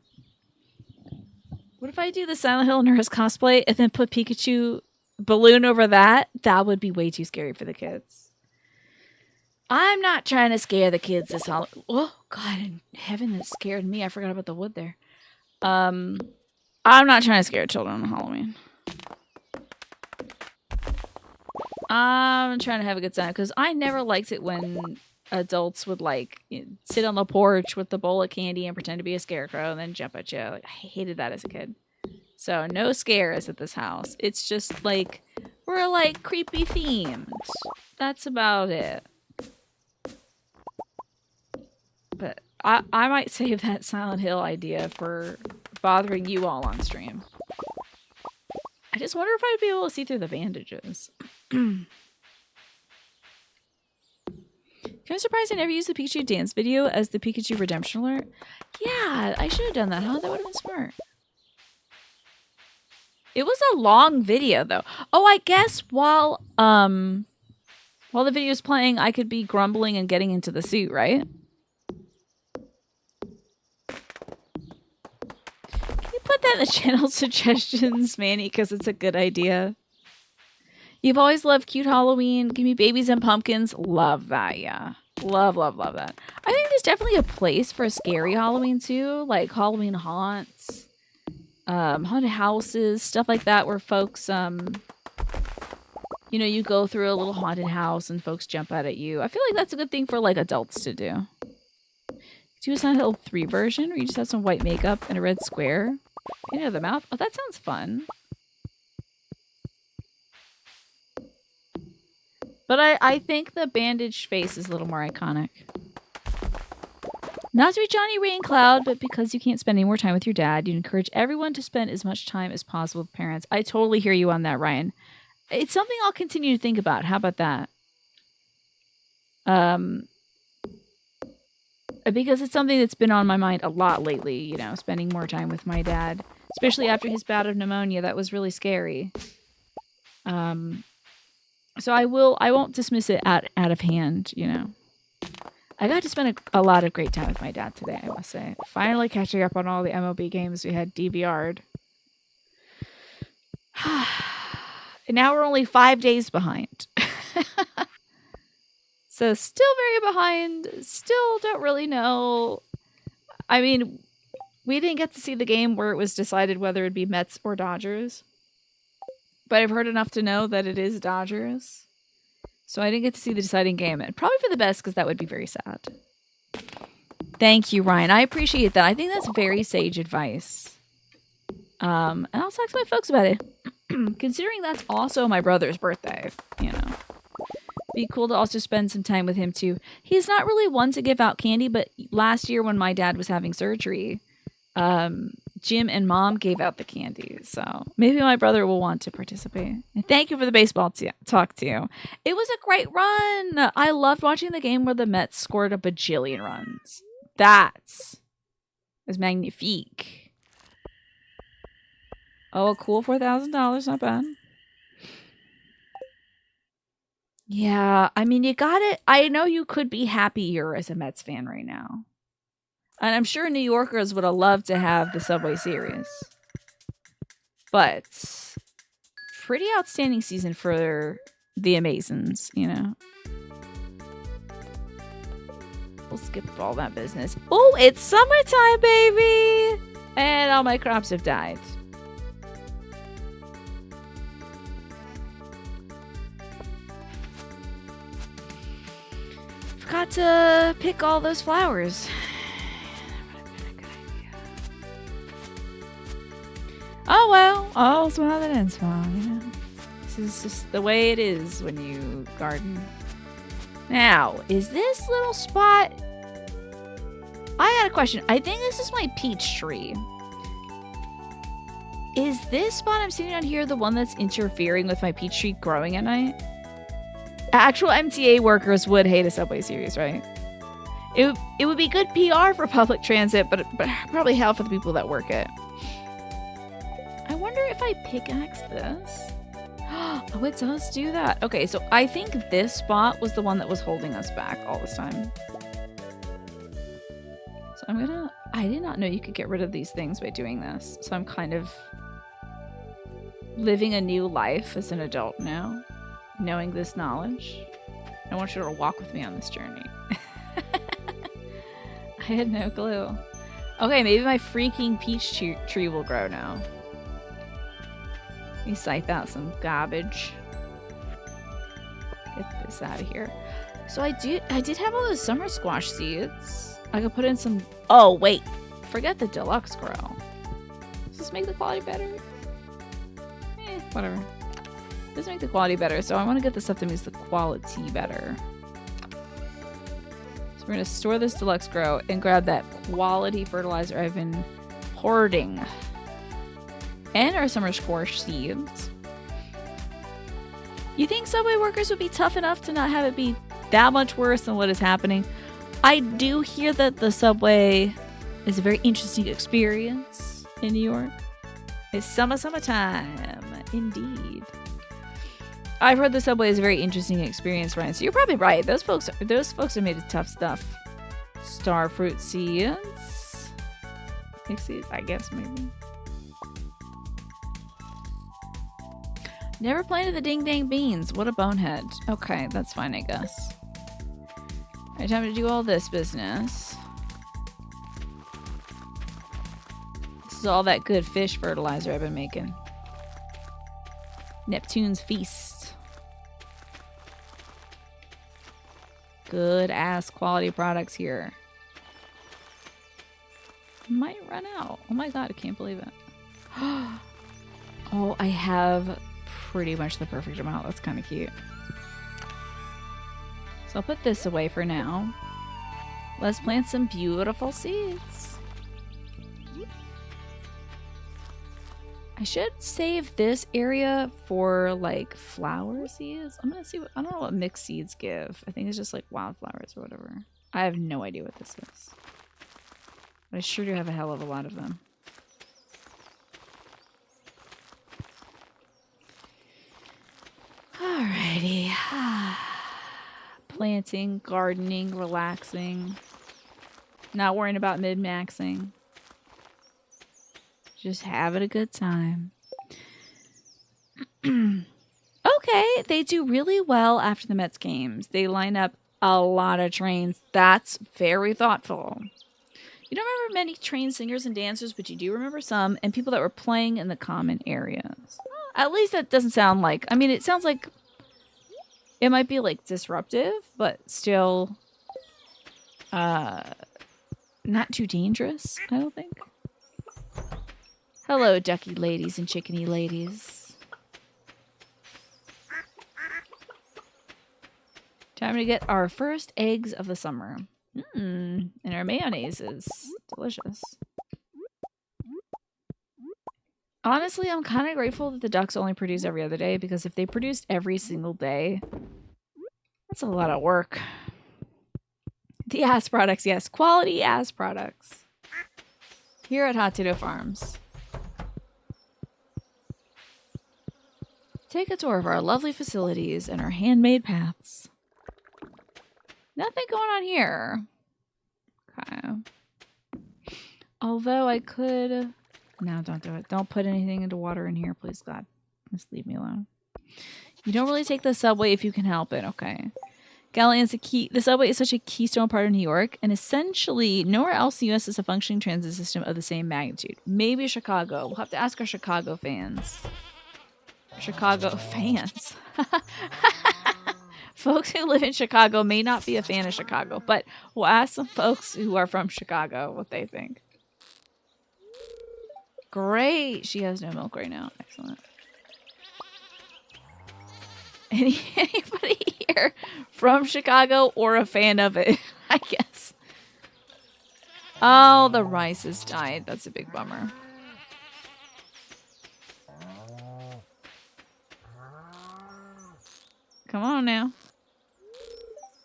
[SPEAKER 1] What if I do the Silent Hill Nurse cosplay and then put Pikachu balloon over that? That would be way too scary for the kids. I'm not trying to scare the kids this Halloween. Oh, God in heaven, that scared me. I forgot about the wood there. I'm not trying to scare children on Halloween. I'm trying to have a good time because I never liked it when adults would like sit on the porch with the bowl of candy and pretend to be a scarecrow and then jump at you. Like, I hated that as a kid. So no scares at this house. It's just like we're like creepy themed. That's about it. But I might save that Silent Hill idea for bothering you all on stream. I just wonder if I'd be able to see through the bandages. I'm surprised I never used the Pikachu dance video as the Pikachu redemption alert. Yeah, I should have done that, huh? That would have been smart. It was a long video though. Oh, I guess while the video's playing, I could be grumbling and getting into the suit, right? Can you put that in the channel suggestions, Manny? Because it's a good idea. You've always loved cute Halloween. Give me babies and pumpkins. Love that, yeah. Love, love, love that. I think there's definitely a place for a scary Halloween too, like Halloween haunts, haunted houses, stuff like that, where folks, you know, you go through a little haunted house and folks jump out at you. I feel like that's a good thing for like adults to do. Do a Silent Hill 3 version where you just have some white makeup and a red square painted on the mouth. Oh, that sounds fun. But I think the bandaged face is a little more iconic. Not to be Johnny Raincloud, but because you can't spend any more time with your dad, you'd encourage everyone to spend as much time as possible with parents. I totally hear you on that, Ryan. It's something I'll continue to think about. How about that? Because it's something that's been on my mind a lot lately, you know, spending more time with my dad, especially after his bout of pneumonia. That was really scary. So I won't dismiss it out of hand, you know. I got to spend a lot of great time with my dad today, I must say. Finally catching up on all the MLB games we had DVR'd. And now we're only 5 days behind. So still very behind. Still don't really know. I mean, we didn't get to see the game where it was decided whether it'd be Mets or Dodgers. But I've heard enough to know that it is Dodgers. So I didn't get to see the deciding game. And probably for the best, because that would be very sad. Thank you, Ryan. I appreciate that. I think that's very sage advice. And I'll talk to my folks about it. Considering that's also my brother's birthday, you know. Be cool to also spend some time with him, too. He's not really one to give out candy, but last year when my dad was having surgery, Jim and Mom gave out the candy, so maybe my brother will want to participate. And thank you for the baseball talk, too. It was a great run. I loved watching the game where the Mets scored a bajillion runs. That was magnifique. Oh, a cool $4,000. Not bad. Yeah, I mean, you got it. I know you could be happier as a Mets fan right now. And I'm sure New Yorkers would have loved to have the Subway Series. But pretty outstanding season for the Amazons, you know. We'll skip all that business. Oh, it's summertime, baby! And all my crops have died. Forgot to pick all those flowers. Oh well, all's well that ends well, you know. This is just the way it is when you garden. Now, is this little spot... I got a question. I think this is my peach tree. Is this spot I'm sitting on here the one that's interfering with my peach tree growing at night? Actual MTA workers would hate a Subway Series, right? It would be good PR for public transit, but probably hell for the people that work it. I wonder if I pickaxe this. Oh, it does do that. Okay, so I think this spot was the one that was holding us back all this time. So I'm gonna... I did not know you could get rid of these things by doing this. So I'm kind of living a new life as an adult now, knowing this knowledge. I want you to walk with me on this journey. I had no clue. Okay, maybe my freaking peach tree will grow now. Let me scythe out some garbage. Get this out of here. So I did have all those summer squash seeds. I could put in some... Oh, wait. Forget the deluxe grow. Does this make the quality better? Whatever. It does make the quality better, so I want to get the stuff that makes the quality better. So we're going to store this deluxe grow and grab that quality fertilizer I've been hoarding. And our summer squash seeds. You think Subway workers would be tough enough to not have it be that much worse than what is happening? I do hear that the Subway is a very interesting experience in New York. It's summertime. Indeed. I've heard the subway is a very interesting experience, Ryan. So you're probably right. Those folks have made it tough stuff. Starfruit seeds. Pixies, I guess maybe. Never planted the ding dang beans. What a bonehead. Okay, that's fine, I guess. Alright, time to do all this business. This is all that good fish fertilizer I've been making. Neptune's Feast. Good ass quality products here. Might run out. Oh my god, I can't believe it. Oh, I have pretty much the perfect amount. That's kind of cute. So I'll put this away for now. Let's plant some beautiful seeds. I should save this area for like flower seeds. I'm gonna see what, I don't know what mixed seeds give. I think it's just like wildflowers or whatever. I have no idea what this is. But I sure do have a hell of a lot of them. Alrighty. Planting, gardening, relaxing. Not worrying about min-maxing. Just having a good time. Okay, they do really well after the Mets games. They line up a lot of trains. That's very thoughtful. You don't remember many trained singers and dancers, but you do remember some, and people that were playing in the common areas. At least that doesn't sound like... I mean, it sounds like it might be, like, disruptive, but still not too dangerous, I don't think. Hello, ducky ladies and chickeny ladies. Time to get our first eggs of the summer. And our mayonnaise is delicious. Honestly, I'm kind of grateful that the ducks only produce every other day, because if they produced every single day, that's a lot of work. The ass products, yes. Quality ass products. Here at Hot Tato Farms. Take a tour of our lovely facilities and our handmade paths. Nothing going on here. Okay. Although I could... No, don't do it. Don't put anything into water in here, please, God. Just leave me alone. You don't really take the subway if you can help it. Okay. Galleon's the subway is such a keystone part of New York, and essentially nowhere else in the U.S. is a functioning transit system of the same magnitude. Maybe Chicago. We'll have to ask our Chicago fans. Chicago fans. Folks who live in Chicago may not be a fan of Chicago, but we'll ask some folks who are from Chicago what they think. Great. She has no milk right now. Excellent. Anybody here from Chicago or a fan of it, I guess. Oh, the rice has died. That's a big bummer. Come on now.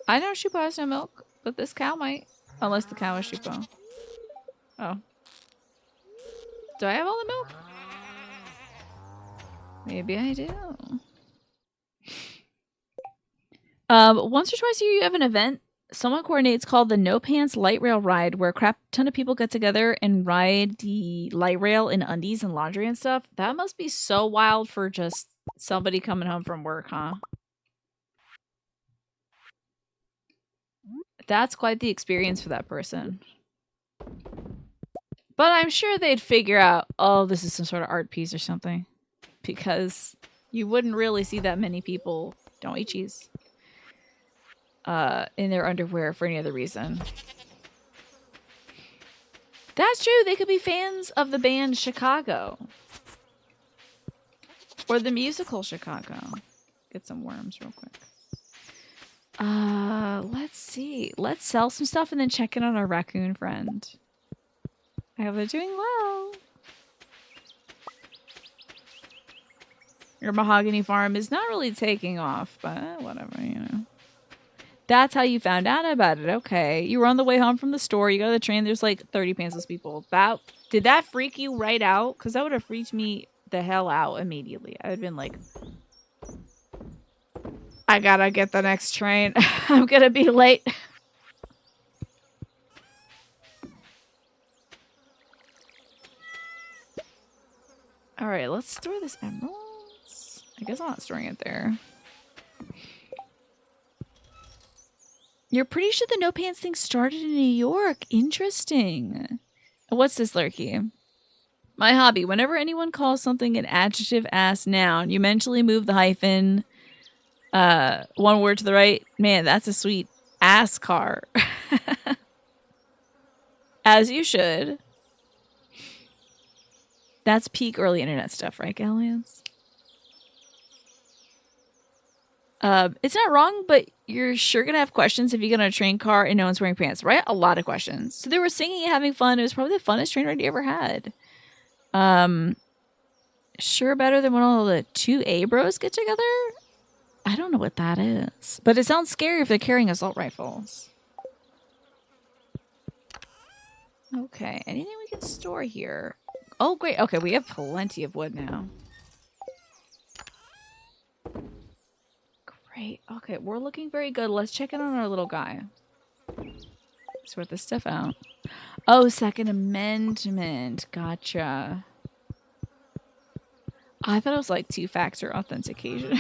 [SPEAKER 1] I know Shupo has no milk, but this cow might. Unless the cow is Shupo. Oh. Do I have all the milk? Maybe I do. Once or twice a year you have an event someone coordinates called the No Pants Light Rail Ride, where a crap ton of people get together and ride the light rail in undies and laundry and stuff. That must be so wild for just somebody coming home from work, huh? That's quite the experience for that person. But I'm sure they'd figure out, oh, this is some sort of art piece or something. Because you wouldn't really see that many people, don't eat cheese, in their underwear for any other reason. That's true. They could be fans of the band Chicago. Or the musical Chicago. Get some worms real quick. Let's see. Let's sell some stuff and then check in on our raccoon friend. I hope they're doing well. Your mahogany farm is not really taking off, but whatever, you know. That's how you found out about it. Okay. You were on the way home from the store. You go to the train. There's like 30 pantsless people. Did that freak you right out? Because that would have freaked me the hell out immediately. I would have been like, I gotta get the next train. I'm gonna be late. All right, let's store this emeralds. I guess I'm not storing it there. You're pretty sure the no pants thing started in New York. Interesting. What's this, Lurky? My hobby. Whenever anyone calls something an adjective-ass noun, you mentally move the hyphen one word to the right. Man, that's a sweet ass car. As you should. That's peak early internet stuff, right, Galleons? It's not wrong, but you're sure gonna have questions if you get on a train car and no one's wearing pants, right? A lot of questions. So they were singing and having fun. It was probably the funnest train ride you ever had. Sure better than when all the 2A bros get together? I don't know what that is. But it sounds scary if they're carrying assault rifles. Okay, anything we can store here? Oh, great. Okay, we have plenty of wood now. Great. Okay, we're looking very good. Let's check in on our little guy. Sort this stuff out. Oh, Second Amendment. Gotcha. I thought it was like two-factor authentication.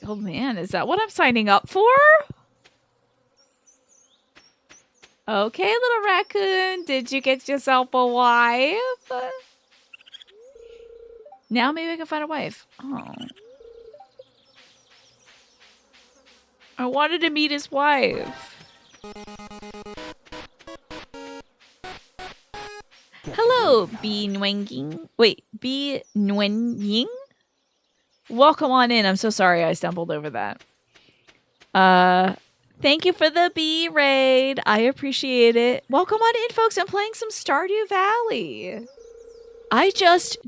[SPEAKER 1] Oh man, is that what I'm signing up for? Okay, little raccoon, did you get yourself a wife? Now maybe I can find a wife. Oh. I wanted to meet his wife. Hello, B Nwenging. Wait, B Nwenying? Welcome on in. I'm so sorry I stumbled over that. Thank you for the B raid. I appreciate it. Welcome on in, folks. I'm playing some Stardew Valley.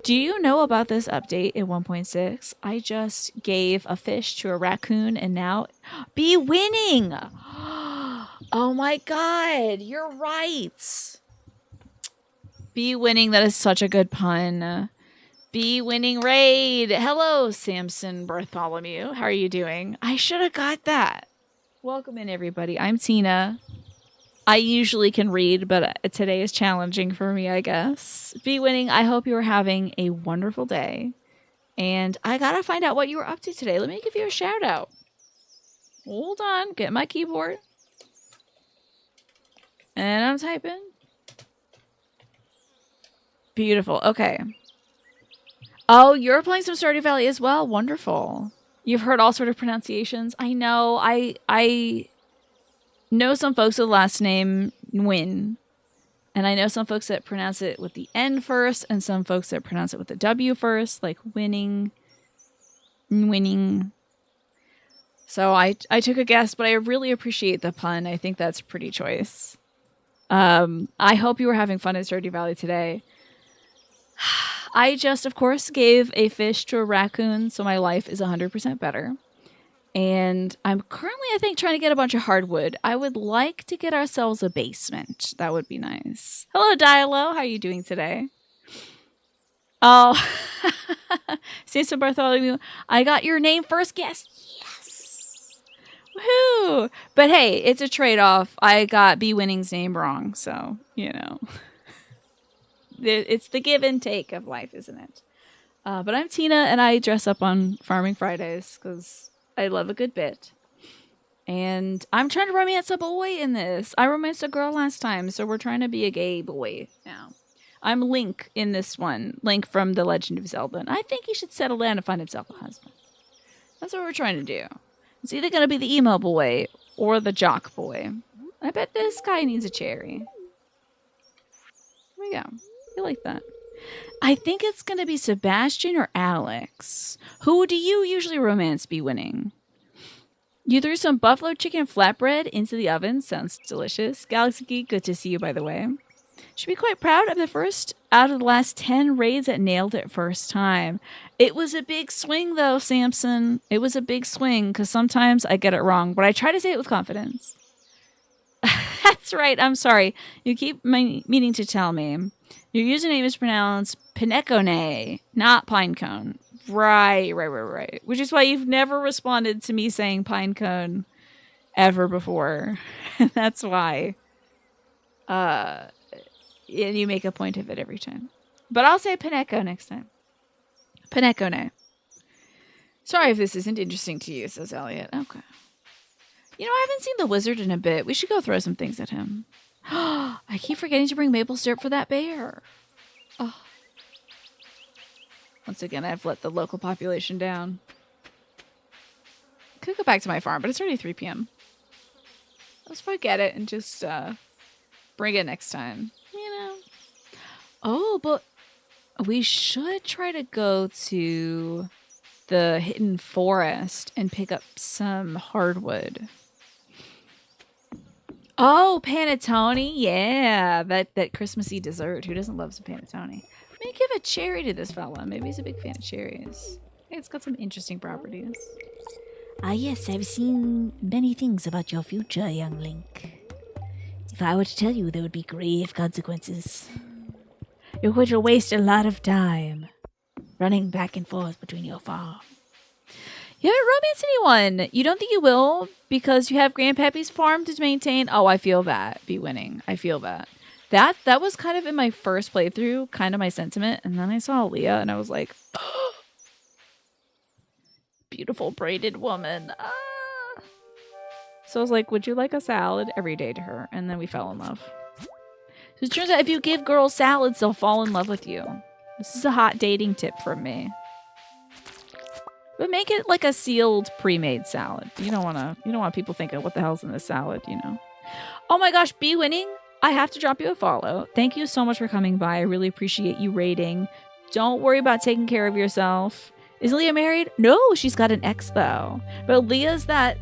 [SPEAKER 1] Do you know about this update in 1.6? I just gave a fish to a raccoon and now be winning. Oh my God, you're right. Be winning. That is such a good pun. Be winning raid. Hello, Samson Bartholomew. How are you doing? I should have got that. Welcome in, everybody. I'm Tina. I usually can read, but today is challenging for me, I guess. Be winning. I hope you are having a wonderful day. And I gotta find out what you were up to today. Let me give you a shout out. Hold on. Get my keyboard. And I'm typing. Beautiful. Okay. Oh, you're playing some Stardew Valley as well? Wonderful. You've heard all sort of pronunciations. I know. I know some folks with the last name Nguyen. And I know some folks that pronounce it with the N first, and some folks that pronounce it with the W first, like winning. So I took a guess, but I really appreciate the pun. I think that's a pretty choice. I hope you were having fun at Stardew Valley today. I just, of course, gave a fish to a raccoon, so my life is 100% better. And I'm currently, I think, trying to get a bunch of hardwood. I would like to get ourselves a basement. That would be nice. Hello, Dialo. How are you doing today? Oh, Sister Bartholomew, I got your name first guess. Yes. Woohoo. But hey, it's a trade-off. I got B Winning's name wrong, so, you know. It's the give and take of life, isn't it? But I'm Tina, and I dress up on Farming Fridays because I love a good bit. And I'm trying to romance a boy in this. I romanced a girl last time, so we're trying to be a gay boy now. I'm Link in this one. Link from The Legend of Zelda. And I think he should settle down and find himself a husband. That's what we're trying to do. It's either going to be the emo boy or the jock boy. I bet this guy needs a cherry. Here we go. I like that. I think it's going to be Sebastian or Alex. Who do you usually romance be winning? You threw some buffalo chicken flatbread into the oven. Sounds delicious. Galaxy Geek, good to see you, by the way. Should be quite proud of the first out of the last 10 raids that nailed it first time. It was a big swing, though, Samson. It was a big swing, because sometimes I get it wrong, but I try to say it with confidence. That's right. I'm sorry. You keep meaning to tell me. Your username is pronounced Pinecone, not Pinecone. Right. Which is why you've never responded to me saying Pinecone ever before. That's why. And you make a point of it every time. But I'll say Pineco next time. Pinecone. Sorry if this isn't interesting to you, says Elliot. Okay. You know, I haven't seen the wizard in a bit. We should go throw some things at him. I keep forgetting to bring maple syrup for that bear. Oh. Once again, I've let the local population down. Could go back to my farm, but it's already 3 p.m. Let's forget it and just bring it next time. You know. Oh, but we should try to go to the hidden forest and pick up some hardwood. Oh, panettone. Yeah, that Christmassy dessert. Who doesn't love some panettone? Maybe give a cherry to this fella. Maybe he's a big fan of cherries. It's got some interesting properties.
[SPEAKER 2] Ah, yes, I've seen many things about your future, young Link. If I were to tell you, there would be grave consequences. You're going to waste a lot of time running back and forth between your farm.
[SPEAKER 1] You haven't romanced anyone. You don't think you will because you have Grandpappy's farm to maintain? Oh, I feel that. Be winning. I feel that. That was kind of in my first playthrough, kind of my sentiment. And then I saw Leah and I was like, oh, beautiful braided woman. Ah. So I was like, would you like a salad? Every day to her. And then we fell in love. So it turns out if you give girls salads, they'll fall in love with you. This is a hot dating tip from me. But make it like a sealed pre-made salad. You don't want people thinking, what the hell's in this salad, you know? Oh my gosh, Be Winning. I have to drop you a follow. Thank you so much for coming by. I really appreciate you rating. Don't worry about taking care of yourself. Is Leah married? No, she's got an ex though. But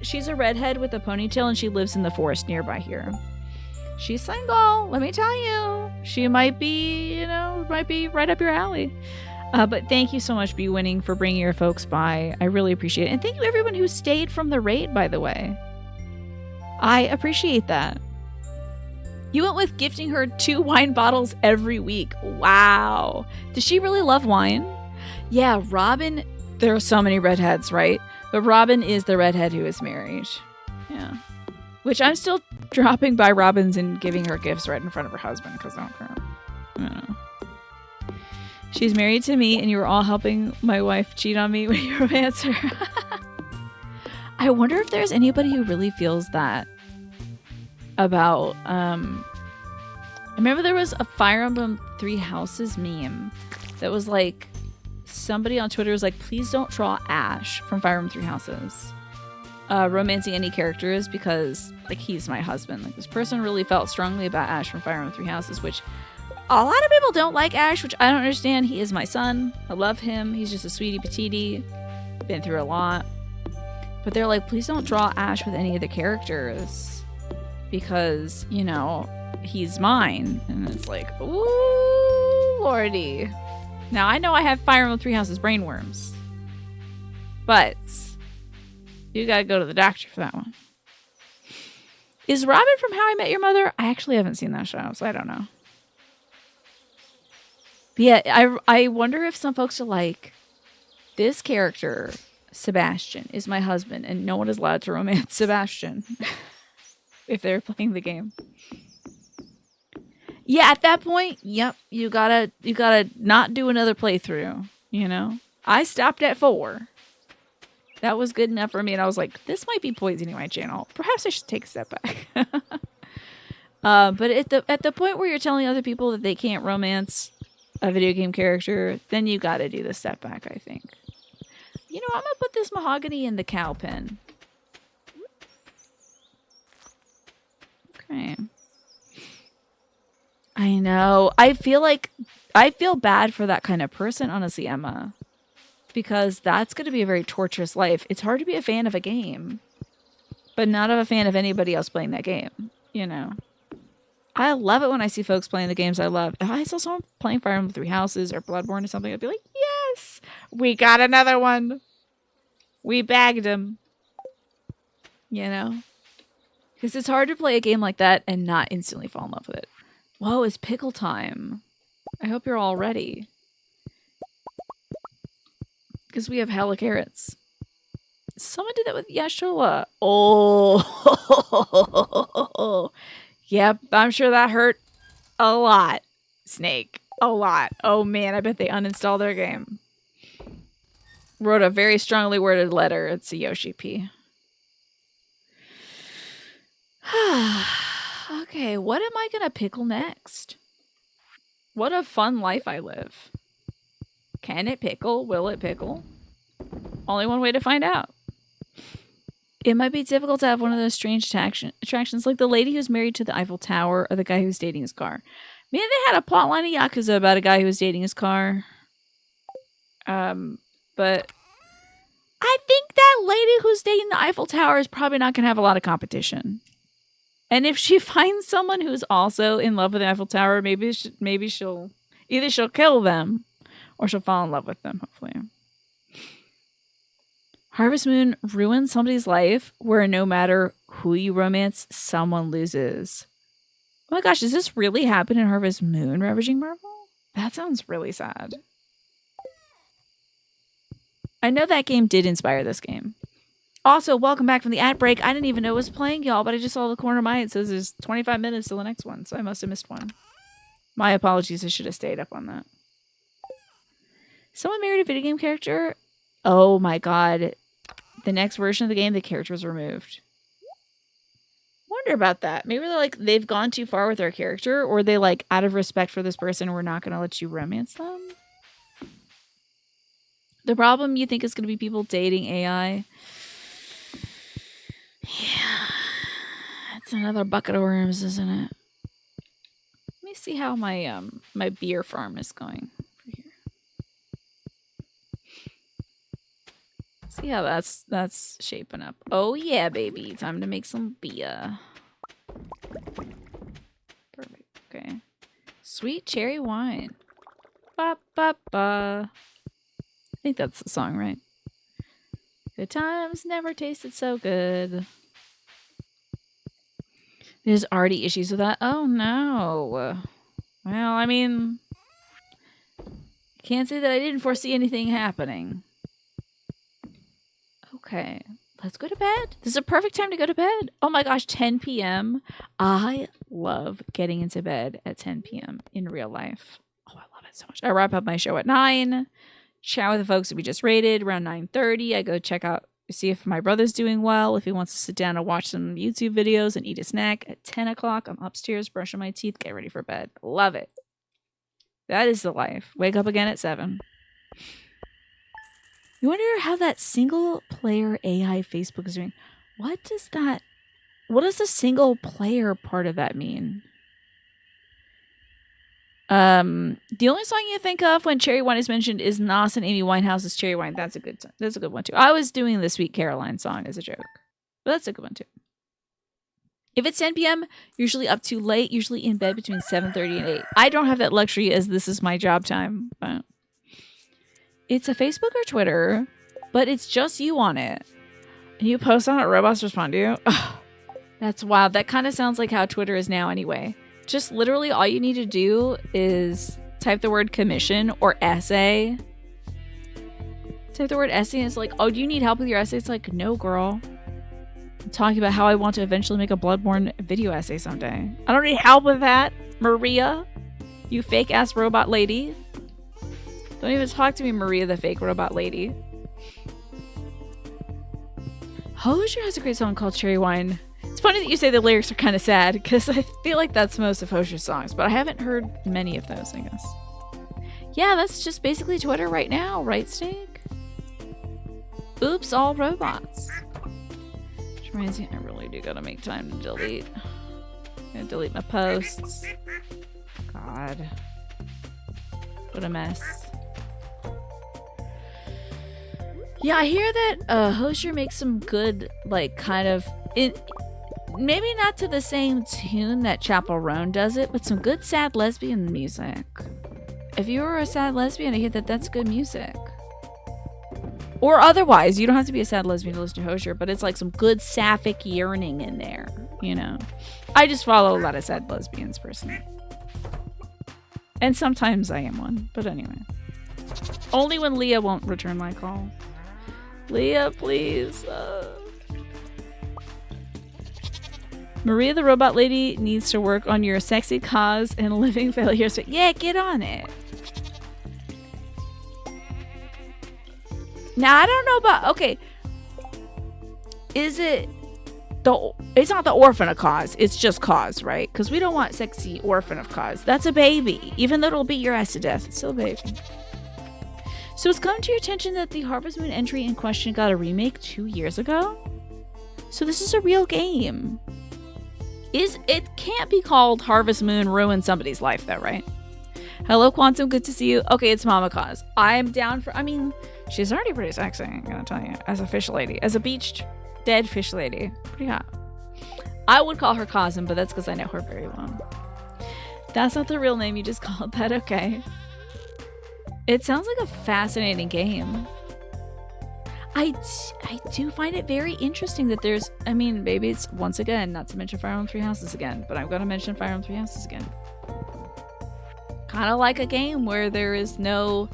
[SPEAKER 1] she's a redhead with a ponytail and she lives in the forest nearby here. She's single, let me tell you. She might be right up your alley. But thank you so much, Be Winning, for bringing your folks by. I really appreciate it. And thank you everyone who stayed from the raid, by the way. I appreciate that. You went with gifting her 2 wine bottles every week. Wow. Does she really love wine? Yeah, Robin, there are so many redheads, right? But Robin is the redhead who is married. Yeah. Which I'm still dropping by Robin's and giving her gifts right in front of her husband because I don't care. I don't know. She's married to me and you were all helping my wife cheat on me when you romance her. I wonder if there's anybody who really feels that about I remember there was a Fire Emblem 3 Houses meme that was like somebody on Twitter was like, please don't draw Ash from Fire Emblem 3 Houses romancing any characters because like he's my husband. Like this person really felt strongly about Ash from Fire Emblem 3 Houses, which a lot of people don't like Ash, which I don't understand. He is my son. I love him. He's just a sweetie patootie. Been through a lot. But they're like, please don't draw Ash with any of the characters because, you know, he's mine. And it's like, ooh, lordy. Now, I know I have Fire Emblem 3 Houses brainworms. But you gotta go to the doctor for that one. Is Robin from How I Met Your Mother? I actually haven't seen that show, so I don't know. But yeah, I wonder if some folks are like, this character, Sebastian, is my husband, and no one is allowed to romance Sebastian if they're playing the game. Yeah, at that point, yep, you gotta not do another playthrough, you know? I stopped at 4. That was good enough for me, and I was like, this might be poisoning my channel. Perhaps I should take a step back. But at the point where you're telling other people that they can't romance a video game character, then you gotta do the step back, I think. You know, I'm gonna put this mahogany in the cow pen. Okay. I know. I feel bad for that kind of person, honestly, Emma. Because that's going to be a very torturous life. It's hard to be a fan of a game, but not a fan of anybody else playing that game, you know. I love it when I see folks playing the games I love. If I saw someone playing Fire Emblem Three Houses or Bloodborne or something, I'd be like, yes, we got another one. We bagged him. You know? Because it's hard to play a game like that and not instantly fall in love with it. Whoa, it's pickle time. I hope you're all ready. Because we have hella carrots. Someone did that with Yashola. Oh. Yep, I'm sure that hurt a lot. Snake. A lot. Oh man, I bet they uninstalled their game. Wrote a very strongly worded letter. It's a Yoshi P. Okay, what am I gonna pickle next? What a fun life I live. Can it pickle? Will it pickle? Only one way to find out. It might be difficult to have one of those strange attractions like the lady who's married to the Eiffel Tower or the guy who's dating his car. Man, they had a plotline of Yakuza about a guy who was dating his car. But I think that lady who's dating the Eiffel Tower is probably not going to have a lot of competition. And if she finds someone who's also in love with the Eiffel Tower, maybe she'll kill them or she'll fall in love with them, hopefully. Harvest Moon ruins somebody's life where no matter who you romance, someone loses. Oh my gosh, does this really happen in Harvest Moon, Ravaging Marvel? That sounds really sad. I know that game did inspire this game. Also, welcome back from the ad break. I didn't even know it was playing, y'all, but I just saw the corner of my eye. It says there's 25 minutes till the next one, so I must have missed one. My apologies, I should have stayed up on that. Someone married a video game character? Oh my god. The next version of the game, the character was removed. Wonder about that. Maybe they've gone too far with their character, or they out of respect for this person, we're not going to let you romance them. The problem you think is going to be people dating AI. Yeah, it's another bucket of worms, isn't it? Let me see how my my beer farm is going. See how that's shaping up. Oh yeah, baby, time to make some beer. Perfect. Okay. Sweet cherry wine. Ba ba ba. I think that's the song, right? Good times never tasted so good. There's already issues with that. Oh no. Well, I mean, can't say that I didn't foresee anything happening. Okay, let's go to bed. This is a perfect time to go to bed. Oh my gosh, 10 p.m. I love getting into bed at 10 p.m. in real life. Oh, I love it so much. I wrap up my show at 9, chat with the folks that we just rated around 9:30. I go check out, see if my brother's doing well, if he wants to sit down and watch some YouTube videos and eat a snack. At 10 o'clock, I'm upstairs brushing my teeth, get ready for bed. Love it. That is the life. Wake up again at 7. You wonder how that single player AI Facebook is doing. What does the single player part of that mean? The only song you think of when Cherry Wine is mentioned is Nas and Amy Winehouse's Cherry Wine. That's a good one too. I was doing the Sweet Caroline song as a joke, but that's a good one too. If it's 10 p.m., usually up too late, usually in bed between 7:30 and 8. I don't have that luxury as this is my job time, but it's a Facebook or Twitter, but it's just you on it. And you post on it, robots respond to you. Ugh, that's wild. That kind of sounds like how Twitter is now anyway. Just literally all you need to do is type the word commission or essay. Type the word essay and it's like, oh, do you need help with your essay? It's like, no, girl. I'm talking about how I want to eventually make a Bloodborne video essay someday. I don't need help with that, Maria. You fake ass robot lady. Don't even talk to me, Maria, the fake robot lady. Hosier has a great song called Cherry Wine. It's funny that you say the lyrics are kind of sad, because I feel like that's most of Hosier's songs, but I haven't heard many of those, I guess. Yeah, that's just basically Twitter right now, right, Snake? Oops, all robots. Which reminds me, I really do gotta make time to delete. I'm gonna delete my posts. God. What a mess. Yeah, I hear that Hosier makes some good, kind of maybe not to the same tune that Chapel Roan does it, but some good sad lesbian music. If you were a sad lesbian, I hear that that's good music. Or otherwise, you don't have to be a sad lesbian to listen to Hosier, but it's like some good sapphic yearning in there, you know? I just follow a lot of sad lesbians personally. And sometimes I am one, but anyway. Only when Leah won't return my call. Leah, please. Maria the Robot Lady needs to work on your sexy cause and living failures. Yeah, get on it. Now, I don't know about... Okay. Is it... It's not the orphan of cause. It's just cause, right? Because we don't want sexy orphan of cause. That's a baby. Even though it'll beat your ass to death. It's still a baby. So it's come to your attention that the Harvest Moon entry in question got a remake 2 years ago? So this is a real game. It can't be called Harvest Moon Ruin Somebody's Life, though, right? Hello, Quantum. Good to see you. Okay, it's Mama Cause. I'm down for... I mean, she's already pretty sexy, I'm gonna tell you. As a fish lady. As a beached, dead fish lady. Pretty hot. I would call her cousin, but that's because I know her very well. That's not the real name. You just called that. Okay. It sounds like a fascinating game. I do find it very interesting that there's... I mean, maybe it's, once again, not to mention Fire Emblem Three Houses again, but I'm going to mention Fire Emblem Three Houses again. Kind of like a game where there is no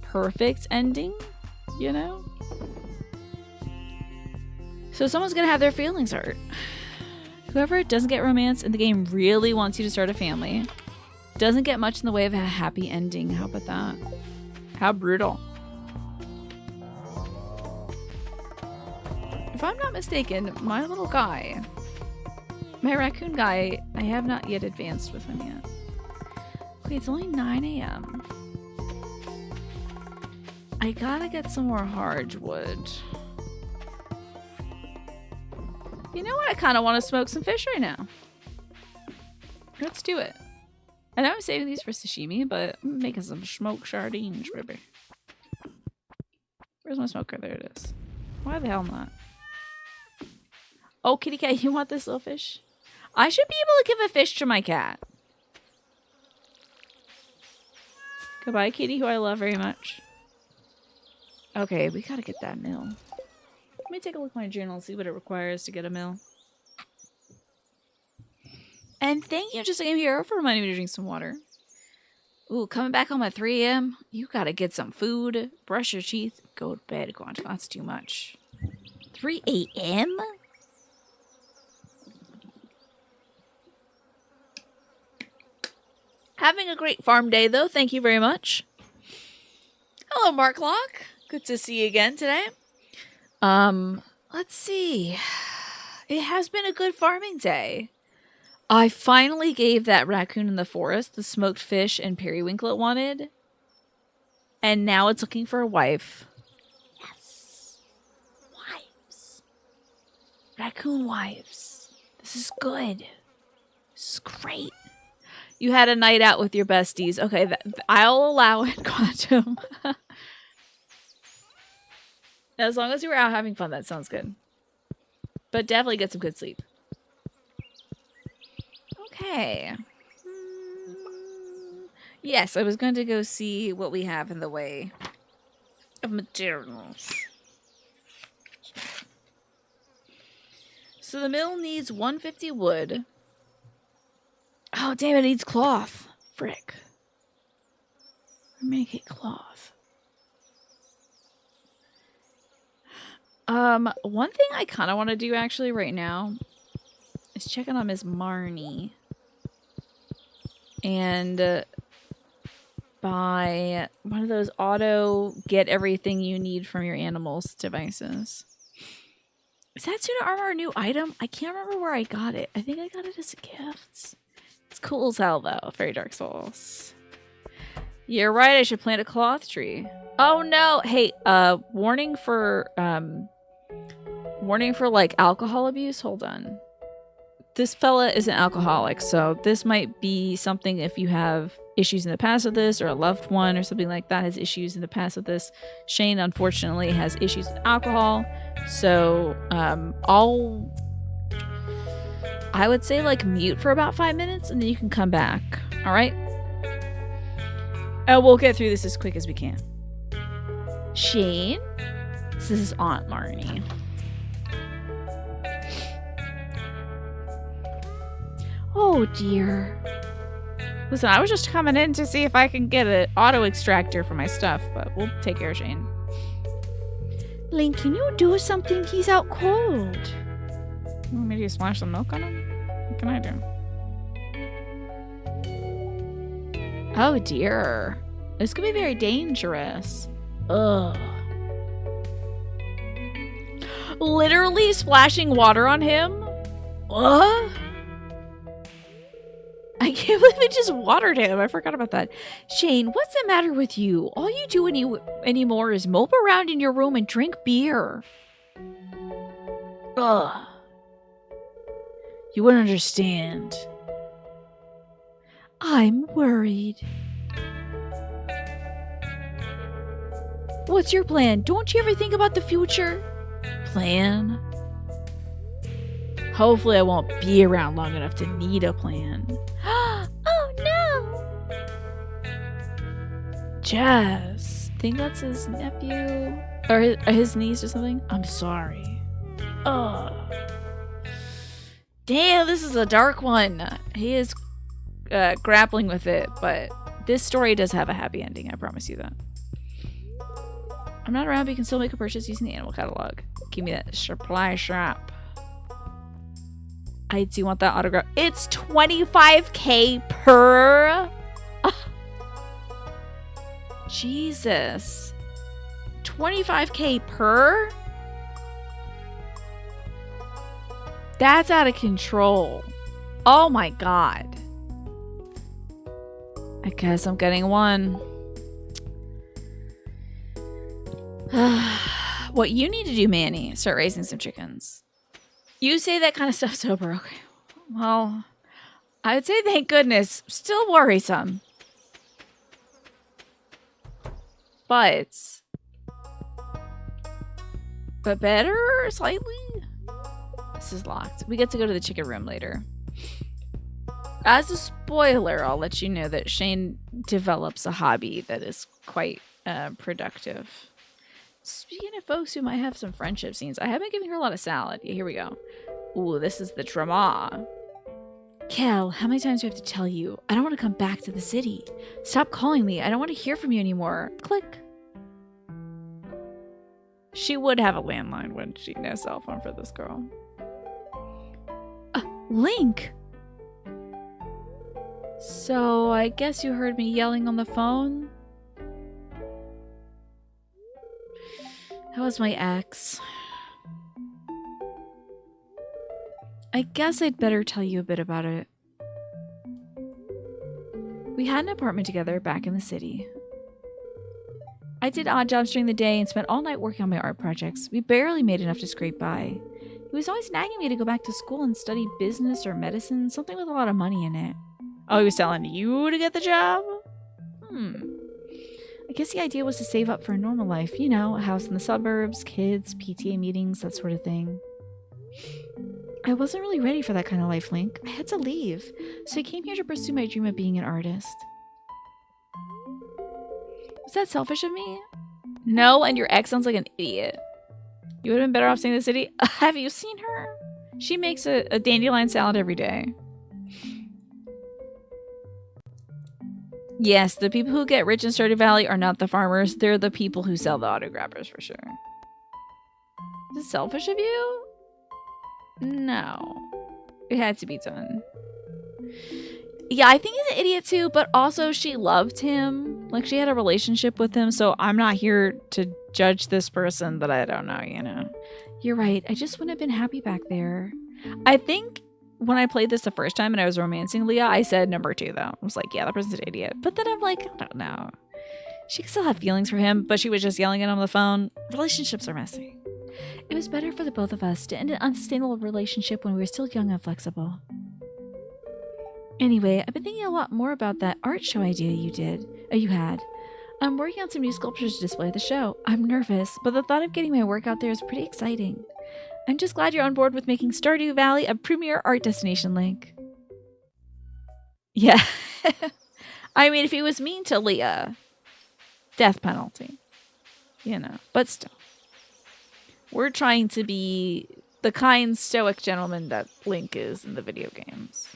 [SPEAKER 1] perfect ending, you know? So someone's going to have their feelings hurt. Whoever doesn't get romance in the game really wants you to start a family. Doesn't get much in the way of a happy ending. How about that? How brutal. If I'm not mistaken, my little guy, my raccoon guy, I have not yet advanced with him yet. Okay, it's only 9 a.m. I gotta get some more hardwood. You know what? I kind of want to smoke some fish right now. Let's do it. I know I'm saving these for sashimi, but I'm making some smoked sardines, baby. Where's my smoker? There it is. Why the hell not? Oh, kitty cat, you want this little fish? I should be able to give a fish to my cat. Goodbye, kitty, who I love very much. Okay, we gotta get that mill. Let me take a look at my journal and see what it requires to get a mill. And thank you, Just a Game Hero, for reminding me to drink some water. Ooh, coming back home at 3 a.m. You gotta get some food, brush your teeth, go to bed, Quantum. That's too much. 3 a.m.? Having a great farm day, though. Thank you very much. Hello, Mark Locke. Good to see you again today. Let's see. It has been a good farming day. I finally gave that raccoon in the forest the smoked fish and periwinkle it wanted. And now it's looking for a wife. Yes. Wives. Raccoon wives. This is good. This is great. You had a night out with your besties. Okay, I'll allow it, Quantum. As long as you were out having fun, that sounds good. But definitely get some good sleep. Okay. Yes, I was going to go see what we have in the way of materials. So the mill needs 150 wood. Oh, damn, it needs cloth. Frick. Make it cloth. One thing I kind of want to do actually right now is check on Miss Marnie. And buy one of those auto get everything you need from your animals devices. Is that suit of armor a new item? I can't remember where I got it. I think I got it as a gift. It's cool as hell though. Very Dark Souls. You're right, I should plant a cloth tree. Oh no! Hey, warning for like alcohol abuse. Hold on. This fella is an alcoholic, so this might be something if you have issues in the past with this, or a loved one or something like that has issues in the past with this. Shane, unfortunately, has issues with alcohol, so I would say like mute for about 5 minutes and then you can come back. All right? And we'll get through this as quick as we can. Shane? This is Aunt Marnie. Oh dear. Listen, I was just coming in to see if I can get an auto extractor for my stuff, but we'll take care of Shane.
[SPEAKER 2] Link, can you do something? He's out cold.
[SPEAKER 1] Maybe you splash some milk on him? What can I do? Oh dear. This could be very dangerous. Ugh. Literally splashing water on him? What? I can't believe it just watered him. I forgot about that. Shane, what's the matter with you? All you do anymore is mope around in your room and drink beer. Ugh. You wouldn't understand.
[SPEAKER 2] I'm worried. What's your plan? Don't you ever think about the future?
[SPEAKER 1] Plan? Hopefully I won't be around long enough to need a plan.
[SPEAKER 2] Oh no!
[SPEAKER 1] Jazz. Think that's his nephew? Or his niece or something? I'm sorry. Ugh. Damn, this is a dark one. He is grappling with it, but this story does have a happy ending. I promise you that. I'm not around, but you can still make a purchase using the animal catalog. Give me that supply shop. I do want that autograph. It's $25K per. Jesus. $25K per? That's out of control. Oh my god. I guess I'm getting one. What you need to do, Manny, start raising some chickens. You say that kind of stuff sober. Okay. Well, I would say thank goodness. Still worrisome. But better slightly? This is locked. We get to go to the chicken room later. As a spoiler, I'll let you know that Shane develops a hobby that is quite productive. Speaking of folks who might have some friendship scenes, I have been giving her a lot of salad. Yeah, here we go. Ooh, this is the drama.
[SPEAKER 2] Cal, how many times do I have to tell you? I don't want to come back to the city. Stop calling me. I don't want to hear from you anymore. Click.
[SPEAKER 1] She would have a landline when she had no cell phone for this girl.
[SPEAKER 2] Link!
[SPEAKER 1] So, I guess you heard me yelling on the phone? That was my ex. I guess I'd better tell you a bit about it. We had an apartment together back in the city. I did odd jobs during the day and spent all night working on my art projects. We barely made enough to scrape by. He was always nagging me to go back to school and study business or medicine, something with a lot of money in it. Oh, he was telling you to get the job? I guess the idea was to save up for a normal life. You know, a house in the suburbs, kids, PTA meetings, that sort of thing. I wasn't really ready for that kind of life, Link. I had to leave. So I came here to pursue my dream of being an artist. Was that selfish of me? No, and your ex sounds like an idiot. You would have been better off staying in the city. Have you seen her? She makes a dandelion salad every day. Yes, the people who get rich in Stardew Valley are not the farmers. They're the people who sell the autographers for sure. Is it selfish of you? No. It had to be done. Yeah, I think he's an idiot too, but also she loved him. Like, she had a relationship with him, so I'm not here to judge this person that I don't know, you know. You're right. I just wouldn't have been happy back there. I think when I played this the first time and I was romancing Leah, I said number 2, though. I was like, yeah, that person's an idiot. But then I'm like, I don't know. She could still have feelings for him, but she was just yelling at him on the phone. Relationships are messy. It was better for the both of us to end an unsustainable relationship when we were still young and flexible. Anyway, I've been thinking a lot more about that art show idea you had. I'm working on some new sculptures to display at the show. I'm nervous, but the thought of getting my work out there is pretty exciting. I'm just glad you're on board with making Stardew Valley a premier art destination, Link. Yeah. I mean, if he was mean to Leah, death penalty. You know, but still. We're trying to be the kind, stoic gentleman that Link is in the video games.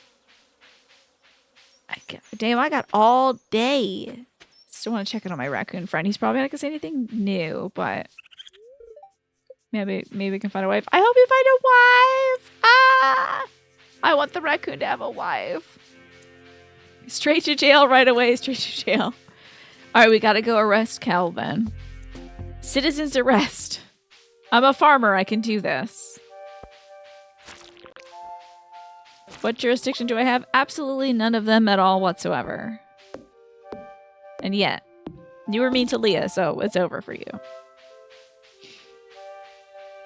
[SPEAKER 1] Damn, I got all day. Still want to check in on my raccoon friend. He's probably not going to say anything new, but maybe we can find a wife. I hope you find a wife! Ah! I want the raccoon to have a wife. Straight to jail right away. Straight to jail. All right, we got to go arrest Cal then. Citizens arrest. I'm a farmer. I can do this. What jurisdiction do I have? Absolutely none of them at all whatsoever. And yet, you were mean to Leah, so it's over for you.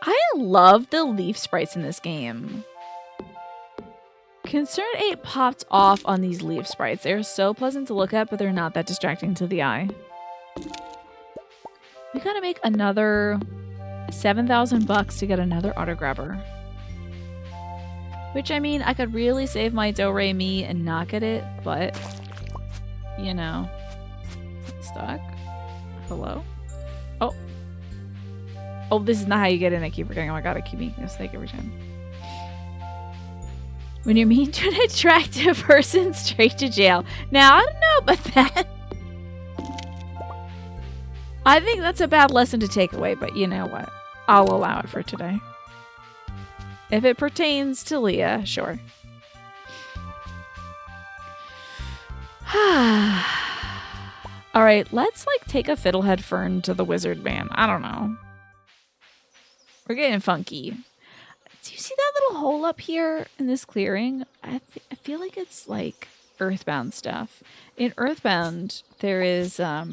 [SPEAKER 1] I love the leaf sprites in this game. Concern 8 popped off on these leaf sprites. They're so pleasant to look at, but they're not that distracting to the eye. We gotta make another 7,000 bucks to get another auto grabber. Which, I mean, I could really save my do-re-mi and not get it, but, you know. Stuck. Hello? Oh. Oh, this is not how you get in. I keep forgetting. Oh my god, I keep making a mistake every time. When you're mean to an attractive person, straight to jail. Now, I don't know about that. I think that's a bad lesson to take away, but you know what? I'll allow it for today. If it pertains to Leah, sure. Alright, let's like take a fiddlehead fern to the wizard man. I don't know. We're getting funky. Do you see that little hole up here in this clearing? I feel like it's like Earthbound stuff. In Earthbound, there is a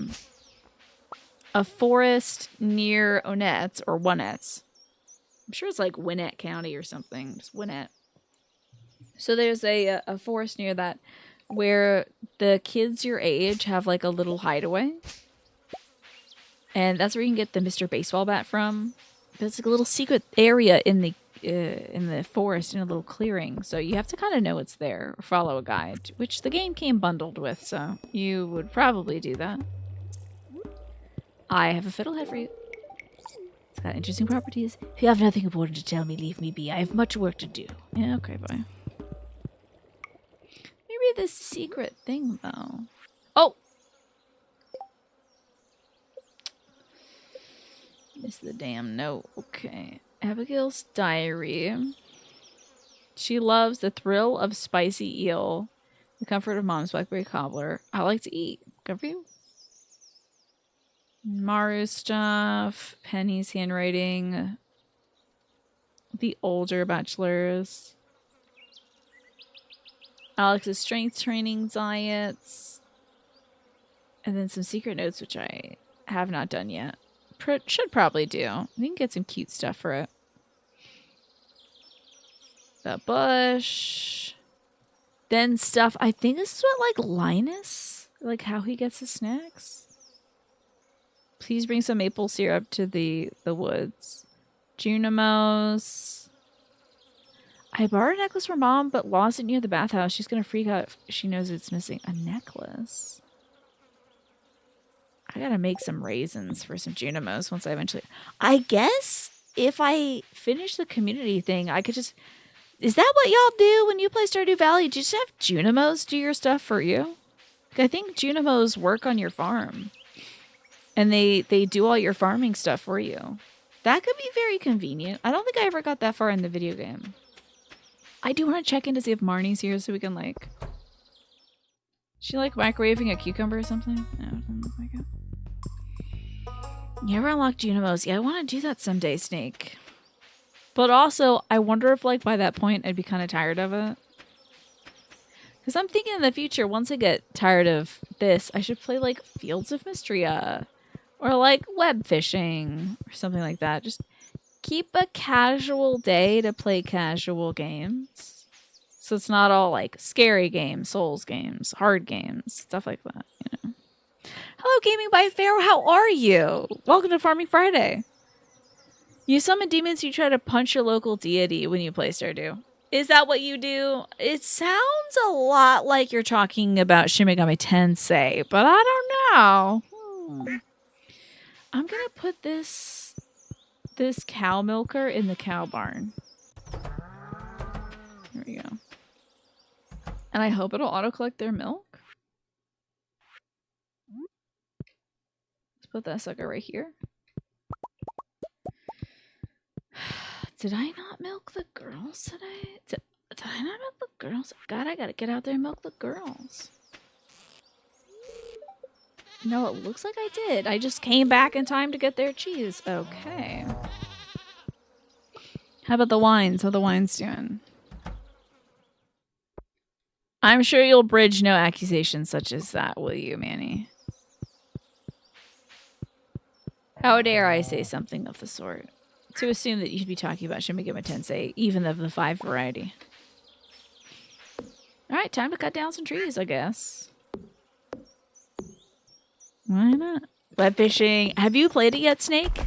[SPEAKER 1] forest near Onette's or Onette's. I'm sure it's like Gwinnett County or something. Just Gwinnett. So there's a forest near that where the kids your age have like a little hideaway. And that's where you can get the Mr. Baseball bat from. But it's like a little secret area in the forest in a little clearing. So you have to kind of know it's there or follow a guide, which the game came bundled with. So you would probably do that. I have a fiddlehead for you. It's got interesting properties.
[SPEAKER 2] If you have nothing important to tell me, leave me be. I have much work to do.
[SPEAKER 1] Yeah, okay, bye. Maybe this secret thing, though. Oh! Missed the damn note. Okay. Abigail's diary. She loves the thrill of spicy eel, the comfort of mom's blackberry cobbler. I like to eat. Good for you. Maru stuff, Penny's handwriting, the older bachelors, Alex's strength training diets, and then some secret notes, which I have not done yet. Should probably do. We can get some cute stuff for it. The bush. Then stuff. I think this is what, like, Linus? Like, how he gets his snacks? Please bring some maple syrup to the woods. Junimos. I borrowed a necklace from Mom, but lost it near the bathhouse. She's gonna freak out if she knows it's missing. A necklace? I gotta make some raisins for some Junimos once I eventually... I guess if I finish the community thing, I could just... Is that what y'all do when you play Stardew Valley? Do you just have Junimos do your stuff for you? I think Junimos work on your farm. And they do all your farming stuff for you. That could be very convenient. I don't think I ever got that far in the video game. I do want to check in to see if Marnie's here so we can, like... Is she, like, microwaving a cucumber or something? No, it doesn't look like it. You ever unlock Junimos? Yeah, I want to do that someday, Snake. But also, I wonder if, like, by that point, I'd be kind of tired of it. Because I'm thinking in the future, once I get tired of this, I should play, like, Fields of Mystria. Or, like, web fishing. Or something like that. Just keep a casual day to play casual games. So it's not all, like, scary games, Souls games, hard games, stuff like that, you know. Hello, Gaming by Pharaoh. How are you? Welcome to Farming Friday. You summon demons, you try to punch your local deity when you play Stardew. Is that what you do? It sounds a lot like you're talking about Shin Megami Tensei, but I don't know. I'm gonna put this cow milker in the cow barn. There we go. And I hope it'll auto-collect their milk. Let's put that sucker right here. Did I not milk the girls today? Did I not milk the girls? God, I gotta get out there and milk the girls. No, it looks like I did. I just came back in time to get their cheese. Okay. How about the wines? How the wines doing? I'm sure you'll bridge no accusations such as that, will you, Manny? How dare I say something of the sort? To assume that you'd be talking about Shin Megami Tensei, even of the 5 variety. Alright, time to cut down some trees, I guess. Why not? Web fishing. Have you played it yet, Snake?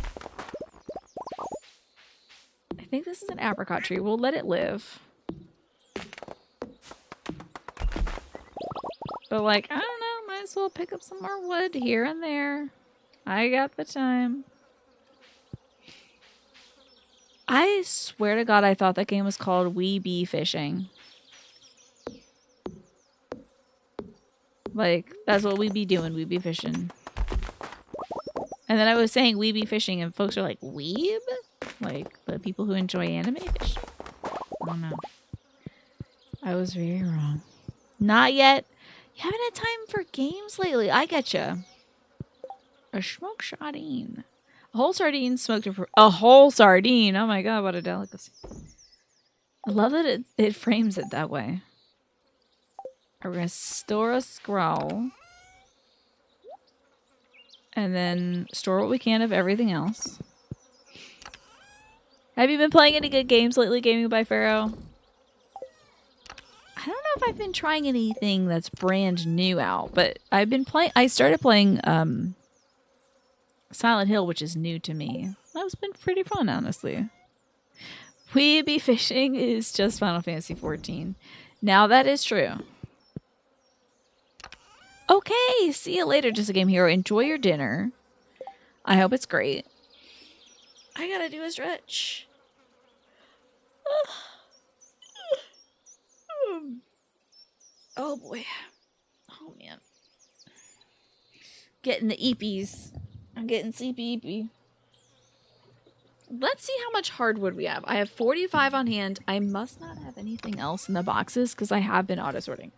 [SPEAKER 1] I think this is an apricot tree. We'll let it live. But like, I don't know, might as well pick up some more wood here and there. I got the time. I swear to God, I thought that game was called We Be Fishing. Like, that's what we be doing. We be fishing. And then I was saying we be fishing, and folks are like, weeb? Like, the people who enjoy anime fish? I don't know. I was very wrong. Not yet. You haven't had time for games lately. I getcha. A smoked sardine. A whole sardine smoked for a whole sardine. Oh my god, what a delicacy. I love that it frames it that way. We're gonna store a scroll. And then store what we can of everything else. Have you been playing any good games lately, Gaming by Pharaoh? I don't know if I've been trying anything that's brand new out, but I've been playing. I started playing Silent Hill, which is new to me. That's been pretty fun, honestly. We Be Fishing is just Final Fantasy 14. Now that is true. Okay, see you later, Just a Game Hero. Enjoy your dinner. I hope it's great. I gotta do a stretch. Oh boy. Oh man. Getting the eepies. I'm getting sleepy eepy. Let's see how much hardwood we have. I have 45 on hand. I must not have anything else in the boxes because I have been auto sorting.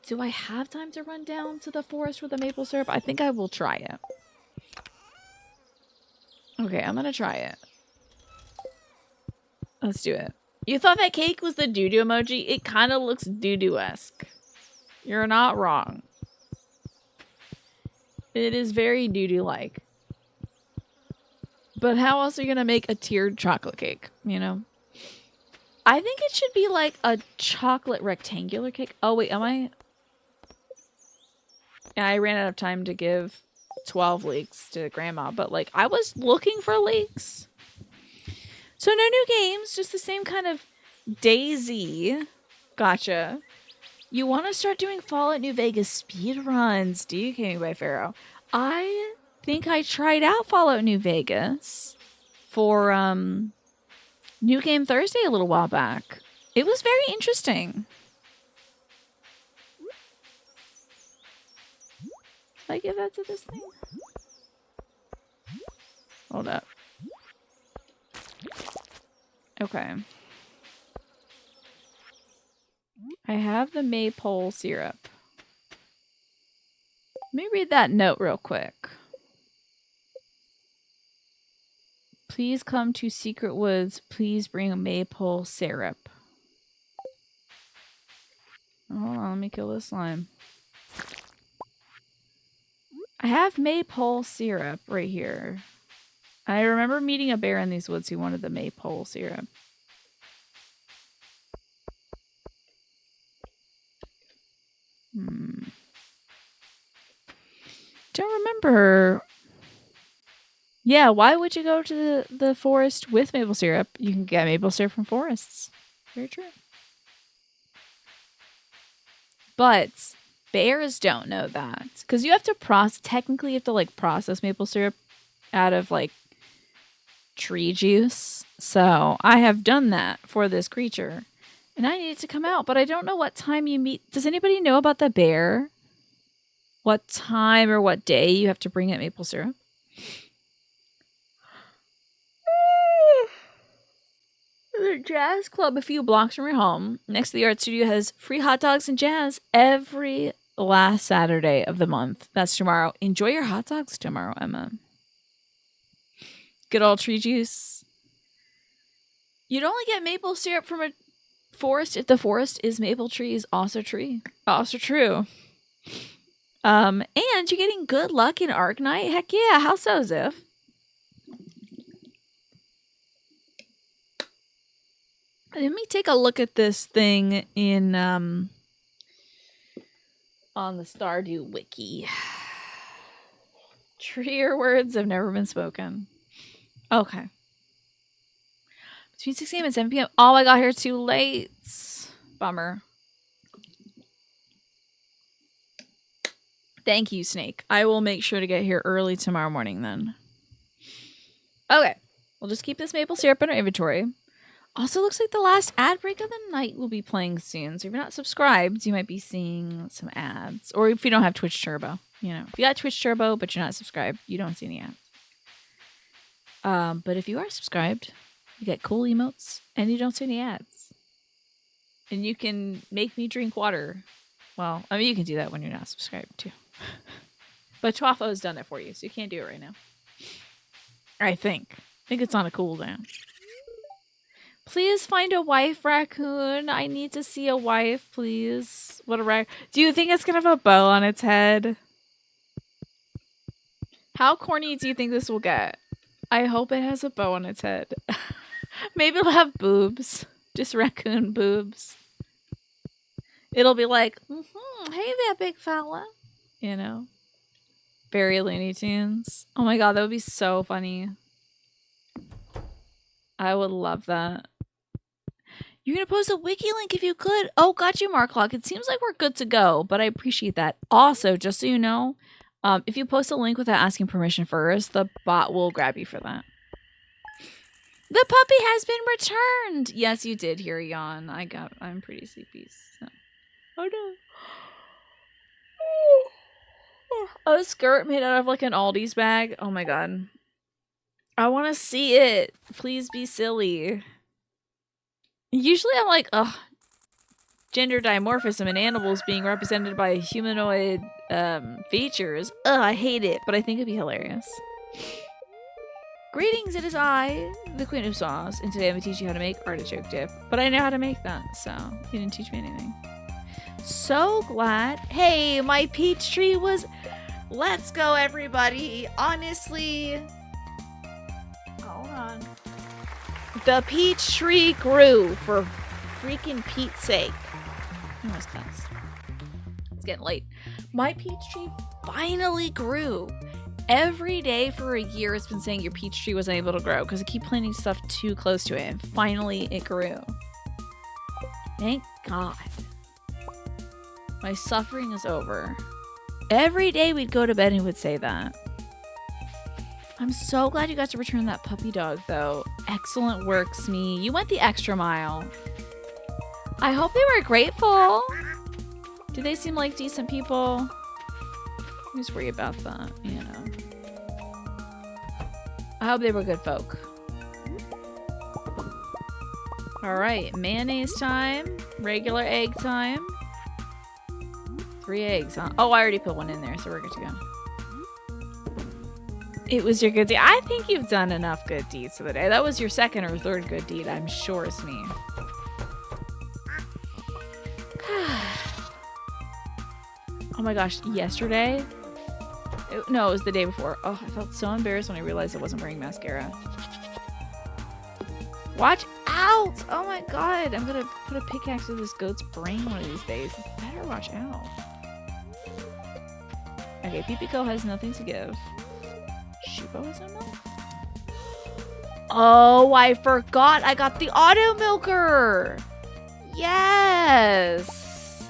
[SPEAKER 1] Do I have time to run down to the forest with the maple syrup? I think I will try it. Okay, I'm gonna try it. Let's do it. You thought that cake was the doo-doo emoji? It kind of looks doo-doo-esque. You're not wrong. It is very doo-doo-like. But how else are you going to make a tiered chocolate cake, you know? I think it should be like a chocolate rectangular cake. Oh, wait, am I? Yeah, I ran out of time to give 12 leeks to Grandma, but like I was looking for leeks. So no new games, just the same kind of Daisy. Gotcha. You want to start doing Fallout New Vegas speed runs, do you, Gaming by Pharaoh? I think I tried out Fallout New Vegas for New Game Thursday a little while back. It was very interesting. Did I give that to this thing? Hold up. Okay. I have the maypole syrup. Let me read that note real quick. Please come to Secret Woods. Please bring a maypole syrup. Hold on, let me kill this slime. I have maypole syrup right here. I remember meeting a bear in these woods who wanted the maypole syrup. Don't remember Yeah, why would you go to the forest with maple syrup? You can get maple syrup from forests. Very true. But bears don't know that because you have to technically you have to like process maple syrup out of like tree juice. So I have done that for this creature and I need it to come out, but I don't know what time you meet. Does anybody know about the bear? What time or what day you have to bring it maple syrup? The jazz club a few blocks from your home next to the art studio has free hot dogs and jazz every last Saturday of the month. That's tomorrow. Enjoy your hot dogs tomorrow, Emma. Good old tree juice. You'd only get maple syrup from a forest if the forest is maple trees. Also true. Also true. And you're getting good luck in Arknight? Heck yeah. How so, Ziff? Let me take a look at this thing in on the Stardew wiki. Treer words have never been spoken. Okay. Between 6 a.m. and 7 p.m. Oh, I got here too late. Bummer. Thank you, Snake. I will make sure to get here early tomorrow morning then. Okay. We'll just keep this maple syrup in our inventory. Also, looks like the last ad break of the night will be playing soon. So if you're not subscribed, you might be seeing some ads. Or if you don't have Twitch Turbo. You know, if you got Twitch Turbo, but you're not subscribed, you don't see any ads. But if you are subscribed, you get cool emotes and you don't see any ads. And you can make me drink water. Well, I mean, you can do that when you're not subscribed too. But Twafo has done it for you, so you can't do it right now. I think it's on a cooldown. Please find a wife, raccoon. I need to see a wife, please. What a Do you think it's gonna have a bow on its head? How corny do you think this will get? I hope it has a bow on its head. Maybe it'll have boobs. Just raccoon boobs. It'll be like, hey there, big fella. You know? Very Looney Tunes. Oh my god, that would be so funny. I would love that. You're going to post a wiki link if you could. Oh, got you, Marklock. It seems like we're good to go, but I appreciate that. Also, just so you know, if you post a link without asking permission first, the bot will grab you for that. The puppy has been returned. Yes, you did hear yawn. I'm pretty sleepy. So. Oh no. A skirt made out of like an Aldi's bag. Oh my god. I want to see it. Please be silly. Usually I'm like, ugh, gender dimorphism in animals being represented by humanoid features. Ugh, I hate it, but I think it'd be hilarious. Greetings, it is I, the Queen of Sauce, and today I'm going to teach you how to make artichoke dip. But I know how to make that, so you didn't teach me anything. So glad. Hey, my peach tree was... Let's go, everybody. Honestly... Hold on. The peach tree grew for freaking Pete's sake. Almost cussed. It's getting late. My peach tree finally grew. Every day for a year it's been saying your peach tree wasn't able to grow because I keep planting stuff too close to it, and finally it grew. Thank God. My suffering is over. Every day we'd go to bed and he would say that. I'm so glad you got to return that puppy dog, though. Excellent work, Smee. You went the extra mile. I hope they were grateful. Do they seem like decent people? I just worry about that, you know. I hope they were good folk. Alright, mayonnaise time. Regular egg time. 3 eggs, huh? Oh, I already put one in there, so we're good to go. It was your good deed. I think you've done enough good deeds for the day. That was your second or third good deed, I'm sure, Smee. Oh my gosh, yesterday? No, it was the day before. Oh, I felt so embarrassed when I realized I wasn't wearing mascara. Watch out! Oh my god, I'm gonna put a pickaxe through this goat's brain one of these days. Better watch out. Okay, Pipiko has nothing to give. Shupo has no milk? Oh, I forgot. I got the auto milker. Yes.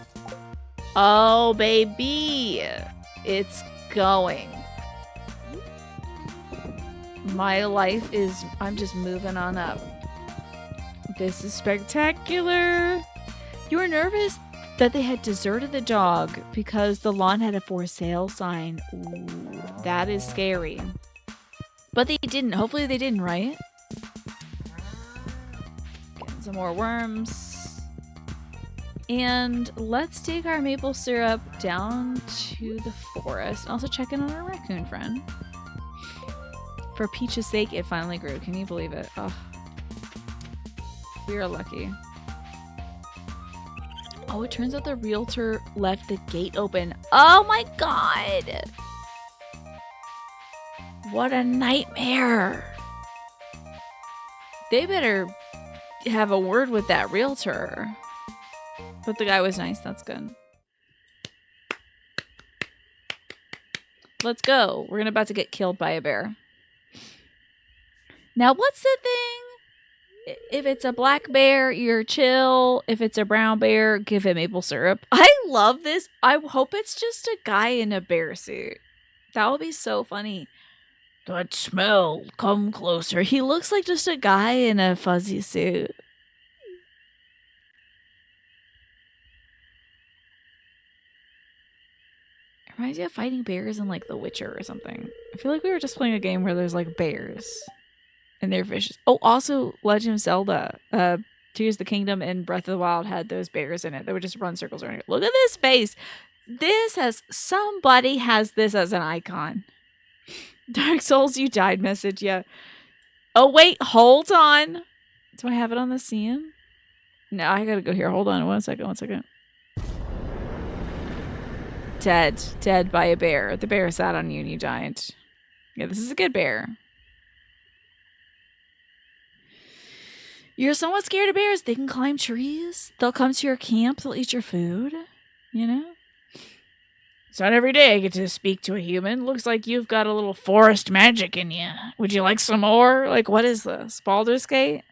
[SPEAKER 1] Oh, baby. It's going. My life is, I'm just moving on up. This is spectacular. You were nervous that they had deserted the dog because the lawn had a for sale sign. Ooh, that is scary. But they didn't. Hopefully they didn't, right? Getting some more worms. And let's take our maple syrup down to the forest and also check in on our raccoon friend. For Peach's sake, it finally grew. Can you believe it? Oh, we are lucky. Oh, it turns out the realtor left the gate open. Oh my god! What a nightmare! They better have a word with that realtor. But the guy was nice, that's good. Let's go. We're about to get killed by a bear. Now, what's the thing? If it's a black bear, you're chill. If it's a brown bear, give it maple syrup. I love this. I hope it's just a guy in a bear suit. That would be so funny. That smell. Come closer. He looks like just a guy in a fuzzy suit. It reminds me of fighting bears in like The Witcher or something. I feel like we were just playing a game where there's like bears. And they're vicious. Oh, also Legend of Zelda, Tears of the Kingdom and Breath of the Wild had those bears in it. They would just run circles around it. Look at this face. Somebody has this as an icon. Dark Souls, you died message, yeah. Oh, wait, hold on. Do I have it on the scene? No, I gotta go here. Hold on, one second. Dead by a bear. The bear sat on you and you died. Yeah, this is a good bear. You're somewhat scared of bears. They can climb trees. They'll come to your camp. They'll eat your food. You know? It's not every day I get to speak to a human. Looks like you've got a little forest magic in you. Would you like some more? Like, what is this? Baldur's Gate?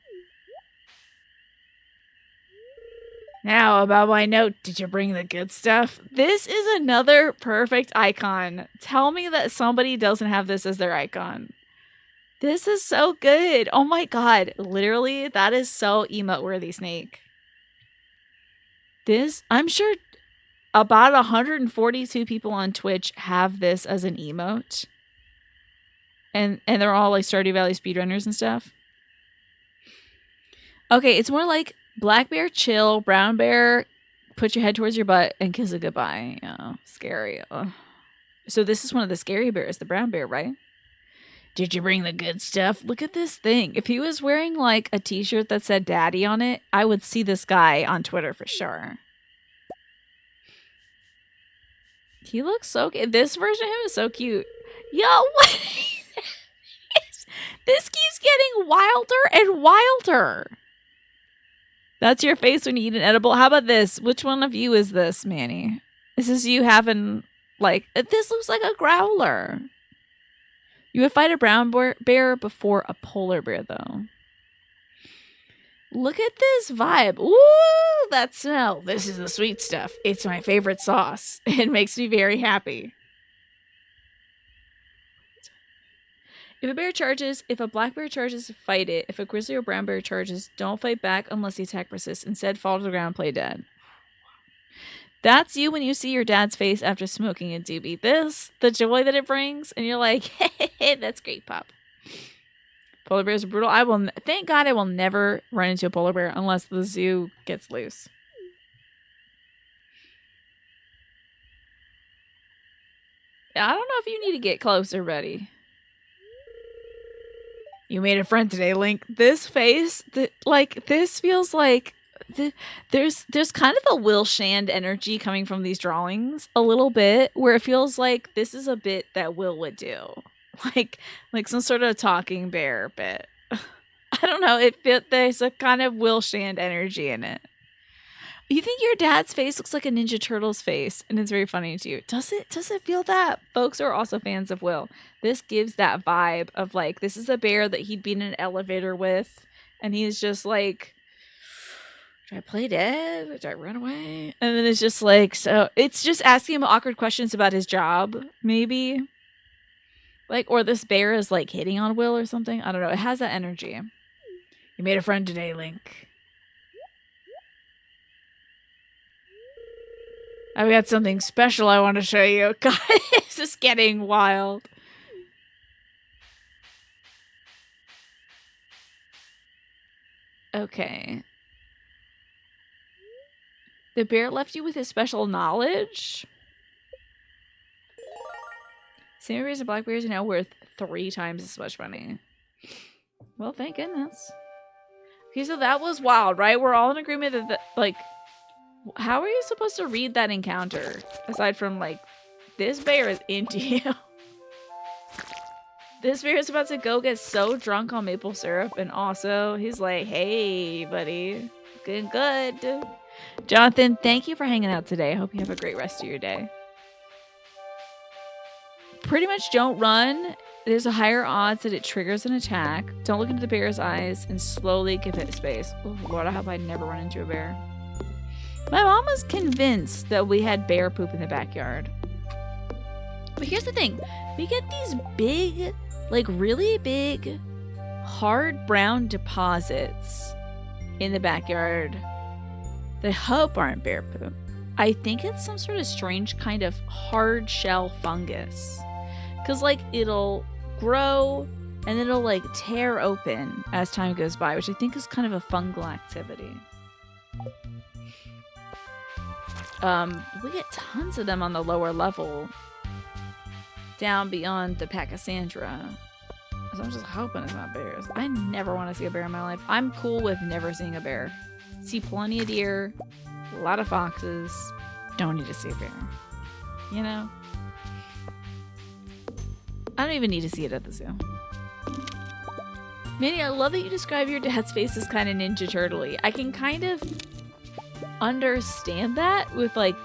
[SPEAKER 1] Now, about my note, did you bring the good stuff? This is another perfect icon. Tell me that somebody doesn't have this as their icon. This is so good. Oh my god. Literally, that is so emote-worthy, Snake. This, I'm sure about 142 people on Twitch have this as an emote. And they're all like Stardew Valley speedrunners and stuff. Okay, it's more like black bear, chill, brown bear, put your head towards your butt and kiss it goodbye. Oh, scary. Ugh. So this is one of the scary bears, the brown bear, right? Did you bring the good stuff? Look at this thing. If he was wearing like a t-shirt that said daddy on it, I would see this guy on Twitter for sure. He looks so cute. This version of him is so cute. Yo, what? This keeps getting wilder and wilder. That's your face when you eat an edible. How about this? Which one of you is this, Manny? This is you having like, this looks like a growler. You would fight a brown bear before a polar bear, though. Look at this vibe. Ooh, that smell. This is the sweet stuff. It's my favorite sauce. It makes me very happy. If a black bear charges, fight it. If a grizzly or brown bear charges, don't fight back unless the attack persists. Instead, fall to the ground and play dead. That's you when you see your dad's face after smoking a doobie. The joy that it brings, and you're like, hey, that's great, Pop. Polar bears are brutal. Thank God I will never run into a polar bear unless the zoo gets loose. I don't know if you need to get closer, buddy. You made a friend today, Link. This face, this feels like there's kind of a Will Shand energy coming from these drawings a little bit, where it feels like this is a bit that Will would do, like some sort of talking bear bit. I don't know. There's a kind of Will Shand energy in it. You think your dad's face looks like a Ninja Turtle's face, and it's very funny to you. Does it? Does it feel that? Folks are also fans of Will. This gives that vibe of like, this is a bear that he'd be in an elevator with, and he's just like, do I play dead? Do I run away? And then it's just like, so it's just asking him awkward questions about his job, maybe. Like, or this bear is like hitting on Will or something. I don't know. It has that energy. You made a friend today, Link. I've got something special I want to show you. God, this is getting wild. Okay. The bear left you with his special knowledge? Same reason black bears are now worth 3 times as much money. Well, thank goodness. Okay, so that was wild, right? We're all in agreement that, like, how are you supposed to read that encounter? Aside from, like, this bear is into you. This bear is about to go get so drunk on maple syrup, and also, he's like, hey, buddy. Looking good. Jonathan, thank you for hanging out today. I hope you have a great rest of your day. Pretty much don't run. There's a higher odds that it triggers an attack. Don't look into the bear's eyes and slowly give it space. Oh, Lord, I hope I never run into a bear. My mom was convinced that we had bear poop in the backyard. But here's the thing. We get these big, like really big, hard brown deposits in the backyard that I hope aren't bear poop. I think it's some sort of strange kind of hard shell fungus. Because, like, it'll grow and it'll, like, tear open as time goes by, which I think is kind of a fungal activity. We get tons of them on the lower level down beyond the Pachysandra. So I'm just hoping it's not bears. I never want to see a bear in my life. I'm cool with never seeing a bear. See plenty of deer, a lot of foxes. Don't need to see a bear. You know? I don't even need to see it at the zoo. Manny, I love that you describe your dad's face as kind of Ninja Turtle-y. I can kind of understand that with, like,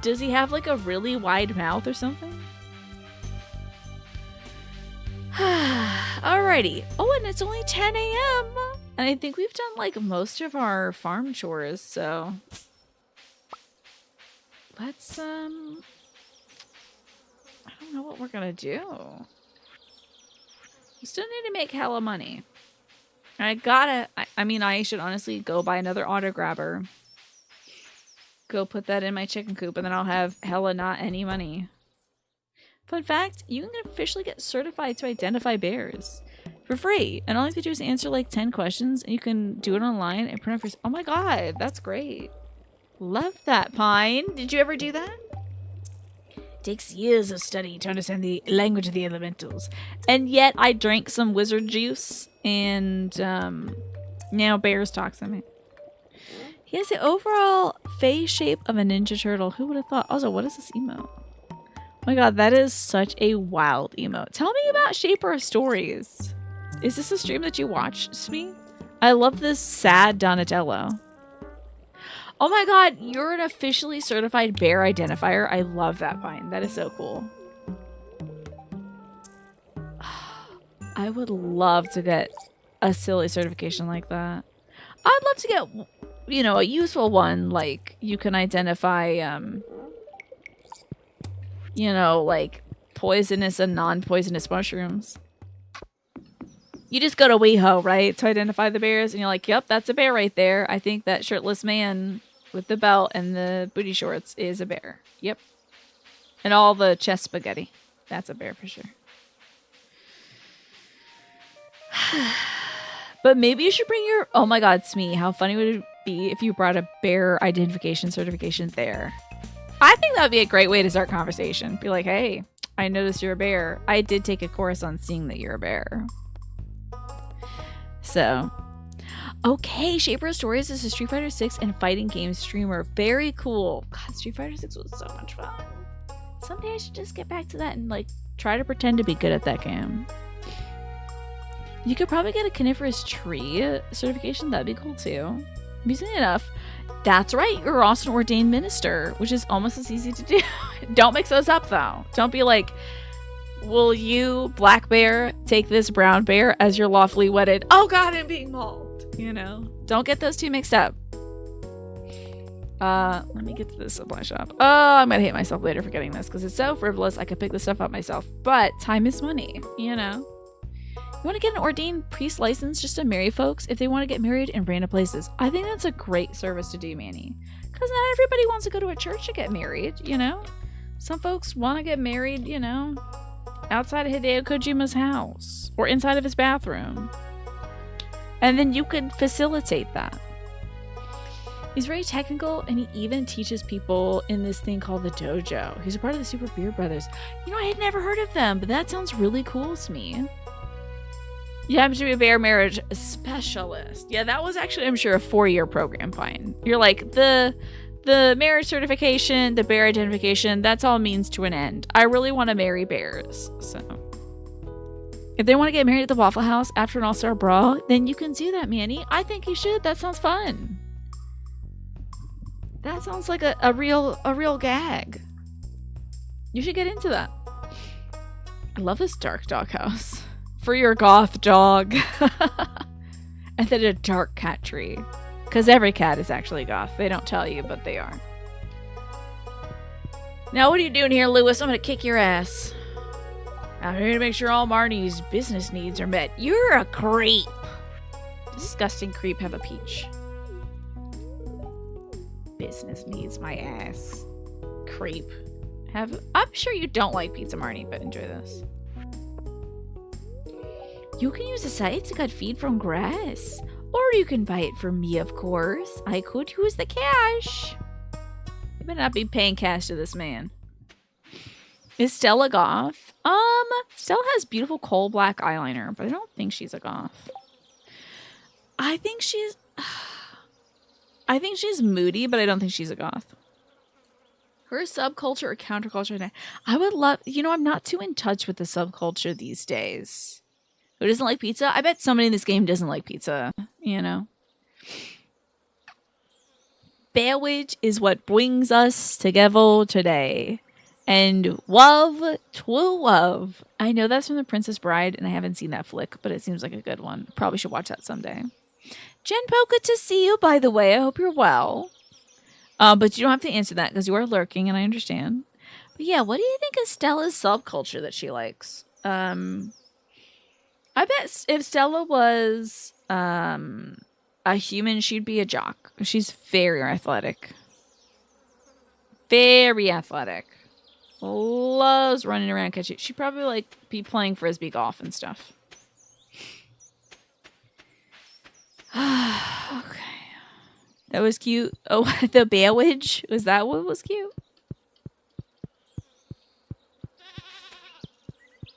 [SPEAKER 1] does he have, like, a really wide mouth or something? Alrighty. Oh, and it's only 10 a.m. And I think we've done, like, most of our farm chores, so let's, I don't know what we're gonna do. We still need to make hella money. I mean, I should honestly go buy another auto grabber. Go put that in my chicken coop, and then I'll have hella not any money. Fun fact, you can officially get certified to identify bears for free. And all you have to do is answer like 10 questions, and you can do it online and print out for... Oh my god, that's great. Love that, Pine. Did you ever do that?
[SPEAKER 2] Takes years of study to understand the language of the elementals.
[SPEAKER 1] And yet I drank some wizard juice, and now bears talk to me. He has the overall face shape of a Ninja Turtle. Who would have thought? Also, what is this emote? Oh my god, that is such a wild emote. Tell me about Shaper of Stories. Is this a stream that you watched me? I love this sad Donatello. Oh my god, you're an officially certified bear identifier. I love that, Pine. That is so cool. I would love to get a silly certification like that. I'd love to get, you know, a useful one, like you can identify, you know, like poisonous and non-poisonous mushrooms. You just go to WeHo, right, to identify the bears, and you're like, yep, that's a bear right there. I think that shirtless man with the belt and the booty shorts is a bear. Yep. And all the chest spaghetti. That's a bear for sure. But maybe you should bring your... Oh my god, Smee, how funny would it be if you brought a bear identification certification there? I think that would be a great way to start conversation. Be like, hey, I noticed you're a bear. I did take a course on seeing that you're a bear. So... Okay, Shaper of Stories is a Street Fighter 6 and fighting game streamer. Very cool. God, Street Fighter 6 was so much fun. Someday I should just get back to that and, like, try to pretend to be good at that game. You could probably get a coniferous tree certification. That'd be cool, too. Amusing enough, That's right. You're also an ordained minister, which is almost as easy to do. Don't mix those up, though. Don't be like, will you, black bear, take this brown bear as your lawfully wedded? Oh God, I'm being mauled. You know, don't get those two mixed up. Let me get to the supply shop. Oh, I'm gonna hate myself later for getting this because it's so frivolous. I could pick this stuff up myself, but time is money. You know. You want to get an ordained priest license just to marry folks if they want to get married in random places. I think that's a great service to do, Manny. Because not everybody wants to go to a church to get married, you know? Some folks want to get married, you know, outside of Hideo Kojima's house or inside of his bathroom. And then you could facilitate that. He's very technical, and he even teaches people in this thing called the dojo. He's a part of the Super Beard Brothers. You know, I had never heard of them, but that sounds really cool to me. You happen to be a bear marriage specialist. Yeah, that was actually, I'm sure, a 4-year program, fine. You're like, the marriage certification, the bear identification, that's all means to an end. I really want to marry bears. So if they want to get married at the Waffle House after an all-star brawl, then you can do that, Manny. I think you should. That sounds fun. That sounds like a real gag. You should get into that. I love this dark dog house. For your goth dog. And then a dark cat tree. Because every cat is actually goth. They don't tell you, but they are. Now, what are you doing here, Lewis? I'm going to kick your ass. I'm here to make sure all Marnie's business needs are met. You're a creep. Disgusting creep. Have a peach. Business needs my ass. Creep. I'm sure you don't like pizza, Marnie, but enjoy this. You can use the site to cut feed from grass. Or you can buy it from me, of course. I could use the cash. You better not be paying cash to this man. Is Stella goth? Stella has beautiful coal black eyeliner, but I don't think she's a goth. I think she's moody, but I don't think she's a goth. Her subculture or counterculture. I would love, I'm not too in touch with the subculture these days. Who doesn't like pizza? I bet somebody in this game doesn't like pizza, Bearwitch is what brings us together today. And love, true love. I know that's from The Princess Bride, and I haven't seen that flick, but it seems like a good one. Probably should watch that someday. Genpo, good to see you, by the way. I hope you're well. But you don't have to answer that because you are lurking, and I understand. But yeah, what do you think of Stella's subculture that she likes? I bet if Stella was a human, she'd be a jock. She's very athletic. Very athletic. Loves running around catching. She'd probably be playing frisbee golf and stuff. Okay. That was cute. Oh, the Bearwitch? Was that what was cute?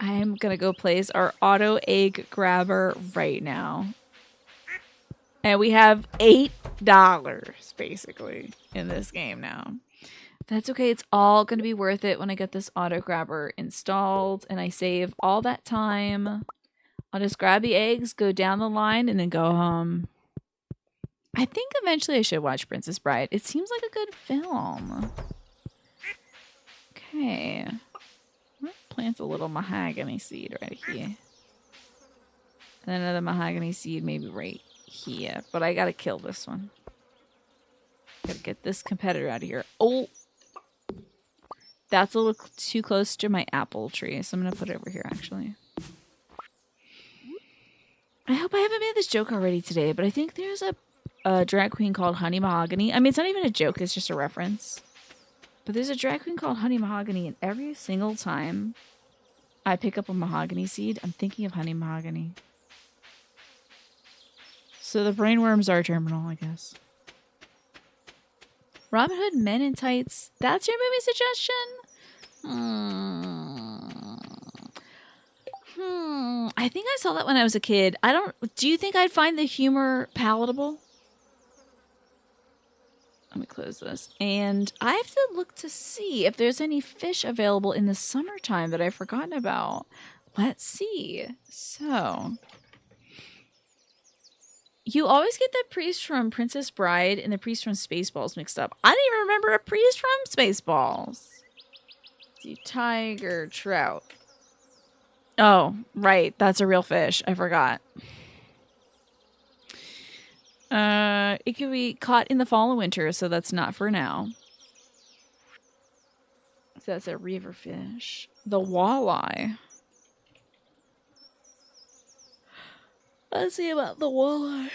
[SPEAKER 1] I am going to go place our auto egg grabber right now. And we have $8 basically in this game now. That's okay. It's all going to be worth it when I get this auto grabber installed and I save all that time. I'll just grab the eggs, go down the line, and then go home. I think eventually I should watch Princess Bride. It seems like a good film. Okay. Plant a little mahogany seed right here. And another mahogany seed maybe right here. But I gotta kill this one. Gotta get this competitor out of here. Oh! That's a little too close to my apple tree. So I'm gonna put it over here actually. I hope I haven't made this joke already today, but I think there's a drag queen called Honey Mahogany. I mean, it's not even a joke, it's just a reference. But there's a drag queen called Honey Mahogany, and every single time I pick up a mahogany seed, I'm thinking of Honey Mahogany. So the brainworms are terminal, I guess. Robin Hood Men in Tights. That's your movie suggestion? I think I saw that when I was a kid. Do you think I'd find the humor palatable? Let me close this. And I have to look to see if there's any fish available in the summertime that I've forgotten about. Let's see. So, You always get the priest from Princess Bride and the priest from Spaceballs mixed up. I didn't even remember a priest from Spaceballs. The tiger trout. Oh, right. That's a real fish. I forgot. It can be caught in the fall and winter, so that's not for now. So that's a river fish. The walleye. Let's see about the walleye.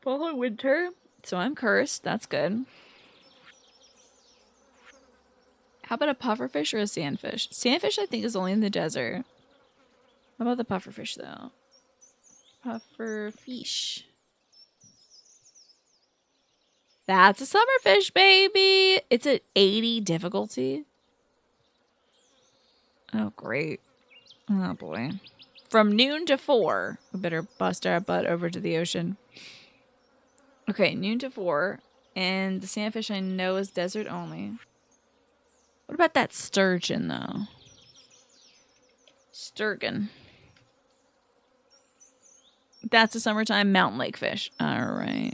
[SPEAKER 1] Fall and winter. So I'm cursed. That's good. How about a pufferfish or a sandfish? Sandfish, I think, is only in the desert. How about the pufferfish, though? Pufferfish. That's a summerfish, baby. It's at 80 difficulty. Oh, great. Oh, boy. From noon to 4. We better bust our butt over to the ocean. Okay, noon to 4. And the sandfish I know is desert only. What about that sturgeon, though? Sturgeon. That's a summertime mountain lake fish. All right.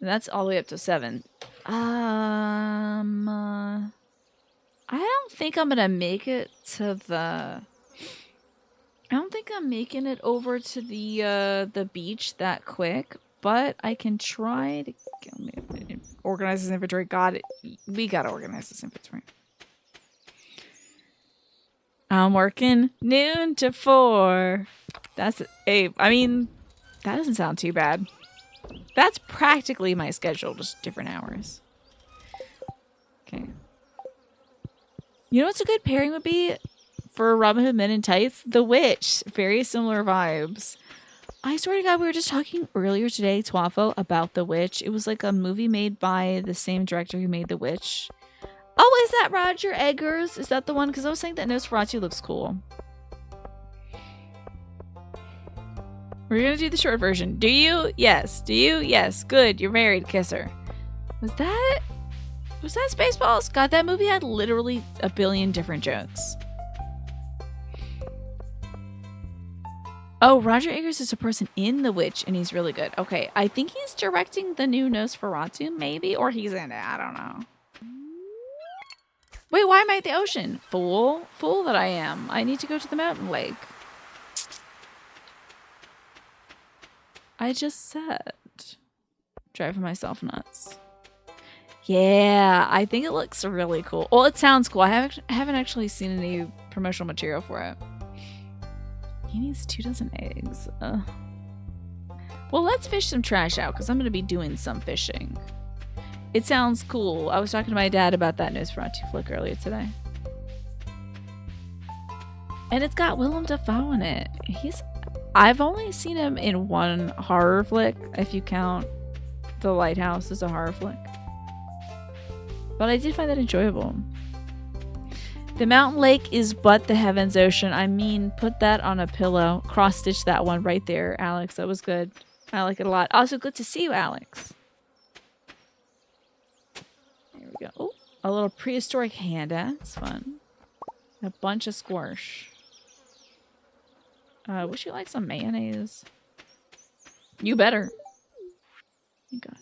[SPEAKER 1] That's all the way up to 7. I don't think I'm gonna make it to the. I don't think I'm making it over to the beach that quick, but I can try to organize this inventory. We gotta organize this inventory. I'm working noon to 4. That's I mean, that doesn't sound too bad. That's practically my schedule, just different hours. Okay. You know what's a good pairing would be for Robin Hood Men in Tights? The Witch. Very similar vibes. I swear to God, we were just talking earlier today, Twafo, about The Witch. It was like a movie made by the same director who made The Witch. Oh, is that Roger Eggers? Is that the one? Because I was saying that Nosferatu looks cool. We're going to do the short version. Do you? Yes. Do you? Yes. Good. You're married. Kiss her. Was that Spaceballs? God, that movie had literally a billion different jokes. Oh, Roger Eggers is a person in The Witch, and he's really good. Okay, I think he's directing the new Nosferatu, maybe? Or he's in it. I don't know. Wait, why am I at the ocean? Fool. Fool that I am. I need to go to the mountain lake. I just said. Driving myself nuts. Yeah, I think it looks really cool. Well, it sounds cool. I haven't actually seen any promotional material for it. He needs 24 eggs. Well, let's fish some trash out because I'm going to be doing some fishing. It sounds cool. I was talking to my dad about that Nosferatu flick earlier today. And it's got Willem Dafoe in it. I've only seen him in one horror flick, if you count The Lighthouse as a horror flick. But I did find that enjoyable. The mountain lake is but the heavens ocean. I mean, put that on a pillow. Cross-stitch that one right there, Alex. That was good. I like it a lot. Also, good to see you, Alex. There we go. Oh, a little prehistoric hand. That's fun. A bunch of squash. Wish you like some mayonnaise. You better. You got it.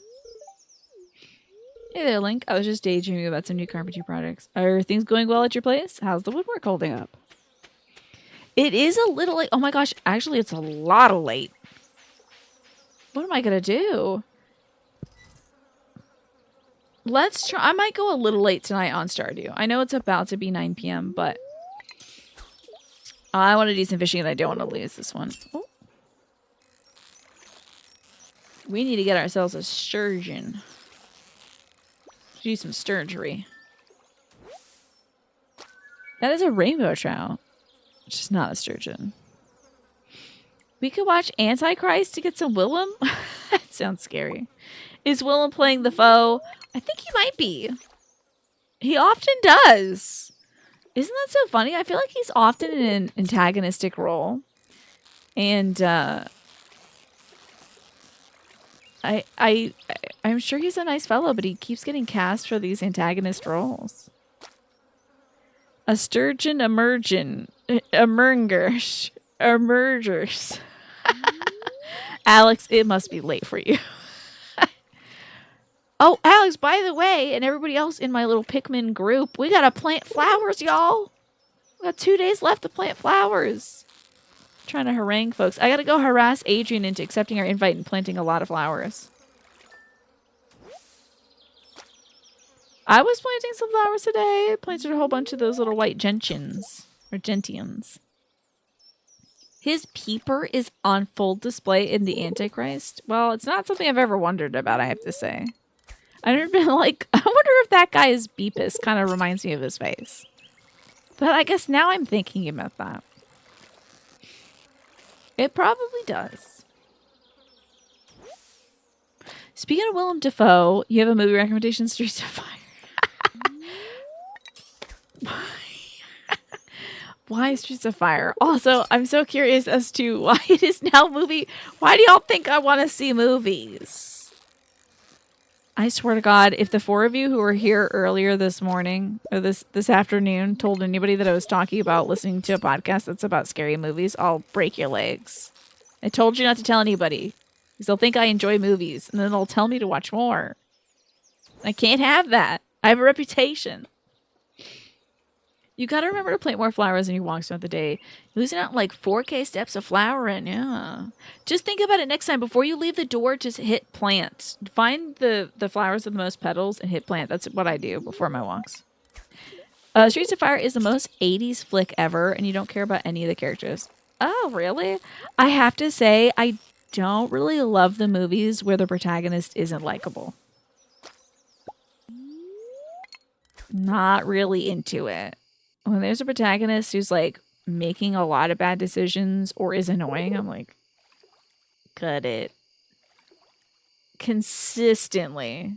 [SPEAKER 1] Hey there, Link. I was just daydreaming about some new carpentry projects. Are things going well at your place? How's the woodwork holding up? It is a little late. Oh my gosh. Actually, it's a lot of late. What am I going to do? Let's try. I might go a little late tonight on Stardew. I know it's about to be 9 p.m., but I want to do some fishing and I don't want to lose this one. Oh. We need to get ourselves a sturgeon. Do some sturgery. That is a rainbow trout, which is not a sturgeon. We could watch Antichrist to get some Willem. That sounds scary. Is Willem playing the foe? I think he might be. He often does. Isn't that so funny? I feel like he's often in an antagonistic role. And I'm sure he's a nice fellow, but he keeps getting cast for these antagonist roles. A sturgeon emergers. Alex, it must be late for you. Oh, Alex, by the way, and everybody else in my little Pikmin group, we gotta plant flowers, y'all. We got 2 days left to plant flowers. I'm trying to harangue folks. I gotta go harass Adrian into accepting our invite and planting a lot of flowers. I was planting some flowers today. Planted a whole bunch of those little white gentians. Or gentians. His peeper is on full display in the Antichrist. Well, it's not something I've ever wondered about, I have to say. I've never been like, I wonder if that guy is Beepus. Kind of reminds me of his face. But I guess now I'm thinking about that. It probably does. Speaking of Willem Dafoe, you have a movie recommendation, Streets of Fire. Why Streets of Fire? Also, I'm so curious as to why it is now movie. Why do y'all think I want to see movies? I swear to God, if the 4 of you who were here earlier this morning or this afternoon told anybody that I was talking about listening to a podcast that's about scary movies, I'll break your legs. I told you not to tell anybody because they'll think I enjoy movies and then they'll tell me to watch more. I can't have that. I have a reputation. You gotta remember to plant more flowers in your walks throughout the day. Losing out like 4K steps of flowering, yeah. Just think about it next time. Before you leave the door, just hit plant. Find the flowers with the most petals and hit plant. That's what I do before my walks. Streets of Fire is the most 80s flick ever, and you don't care about any of the characters. Oh, really? I have to say, I don't really love the movies where the protagonist isn't likable. Not really into it. When there's a protagonist who's like making a lot of bad decisions or is annoying, I'm like, cut it. Consistently.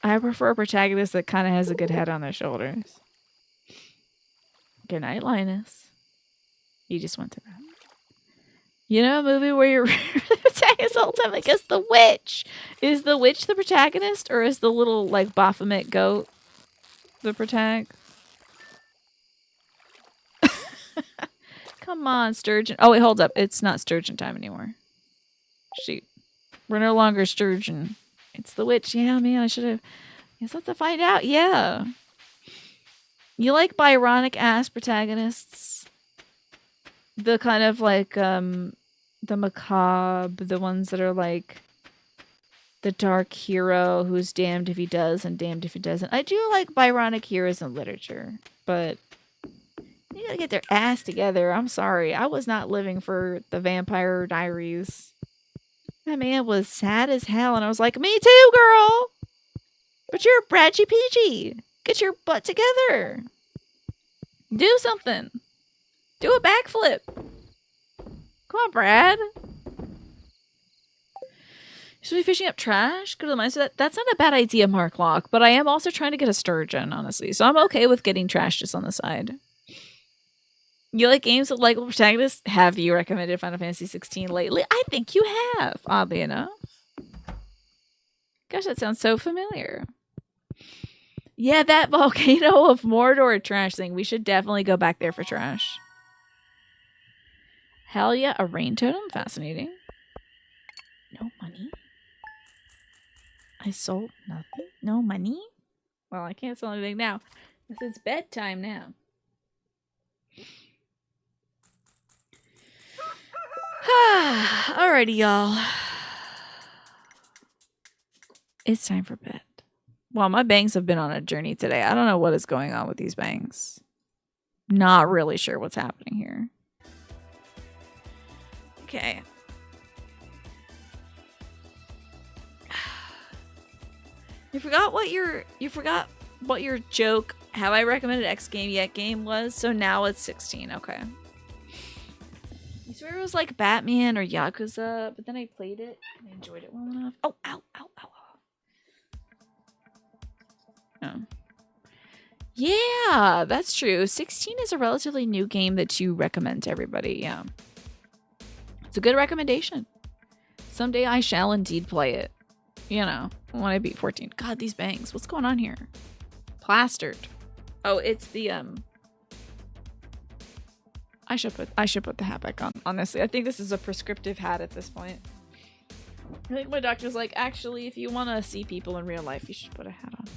[SPEAKER 1] I prefer a protagonist that kind of has a good head on their shoulders. Good night, Linus. You just went to bed. You know a movie where you're the protagonist the whole time? I guess The Witch. Is The Witch the protagonist or is the little like Baphomet goat the protag? Come on, Sturgeon. Oh, wait, hold up. It's not Sturgeon time anymore. Shoot. We're no longer Sturgeon. It's The Witch. Yeah, man, I should have. Guess I'll have to find out. Yeah. You like Byronic ass protagonists? The kind of like, the macabre, the ones that are like the dark hero who's damned if he does and damned if he doesn't. I do like Byronic heroes in literature, but you gotta get their ass together. I'm sorry. I was not living for the Vampire Diaries. That man was sad as hell, and I was like, me too, girl! But you're a bratchy peachy. Get your butt together. Do something. Do a backflip. Come on, Brad. Should we be fishing up trash? Go to the mines. That's not a bad idea, Mark Locke, but I am also trying to get a sturgeon, honestly. So I'm okay with getting trash just on the side. You like games with likable protagonists? Have you recommended Final Fantasy 16 lately? I think you have, oddly enough. Gosh, that sounds so familiar. Yeah, that Volcano of Mordor trash thing. We should definitely go back there for trash. Hell yeah, a rain totem? Fascinating. No money? I sold nothing? No money? Well, I can't sell anything now. This is bedtime now. Alrighty, y'all. It's time for bed. Well, my bangs have been on a journey today. I don't know what is going on with these bangs. Not really sure what's happening here. Okay. You forgot what your joke have I recommended X game yet game was, so now it's 16. Okay. I swear it was like Batman or Yakuza, but then I played it and I enjoyed it well enough. Oh, ow, ow, ow. Oh. Yeah, that's true. 16 is a relatively new game that you recommend to everybody. Yeah. It's a good recommendation. Someday I shall indeed play it. You know, when I beat 14. God, these bangs. What's going on here? Plastered. Oh, it's the, I should put the hat back on. Honestly, I think this is a prescriptive hat at this point. I think my doctor's like, actually, if you want to see people in real life, you should put a hat on.